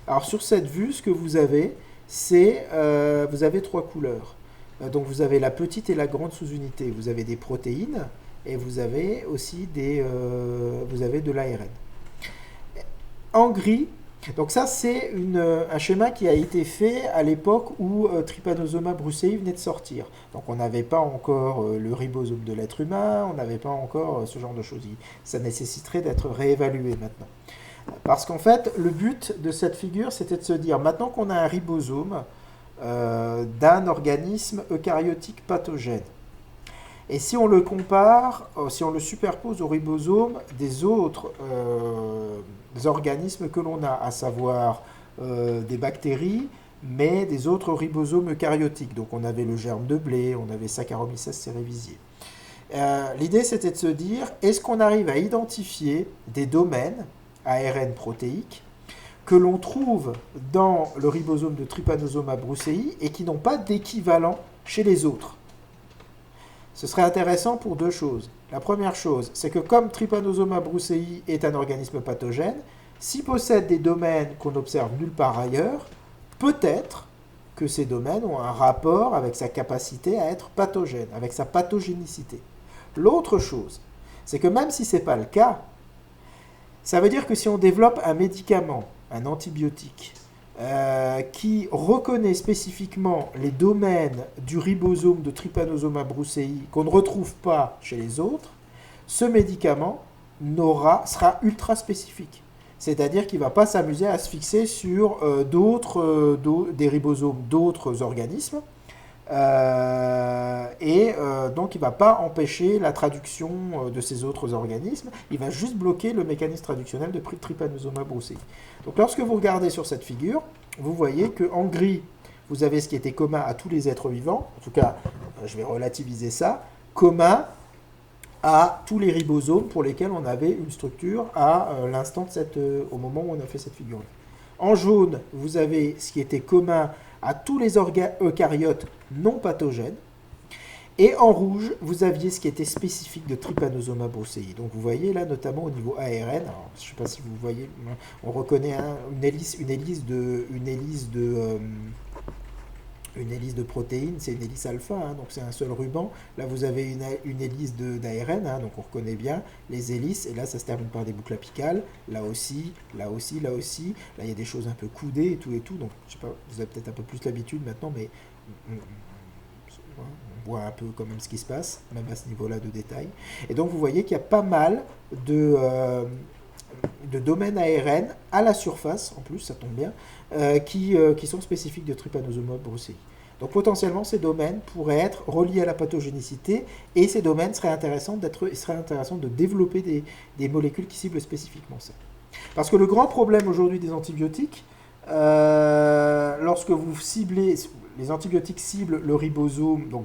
S1: Alors, sur cette vue, ce que vous avez, c'est vous avez 3 couleurs. Donc, vous avez la petite et la grande sous-unité. Vous avez des protéines et vous avez aussi vous avez de l'ARN. En gris, donc ça c'est un schéma qui a été fait à l'époque où Trypanosoma brucei venait de sortir. Donc on n'avait pas encore le ribosome de l'être humain, on n'avait pas encore ce genre de choses. Ça nécessiterait d'être réévalué maintenant. Parce qu'en fait, le but de cette figure, c'était de se dire, maintenant qu'on a un ribosome d'un organisme eucaryotique pathogène, et si on le compare, si on le superpose au ribosome des autres organismes que l'on a, à savoir des bactéries, mais des autres ribosomes eucaryotiques. Donc on avait le germe de blé, on avait Saccharomyces cerevisiae. L'idée c'était de se dire, est-ce qu'on arrive à identifier des domaines ARN protéiques que l'on trouve dans le ribosome de Trypanosoma brucei et qui n'ont pas d'équivalent chez les autres? Ce serait intéressant pour 2 choses. La première chose, c'est que comme Trypanosoma brucei est un organisme pathogène, s'il possède des domaines qu'on observe nulle part ailleurs, peut-être que ces domaines ont un rapport avec sa capacité à être pathogène, avec sa pathogénicité. L'autre chose, c'est que même si ce n'est pas le cas, ça veut dire que si on développe un médicament, un antibiotique, qui reconnaît spécifiquement les domaines du ribosome de Trypanosoma brucei qu'on ne retrouve pas chez les autres, ce médicament sera ultra spécifique. C'est-à-dire qu'il ne va pas s'amuser à se fixer sur des ribosomes d'autres organismes, donc il ne va pas empêcher la traduction de ces autres organismes, il va juste bloquer le mécanisme traductionnel de Trypanosoma brucei. Donc lorsque vous regardez sur cette figure, vous voyez qu'en gris, vous avez ce qui était commun à tous les êtres vivants, en tout cas, je vais relativiser ça, commun à tous les ribosomes pour lesquels on avait une structure à l'instant au moment où on a fait cette figure-là. En jaune, vous avez ce qui était commun à tous les eucaryotes non pathogènes. Et en rouge, vous aviez ce qui était spécifique de Trypanosoma brucei. Donc vous voyez là, notamment au niveau ARN, alors, je ne sais pas si vous voyez, on reconnaît une hélice de protéines, c'est une hélice alpha, donc c'est un seul ruban. Là, vous avez une hélice d'ARN, donc on reconnaît bien les hélices, et là, ça se termine par des boucles apicales. Là aussi, là aussi, là aussi. Là, il y a des choses un peu coudées et tout. Donc, je sais pas, vous avez peut-être un peu plus l'habitude maintenant, mais on voit un peu quand même ce qui se passe, même à ce niveau-là de détail. Et donc, vous voyez qu'il y a pas mal de domaines ARN à la surface, en plus, ça tombe bien, qui sont spécifiques de Trypanosoma brucei. Donc potentiellement, ces domaines pourraient être reliés à la pathogénicité et ces domaines seraient intéressants de développer des molécules qui ciblent spécifiquement ça. Parce que le grand problème aujourd'hui des antibiotiques, lorsque vous ciblez, les antibiotiques ciblent le ribosome, donc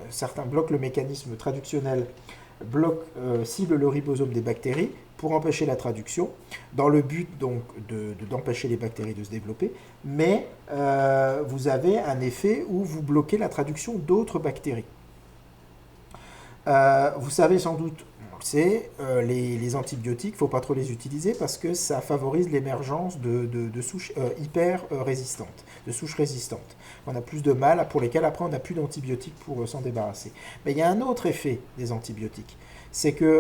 S1: certains bloquent le mécanisme traductionnel, ciblent le ribosome des bactéries pour empêcher la traduction, dans le but donc d'empêcher les bactéries de se développer, mais vous avez un effet où vous bloquez la traduction d'autres bactéries. Vous savez sans doute, On le sait, les antibiotiques, il ne faut pas trop les utiliser parce que ça favorise l'émergence de souches hyper résistantes, de souches résistantes. On a plus de mal, pour lesquelles après on n'a plus d'antibiotiques pour s'en débarrasser. Mais il y a un autre effet des antibiotiques. C'est que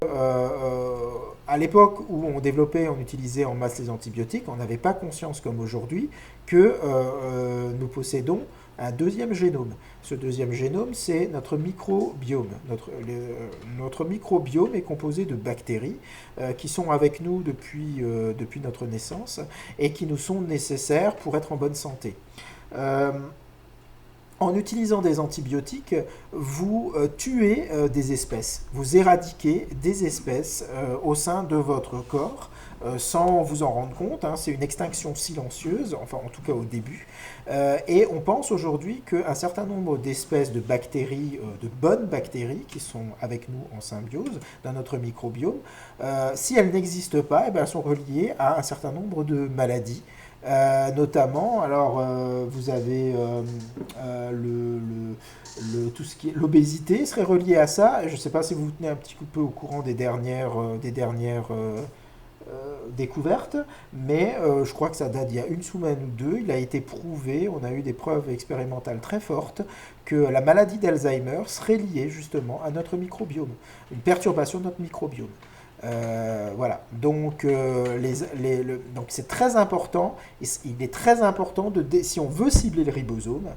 S1: à l'époque où on développait, on utilisait en masse les antibiotiques, on n'avait pas conscience comme aujourd'hui que nous possédons un deuxième génome. Ce deuxième génome, c'est notre microbiome. Notre microbiome est composé de bactéries qui sont avec nous depuis notre naissance et qui nous sont nécessaires pour être en bonne santé. Euh, En utilisant des antibiotiques, vous tuez des espèces, vous éradiquez des espèces au sein de votre corps sans vous en rendre compte. Hein, c'est une extinction silencieuse, enfin en tout cas au début. Et on pense aujourd'hui qu'un certain nombre d'espèces de bactéries, de bonnes bactéries qui sont avec nous en symbiose dans notre microbiome, si elles n'existent pas, eh bien, elles sont reliées à un certain nombre de maladies. Notamment, alors vous avez tout ce qui est l'obésité serait relié à ça. Je ne sais pas si vous vous tenez un petit peu au courant des dernières découvertes, mais je crois que ça date d'il y a une semaine ou deux. Il a été prouvé, on a eu des preuves expérimentales très fortes, que la maladie d'Alzheimer serait liée justement à notre microbiome, une perturbation de notre microbiome. Voilà, donc donc c'est très important. Il est très important si on veut cibler le ribosome,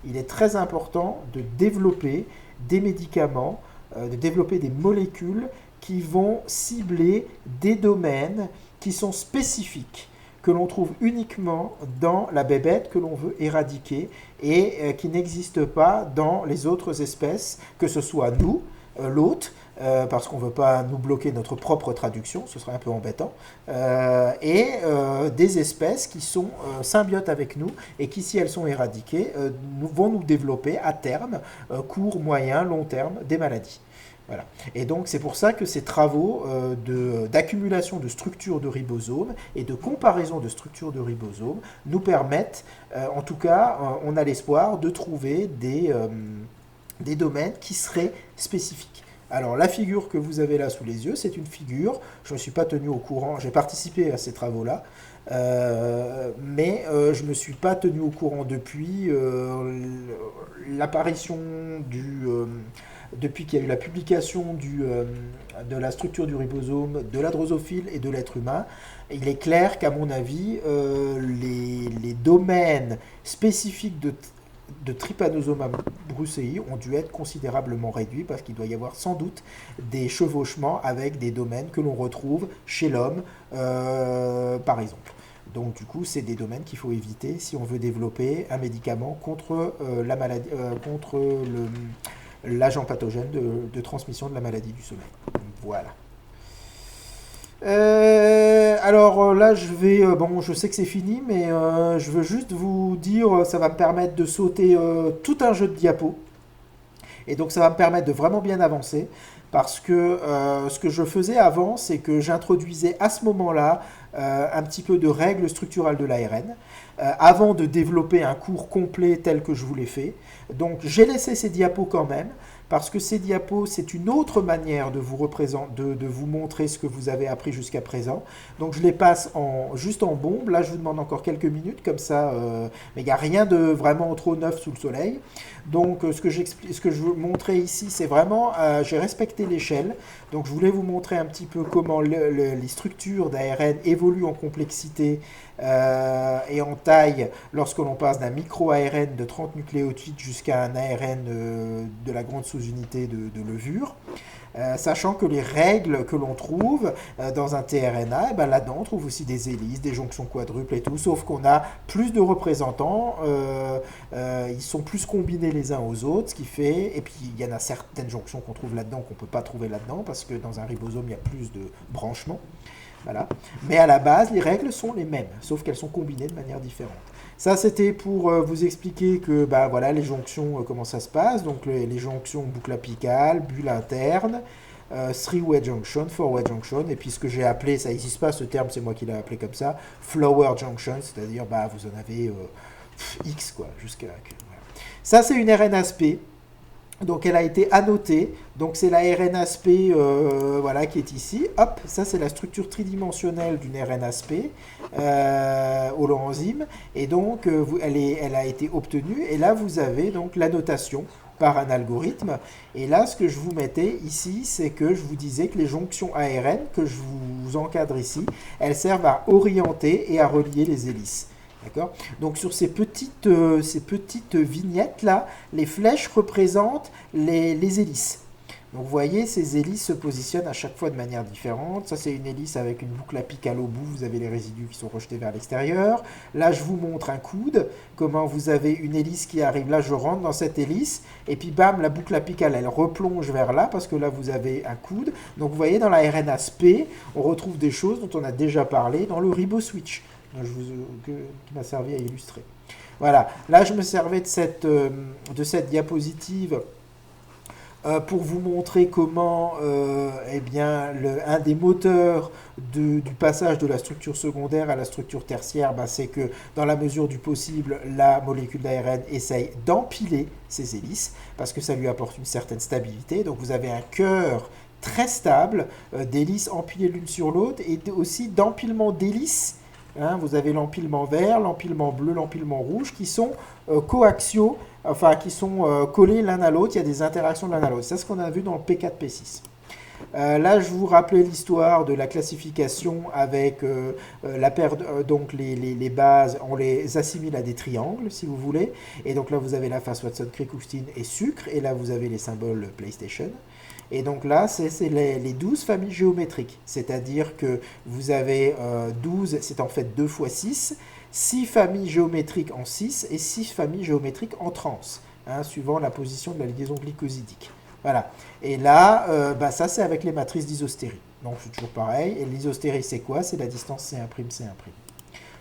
S1: il est très important de développer des médicaments, de développer des molécules qui vont cibler des domaines qui sont spécifiques, que l'on trouve uniquement dans la bébête que l'on veut éradiquer et qui n'existent pas dans les autres espèces, que ce soit nous, l'hôte, parce qu'on ne veut pas nous bloquer notre propre traduction, ce serait un peu embêtant, des espèces qui sont symbiotes avec nous et qui, si elles sont éradiquées, vont nous développer à terme, court, moyen, long terme, des maladies. Voilà. Et donc c'est pour ça que ces travaux d'accumulation de structures de ribosomes et de comparaison de structures de ribosomes nous permettent, en tout cas, on a l'espoir de trouver des domaines qui seraient spécifiques. Alors la figure que vous avez là sous les yeux, c'est une figure, je ne me suis pas tenu au courant, j'ai participé à ces travaux-là, mais je ne me suis pas tenu au courant depuis l'apparition depuis qu'il y a eu la publication de la structure du ribosome, de la drosophile et de l'être humain. Il est clair qu'à mon avis, les domaines spécifiques de Trypanosoma brucei ont dû être considérablement réduits parce qu'il doit y avoir sans doute des chevauchements avec des domaines que l'on retrouve chez l'homme, par exemple. Donc du coup, c'est des domaines qu'il faut éviter si on veut développer un médicament contre la maladie, contre l'agent pathogène de transmission de la maladie du sommeil. Voilà. Alors là, je sais que c'est fini, mais je veux juste vous dire, ça va me permettre de sauter tout un jeu de diapos. Et donc ça va me permettre de vraiment bien avancer, parce que ce que je faisais avant, c'est que j'introduisais à ce moment-là un petit peu de règles structurales de l'ARN, avant de développer un cours complet tel que je vous l'ai fait. Donc j'ai laissé ces diapos quand même, parce que ces diapos, c'est une autre manière de vous montrer ce que vous avez appris jusqu'à présent. Donc je les passe juste en bombe. Là, je vous demande encore quelques minutes, comme ça, mais il n'y a rien de vraiment trop neuf sous le soleil. Donc ce que je veux montrer ici, c'est vraiment, j'ai respecté l'échelle. Donc je voulais vous montrer un petit peu comment les structures d'ARN évoluent en complexité et en taille lorsque l'on passe d'un micro-ARN de 30 nucléotides jusqu'à un ARN de la grande sous-unité de levure. Sachant que les règles que l'on trouve dans un tRNA, eh ben là-dedans on trouve aussi des hélices, des jonctions quadruples et tout, sauf qu'on a plus de représentants, ils sont plus combinés les uns aux autres, ce qui fait, et puis il y en a certaines jonctions qu'on trouve là-dedans qu'on ne peut pas trouver là-dedans, parce que dans un ribosome il y a plus de branchements. Voilà. Mais à la base, les règles sont les mêmes, sauf qu'elles sont combinées de manière différente. Ça, c'était pour vous expliquer que voilà, les jonctions, comment ça se passe. Donc les jonctions boucle apicale, bulle interne, three-way junction, four-way junction, et puis ce que j'ai appelé, ça n'existe pas ce terme, c'est moi qui l'ai appelé comme ça, flower junction, c'est-à-dire vous en avez X, quoi, jusqu'à... Voilà. Ça, c'est une RNAsP. Donc elle a été annotée, donc c'est la RNAsP voilà, qui est ici. Hop, ça c'est la structure tridimensionnelle d'une RNAsP holoenzyme. Et donc elle a été obtenue. Et là vous avez donc la notation par un algorithme. Et là ce que je vous mettais ici, c'est que je vous disais que les jonctions ARN que je vous encadre ici, elles servent à orienter et à relier les hélices. D'accord. Donc sur ces petites vignettes-là, les flèches représentent les hélices. Donc vous voyez, ces hélices se positionnent à chaque fois de manière différente. Ça, c'est une hélice avec une boucle apicale au bout. Vous avez les résidus qui sont rejetés vers l'extérieur. Là, je vous montre un coude. Comment vous avez une hélice qui arrive. Là, je rentre dans cette hélice. Et puis, bam, la boucle apicale, elle replonge vers là parce que là, vous avez un coude. Donc vous voyez, dans la RNAsP, on retrouve des choses dont on a déjà parlé dans le riboswitch. Qui m'a servi à illustrer. Voilà, là je me servais de cette diapositive pour vous montrer comment eh bien, un des moteurs du passage de la structure secondaire à la structure tertiaire, bah, c'est que dans la mesure du possible, la molécule d'ARN essaye d'empiler ces hélices parce que ça lui apporte une certaine stabilité. Donc vous avez un cœur très stable, d'hélices empilées l'une sur l'autre et aussi d'empilement d'hélices. Hein, vous avez l'empilement vert, l'empilement bleu, l'empilement rouge qui sont coaxiaux, enfin qui sont collés l'un à l'autre. Il y a des interactions de l'un à l'autre. C'est ce qu'on a vu dans le P4-P6. Là, je vous rappelais l'histoire de la classification avec la paire donc les bases, on les assimile à des triangles, si vous voulez. Et donc là, vous avez la face Watson, Crick, Houston et sucre. Et là, vous avez les symboles PlayStation. Et donc là, c'est les 12 familles géométriques. C'est-à-dire que vous avez 12, c'est en fait 2 fois 6, 6 familles géométriques en 6 et 6 familles géométriques en trans, hein, suivant la position de la liaison glycosidique. Voilà. Et là, ça c'est avec les matrices d'isostérie. Donc c'est toujours pareil. Et l'isostérie, c'est quoi? C'est la distance C1', C1'.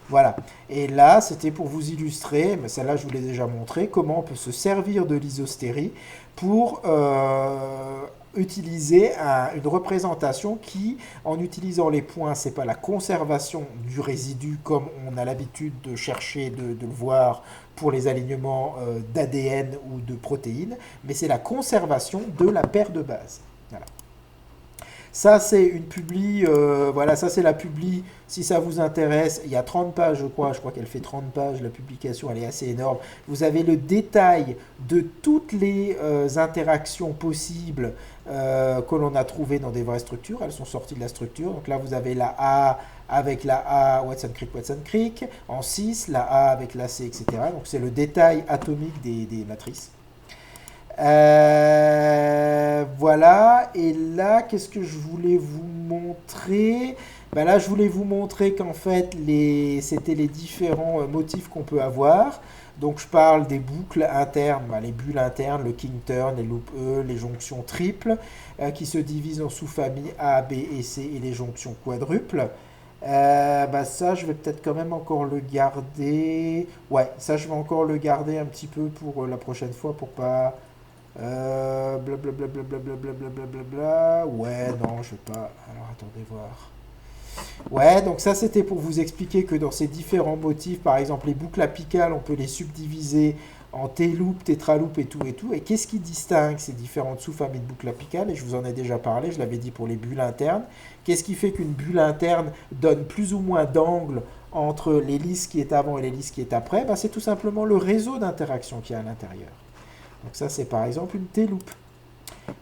S1: Voilà. Et là, c'était pour vous illustrer, mais celle-là, je vous l'ai déjà montré, comment on peut se servir de l'isostérie pour utiliser une représentation qui, en utilisant les points, c'est pas la conservation du résidu comme on a l'habitude de chercher de le voir pour les alignements d'ADN ou de protéines, mais c'est la conservation de la paire de bases. Voilà. Ça, c'est une publi, voilà, ça c'est la publi, si ça vous intéresse, il y a 30 pages, je crois qu'elle fait 30 pages, la publication, elle est assez énorme. Vous avez le détail de toutes les interactions possibles que l'on a trouvées dans des vraies structures, elles sont sorties de la structure. Donc là, vous avez la A avec la A Watson Crick, en 6, la A avec la C, etc. Donc c'est le détail atomique des matrices. Voilà, et là, qu'est-ce que je voulais vous montrer? Ben là, je voulais vous montrer qu'en fait, c'était les différents motifs qu'on peut avoir. Donc, je parle des boucles internes, les bulles internes, le king turn, les loop E, les jonctions triples, qui se divisent en sous-familles A, B et C, et les jonctions quadruples. Ça, je vais peut-être quand même encore le garder. Ouais, ça, je vais encore le garder un petit peu pour la prochaine fois, pour pas... blablabla. Ouais, non, je vais pas. Alors attendez voir. Ouais, donc ça c'était pour vous expliquer que dans ces différents motifs, par exemple les boucles apicales, on peut les subdiviser en T-loop, tétraloop et tout et tout. Et qu'est-ce qui distingue ces différentes sous-familles de boucles apicales? Et je vous en ai déjà parlé, je l'avais dit pour les bulles internes. Qu'est-ce qui fait qu'une bulle interne donne plus ou moins d'angle entre l'hélice qui est avant et l'hélice qui est après? C'est tout simplement le réseau d'interaction qui est à l'intérieur. Donc ça, c'est par exemple une T-loop.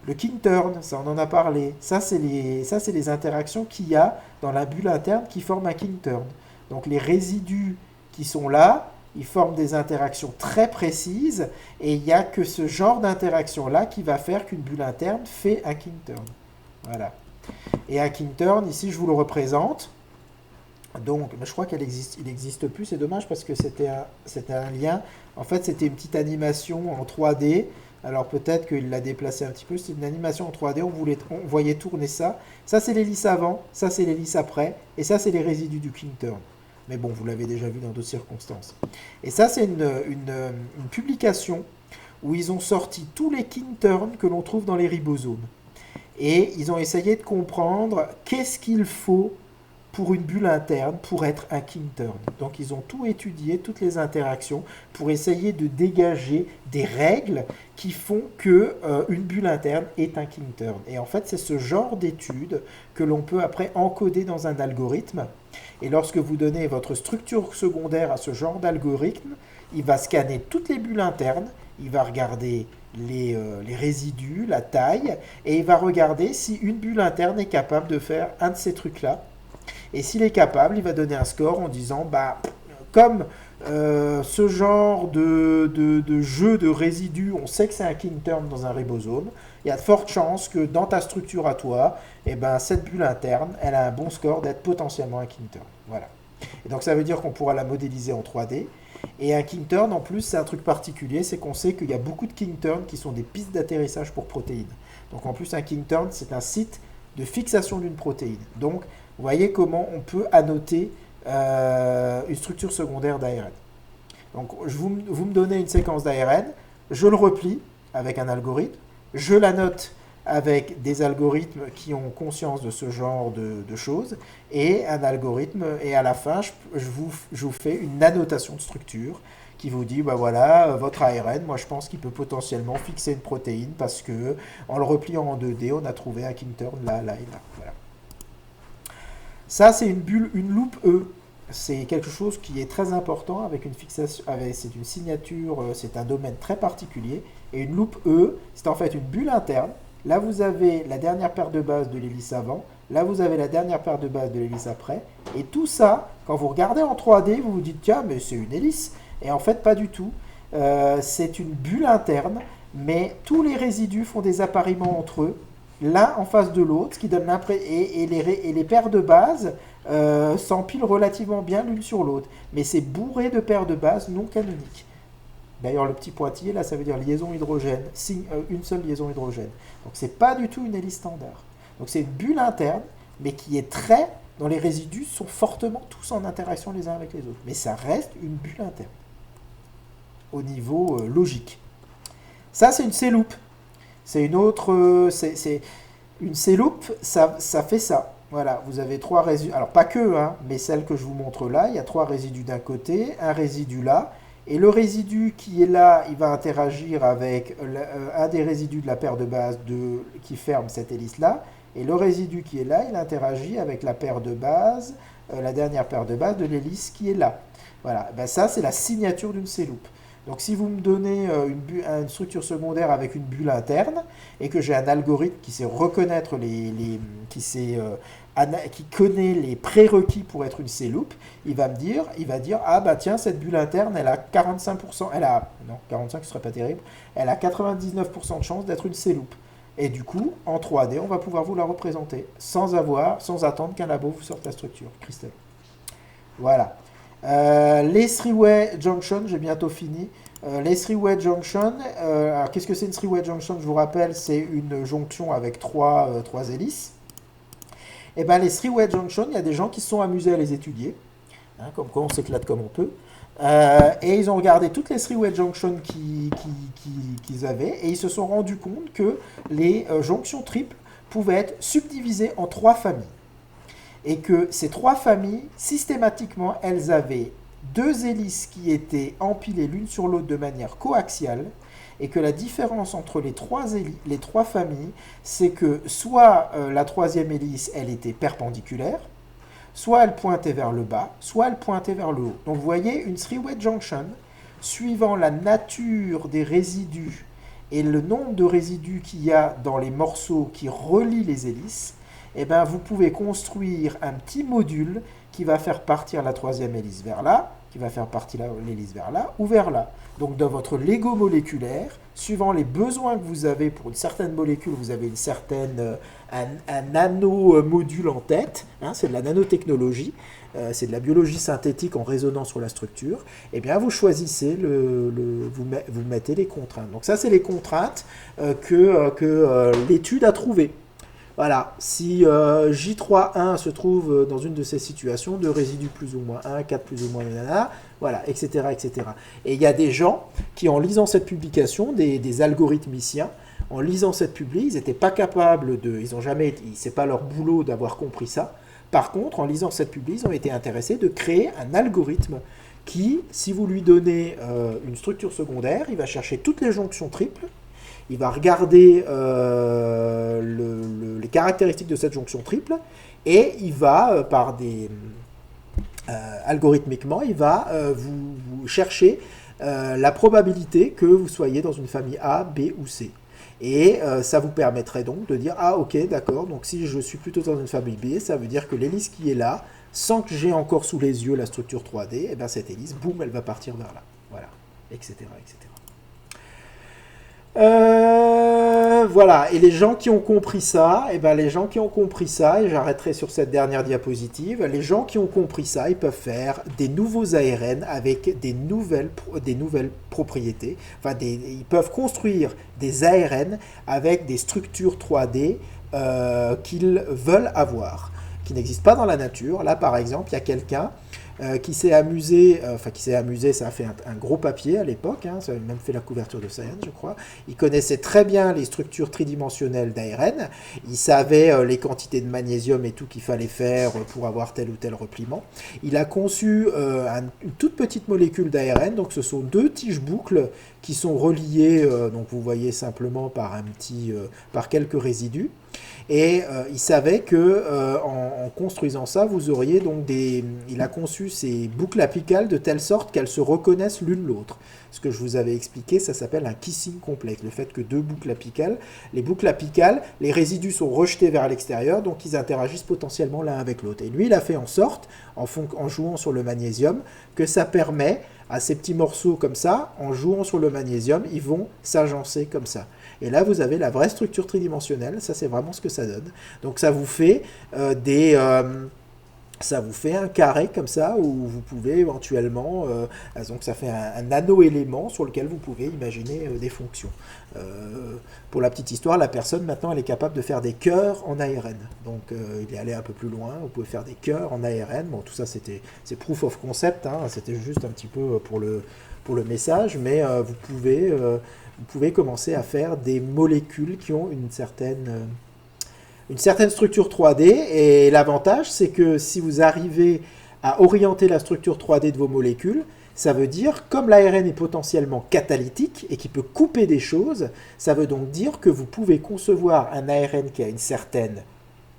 S1: Le king turn, ça on en a parlé. Ça, c'est les interactions qu'il y a dans la bulle interne qui forment un king turn. Donc les résidus qui sont là, ils forment des interactions très précises et il n'y a que ce genre d'interaction-là qui va faire qu'une bulle interne fait un king turn. Voilà. Et un king turn, ici, je vous le représente. Donc, je crois qu'il n'existe plus, c'est dommage parce que c'était un lien. En fait, c'était une petite animation en 3D. Alors peut-être qu'il l'a déplacé un petit peu. C'est une animation en 3D, on voyait tourner ça. Ça, c'est l'hélice avant, ça, c'est l'hélice après. Et ça, c'est les résidus du king turn. Mais bon, vous l'avez déjà vu dans d'autres circonstances. Et ça, c'est une publication où ils ont sorti tous les king turns que l'on trouve dans les ribosomes. Et ils ont essayé de comprendre qu'est-ce qu'il faut pour une bulle interne pour être un king turn. Donc ils ont tout étudié, toutes les interactions, pour essayer de dégager des règles qui font que une bulle interne est un king turn. Et en fait, c'est ce genre d'études que l'on peut après encoder dans un algorithme. Et lorsque vous donnez votre structure secondaire à ce genre d'algorithme, il va scanner toutes les bulles internes, il va regarder les résidus, la taille, et il va regarder si une bulle interne est capable de faire un de ces trucs-là. Et s'il est capable, il va donner un score en disant, bah, comme ce genre de jeu de résidus, on sait que c'est un king turn dans un ribosome, il y a de fortes chances que dans ta structure à toi, eh ben, cette bulle interne, elle a un bon score d'être potentiellement un king turn. Voilà. Et donc ça veut dire qu'on pourra la modéliser en 3D. Et un king turn, en plus, c'est un truc particulier, c'est qu'on sait qu'il y a beaucoup de king turn qui sont des pistes d'atterrissage pour protéines. Donc en plus, un king turn, c'est un site de fixation d'une protéine. Donc, vous voyez comment on peut annoter une structure secondaire d'ARN. Donc, vous me donnez une séquence d'ARN, je le replie avec un algorithme, je la note avec des algorithmes qui ont conscience de ce genre de choses, et un algorithme, et à la fin, je vous fais une annotation de structure qui vous dit, bah voilà, votre ARN, moi je pense qu'il peut potentiellement fixer une protéine parce que en le repliant en 2D, on a trouvé un king turn là, là et là. Voilà. Ça, c'est une bulle, une loupe E. C'est quelque chose qui est très important avec une fixation, c'est une signature, c'est un domaine très particulier. Et une loupe E, c'est en fait une bulle interne. Là, vous avez la dernière paire de bases de l'hélice avant. Là, vous avez la dernière paire de bases de l'hélice après. Et tout ça, quand vous regardez en 3D, vous vous dites, tiens, mais c'est une hélice. Et en fait, pas du tout. C'est une bulle interne, mais tous les résidus font des appariements entre eux, l'un en face de l'autre, ce qui donne l'impression. Et les paires de bases s'empilent relativement bien l'une sur l'autre. Mais c'est bourré de paires de bases non canoniques. D'ailleurs, le petit pointillé, là, ça veut dire liaison hydrogène, une seule liaison hydrogène. Donc, c'est pas du tout une hélice standard. Donc, c'est une bulle interne, mais qui est très, dont les résidus sont fortement tous en interaction les uns avec les autres. Mais ça reste une bulle interne, au niveau logique. Ça, c'est une C-loop. C'est une autre... c'est une C-loop, ça fait ça. Voilà, vous avez 3 résidus. Alors, pas que, hein, mais celle que je vous montre là, il y a 3 résidus d'un côté, un résidu là. Et le résidu qui est là, il va interagir avec un des résidus de la paire de bases qui ferme cette hélice-là. Et le résidu qui est là, il interagit avec la paire de bases, la dernière paire de bases de l'hélice qui est là. Voilà, ben ça c'est la signature d'une C-loop. Donc si vous me donnez une structure secondaire avec une bulle interne et que j'ai un algorithme qui sait reconnaître qui connaît les prérequis pour être une C-loop, il va dire, ah bah tiens, cette bulle interne, elle a 45%, non, 45 ce serait pas terrible, elle a 99% de chance d'être une C-loop. Et du coup, en 3D, on va pouvoir vous la représenter sans attendre qu'un labo vous sorte la structure, Christelle. Voilà. Les three-way junction, j'ai bientôt fini. Les three-way junction, qu'est-ce que c'est une three-way junction? Je vous rappelle, c'est une jonction avec trois hélices. Et bien les three-way junction, il y a des gens qui se sont amusés à les étudier, hein, comme quoi on s'éclate comme on peut. Et ils ont regardé toutes les three-way junctions qu'ils avaient, et ils se sont rendus compte que les jonctions triples pouvaient être subdivisées en 3 familles. Et que ces 3 familles, systématiquement, elles avaient 2 hélices qui étaient empilées l'une sur l'autre de manière coaxiale, et que la différence entre les 3 familles, c'est que soit la 3e hélice, elle était perpendiculaire, soit elle pointait vers le bas, soit elle pointait vers le haut. Donc vous voyez, une three-way junction, suivant la nature des résidus et le nombre de résidus qu'il y a dans les morceaux qui relient les hélices, eh ben, vous pouvez construire un petit module qui va faire partir la 3e hélice vers là, qui va faire partir l'hélice vers là ou vers là. Donc dans votre Lego moléculaire, suivant les besoins que vous avez pour une certaine molécule, vous avez un nano-module en tête, hein, c'est de la nanotechnologie, c'est de la biologie synthétique en résonance sur la structure, et bien vous choisissez, vous mettez les contraintes. Donc ça, c'est les contraintes que l'étude a trouvées. Voilà, si J3.1 se trouve dans une de ces situations, de résidus plus ou moins 1, 4 plus ou moins 1, voilà, etc., etc. Et il y a des gens qui, en lisant cette publication, des algorithmiciens, en lisant cette publi, ils n'étaient pas capables c'est pas leur boulot d'avoir compris ça, Par contre, en lisant cette publi, ils ont été intéressés de créer un algorithme qui, si vous lui donnez une structure secondaire, il va chercher toutes les jonctions triples, il va regarder les caractéristiques de cette jonction triple, et il va, algorithmiquement, il va vous chercher la probabilité que vous soyez dans une famille A, B ou C. Et ça vous permettrait donc de dire, ah ok, d'accord, donc si je suis plutôt dans une famille B, ça veut dire que l'hélice qui est là, sans que j'ai encore sous les yeux la structure 3D, et bien cette hélice, boum, elle va partir vers là. Voilà, etc. etc. Voilà, et les gens qui ont compris ça, et j'arrêterai sur cette dernière diapositive, les gens qui ont compris ça, ils peuvent faire des nouveaux ARN avec des nouvelles propriétés, enfin ils peuvent construire des ARN avec des structures 3D qu'ils veulent avoir, qui n'existent pas dans la nature. Là par exemple, il y a quelqu'un qui s'est amusé, ça a fait un gros papier à l'époque, hein, ça a même fait la couverture de Science, je crois. Il connaissait très bien les structures tridimensionnelles d'ARN, il savait les quantités de magnésium et tout qu'il fallait faire pour avoir tel ou tel repliement. Il a conçu une toute petite molécule d'ARN, donc ce sont deux tiges boucles qui sont reliées, donc vous voyez simplement par quelques résidus. Et il savait que en construisant ça, vous auriez donc il a conçu ces boucles apicales de telle sorte qu'elles se reconnaissent l'une l'autre. Ce que je vous avais expliqué, ça s'appelle un kissing complexe. Le fait que deux boucles apicales, les résidus sont rejetés vers l'extérieur, donc ils interagissent potentiellement l'un avec l'autre. Et lui, il a fait en sorte, en jouant sur le magnésium, que ça permet à ces petits morceaux comme ça, en jouant sur le magnésium, ils vont s'agencer comme ça. Et là, vous avez la vraie structure tridimensionnelle, ça c'est vraiment ce que ça donne. Donc ça vous fait ça vous fait un carré comme ça où vous pouvez éventuellement, donc ça fait un nano-élément sur lequel vous pouvez imaginer des fonctions. Pour la petite histoire, la personne maintenant elle est capable de faire des cœurs en ARN. Donc il est allé un peu plus loin, vous pouvez faire des cœurs en ARN. Bon, tout ça c'est proof of concept, hein, c'était juste un petit peu pour le message, mais vous pouvez commencer à faire des molécules qui ont une certaine structure 3D, et l'avantage, c'est que si vous arrivez à orienter la structure 3D de vos molécules, ça veut dire, comme l'ARN est potentiellement catalytique et qui peut couper des choses, ça veut donc dire que vous pouvez concevoir un ARN qui a une certaine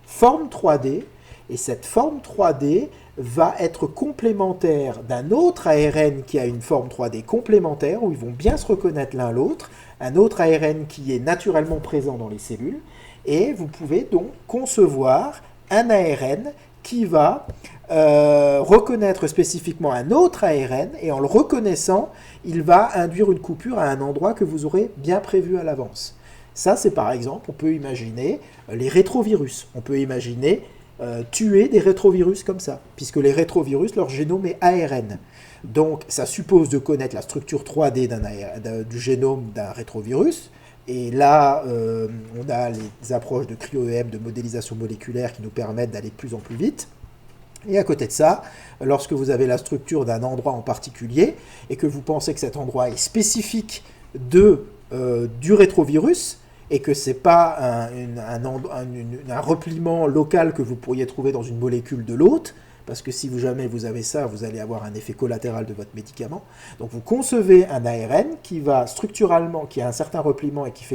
S1: forme 3D, et cette forme 3D va être complémentaire d'un autre ARN qui a une forme 3D complémentaire, où ils vont bien se reconnaître l'un l'autre, un autre ARN qui est naturellement présent dans les cellules, et vous pouvez donc concevoir un ARN qui va reconnaître spécifiquement un autre ARN, et en le reconnaissant, il va induire une coupure à un endroit que vous aurez bien prévu à l'avance. Ça, c'est par exemple, on peut imaginer les rétrovirus. On peut imaginer tuer des rétrovirus comme ça, puisque les rétrovirus, leur génome est ARN. Donc, ça suppose de connaître la structure 3D du génome d'un rétrovirus. Et là, on a les approches de cryo-EM, de modélisation moléculaire, qui nous permettent d'aller de plus en plus vite. Et à côté de ça, lorsque vous avez la structure d'un endroit en particulier, et que vous pensez que cet endroit est spécifique du rétrovirus, et que ce n'est pas un repliement local que vous pourriez trouver dans une molécule de l'autre, parce que si jamais vous avez ça, vous allez avoir un effet collatéral de votre médicament. Donc vous concevez un ARN qui va structuralement, qui a un certain repliement et qui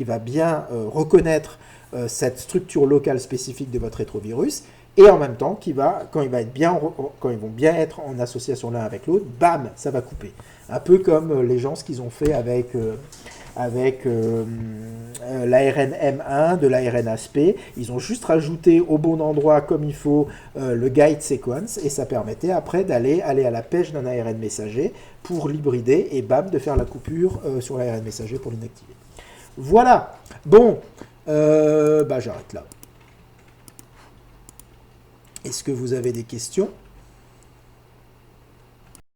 S1: va bien reconnaître cette structure locale spécifique de votre rétrovirus, et en même temps, quand ils vont bien être en association l'un avec l'autre, bam, ça va couper. Un peu comme les gens, ce qu'ils ont fait avec l'ARN M1 de l'ARN ASP, ils ont juste rajouté au bon endroit comme il faut le guide sequence, et ça permettait après d'aller à la pêche d'un ARN messager pour l'hybrider, et bam, de faire la coupure sur l'ARN messager pour l'inactiver. Voilà, bon, j'arrête là. Est-ce que vous avez des questions ?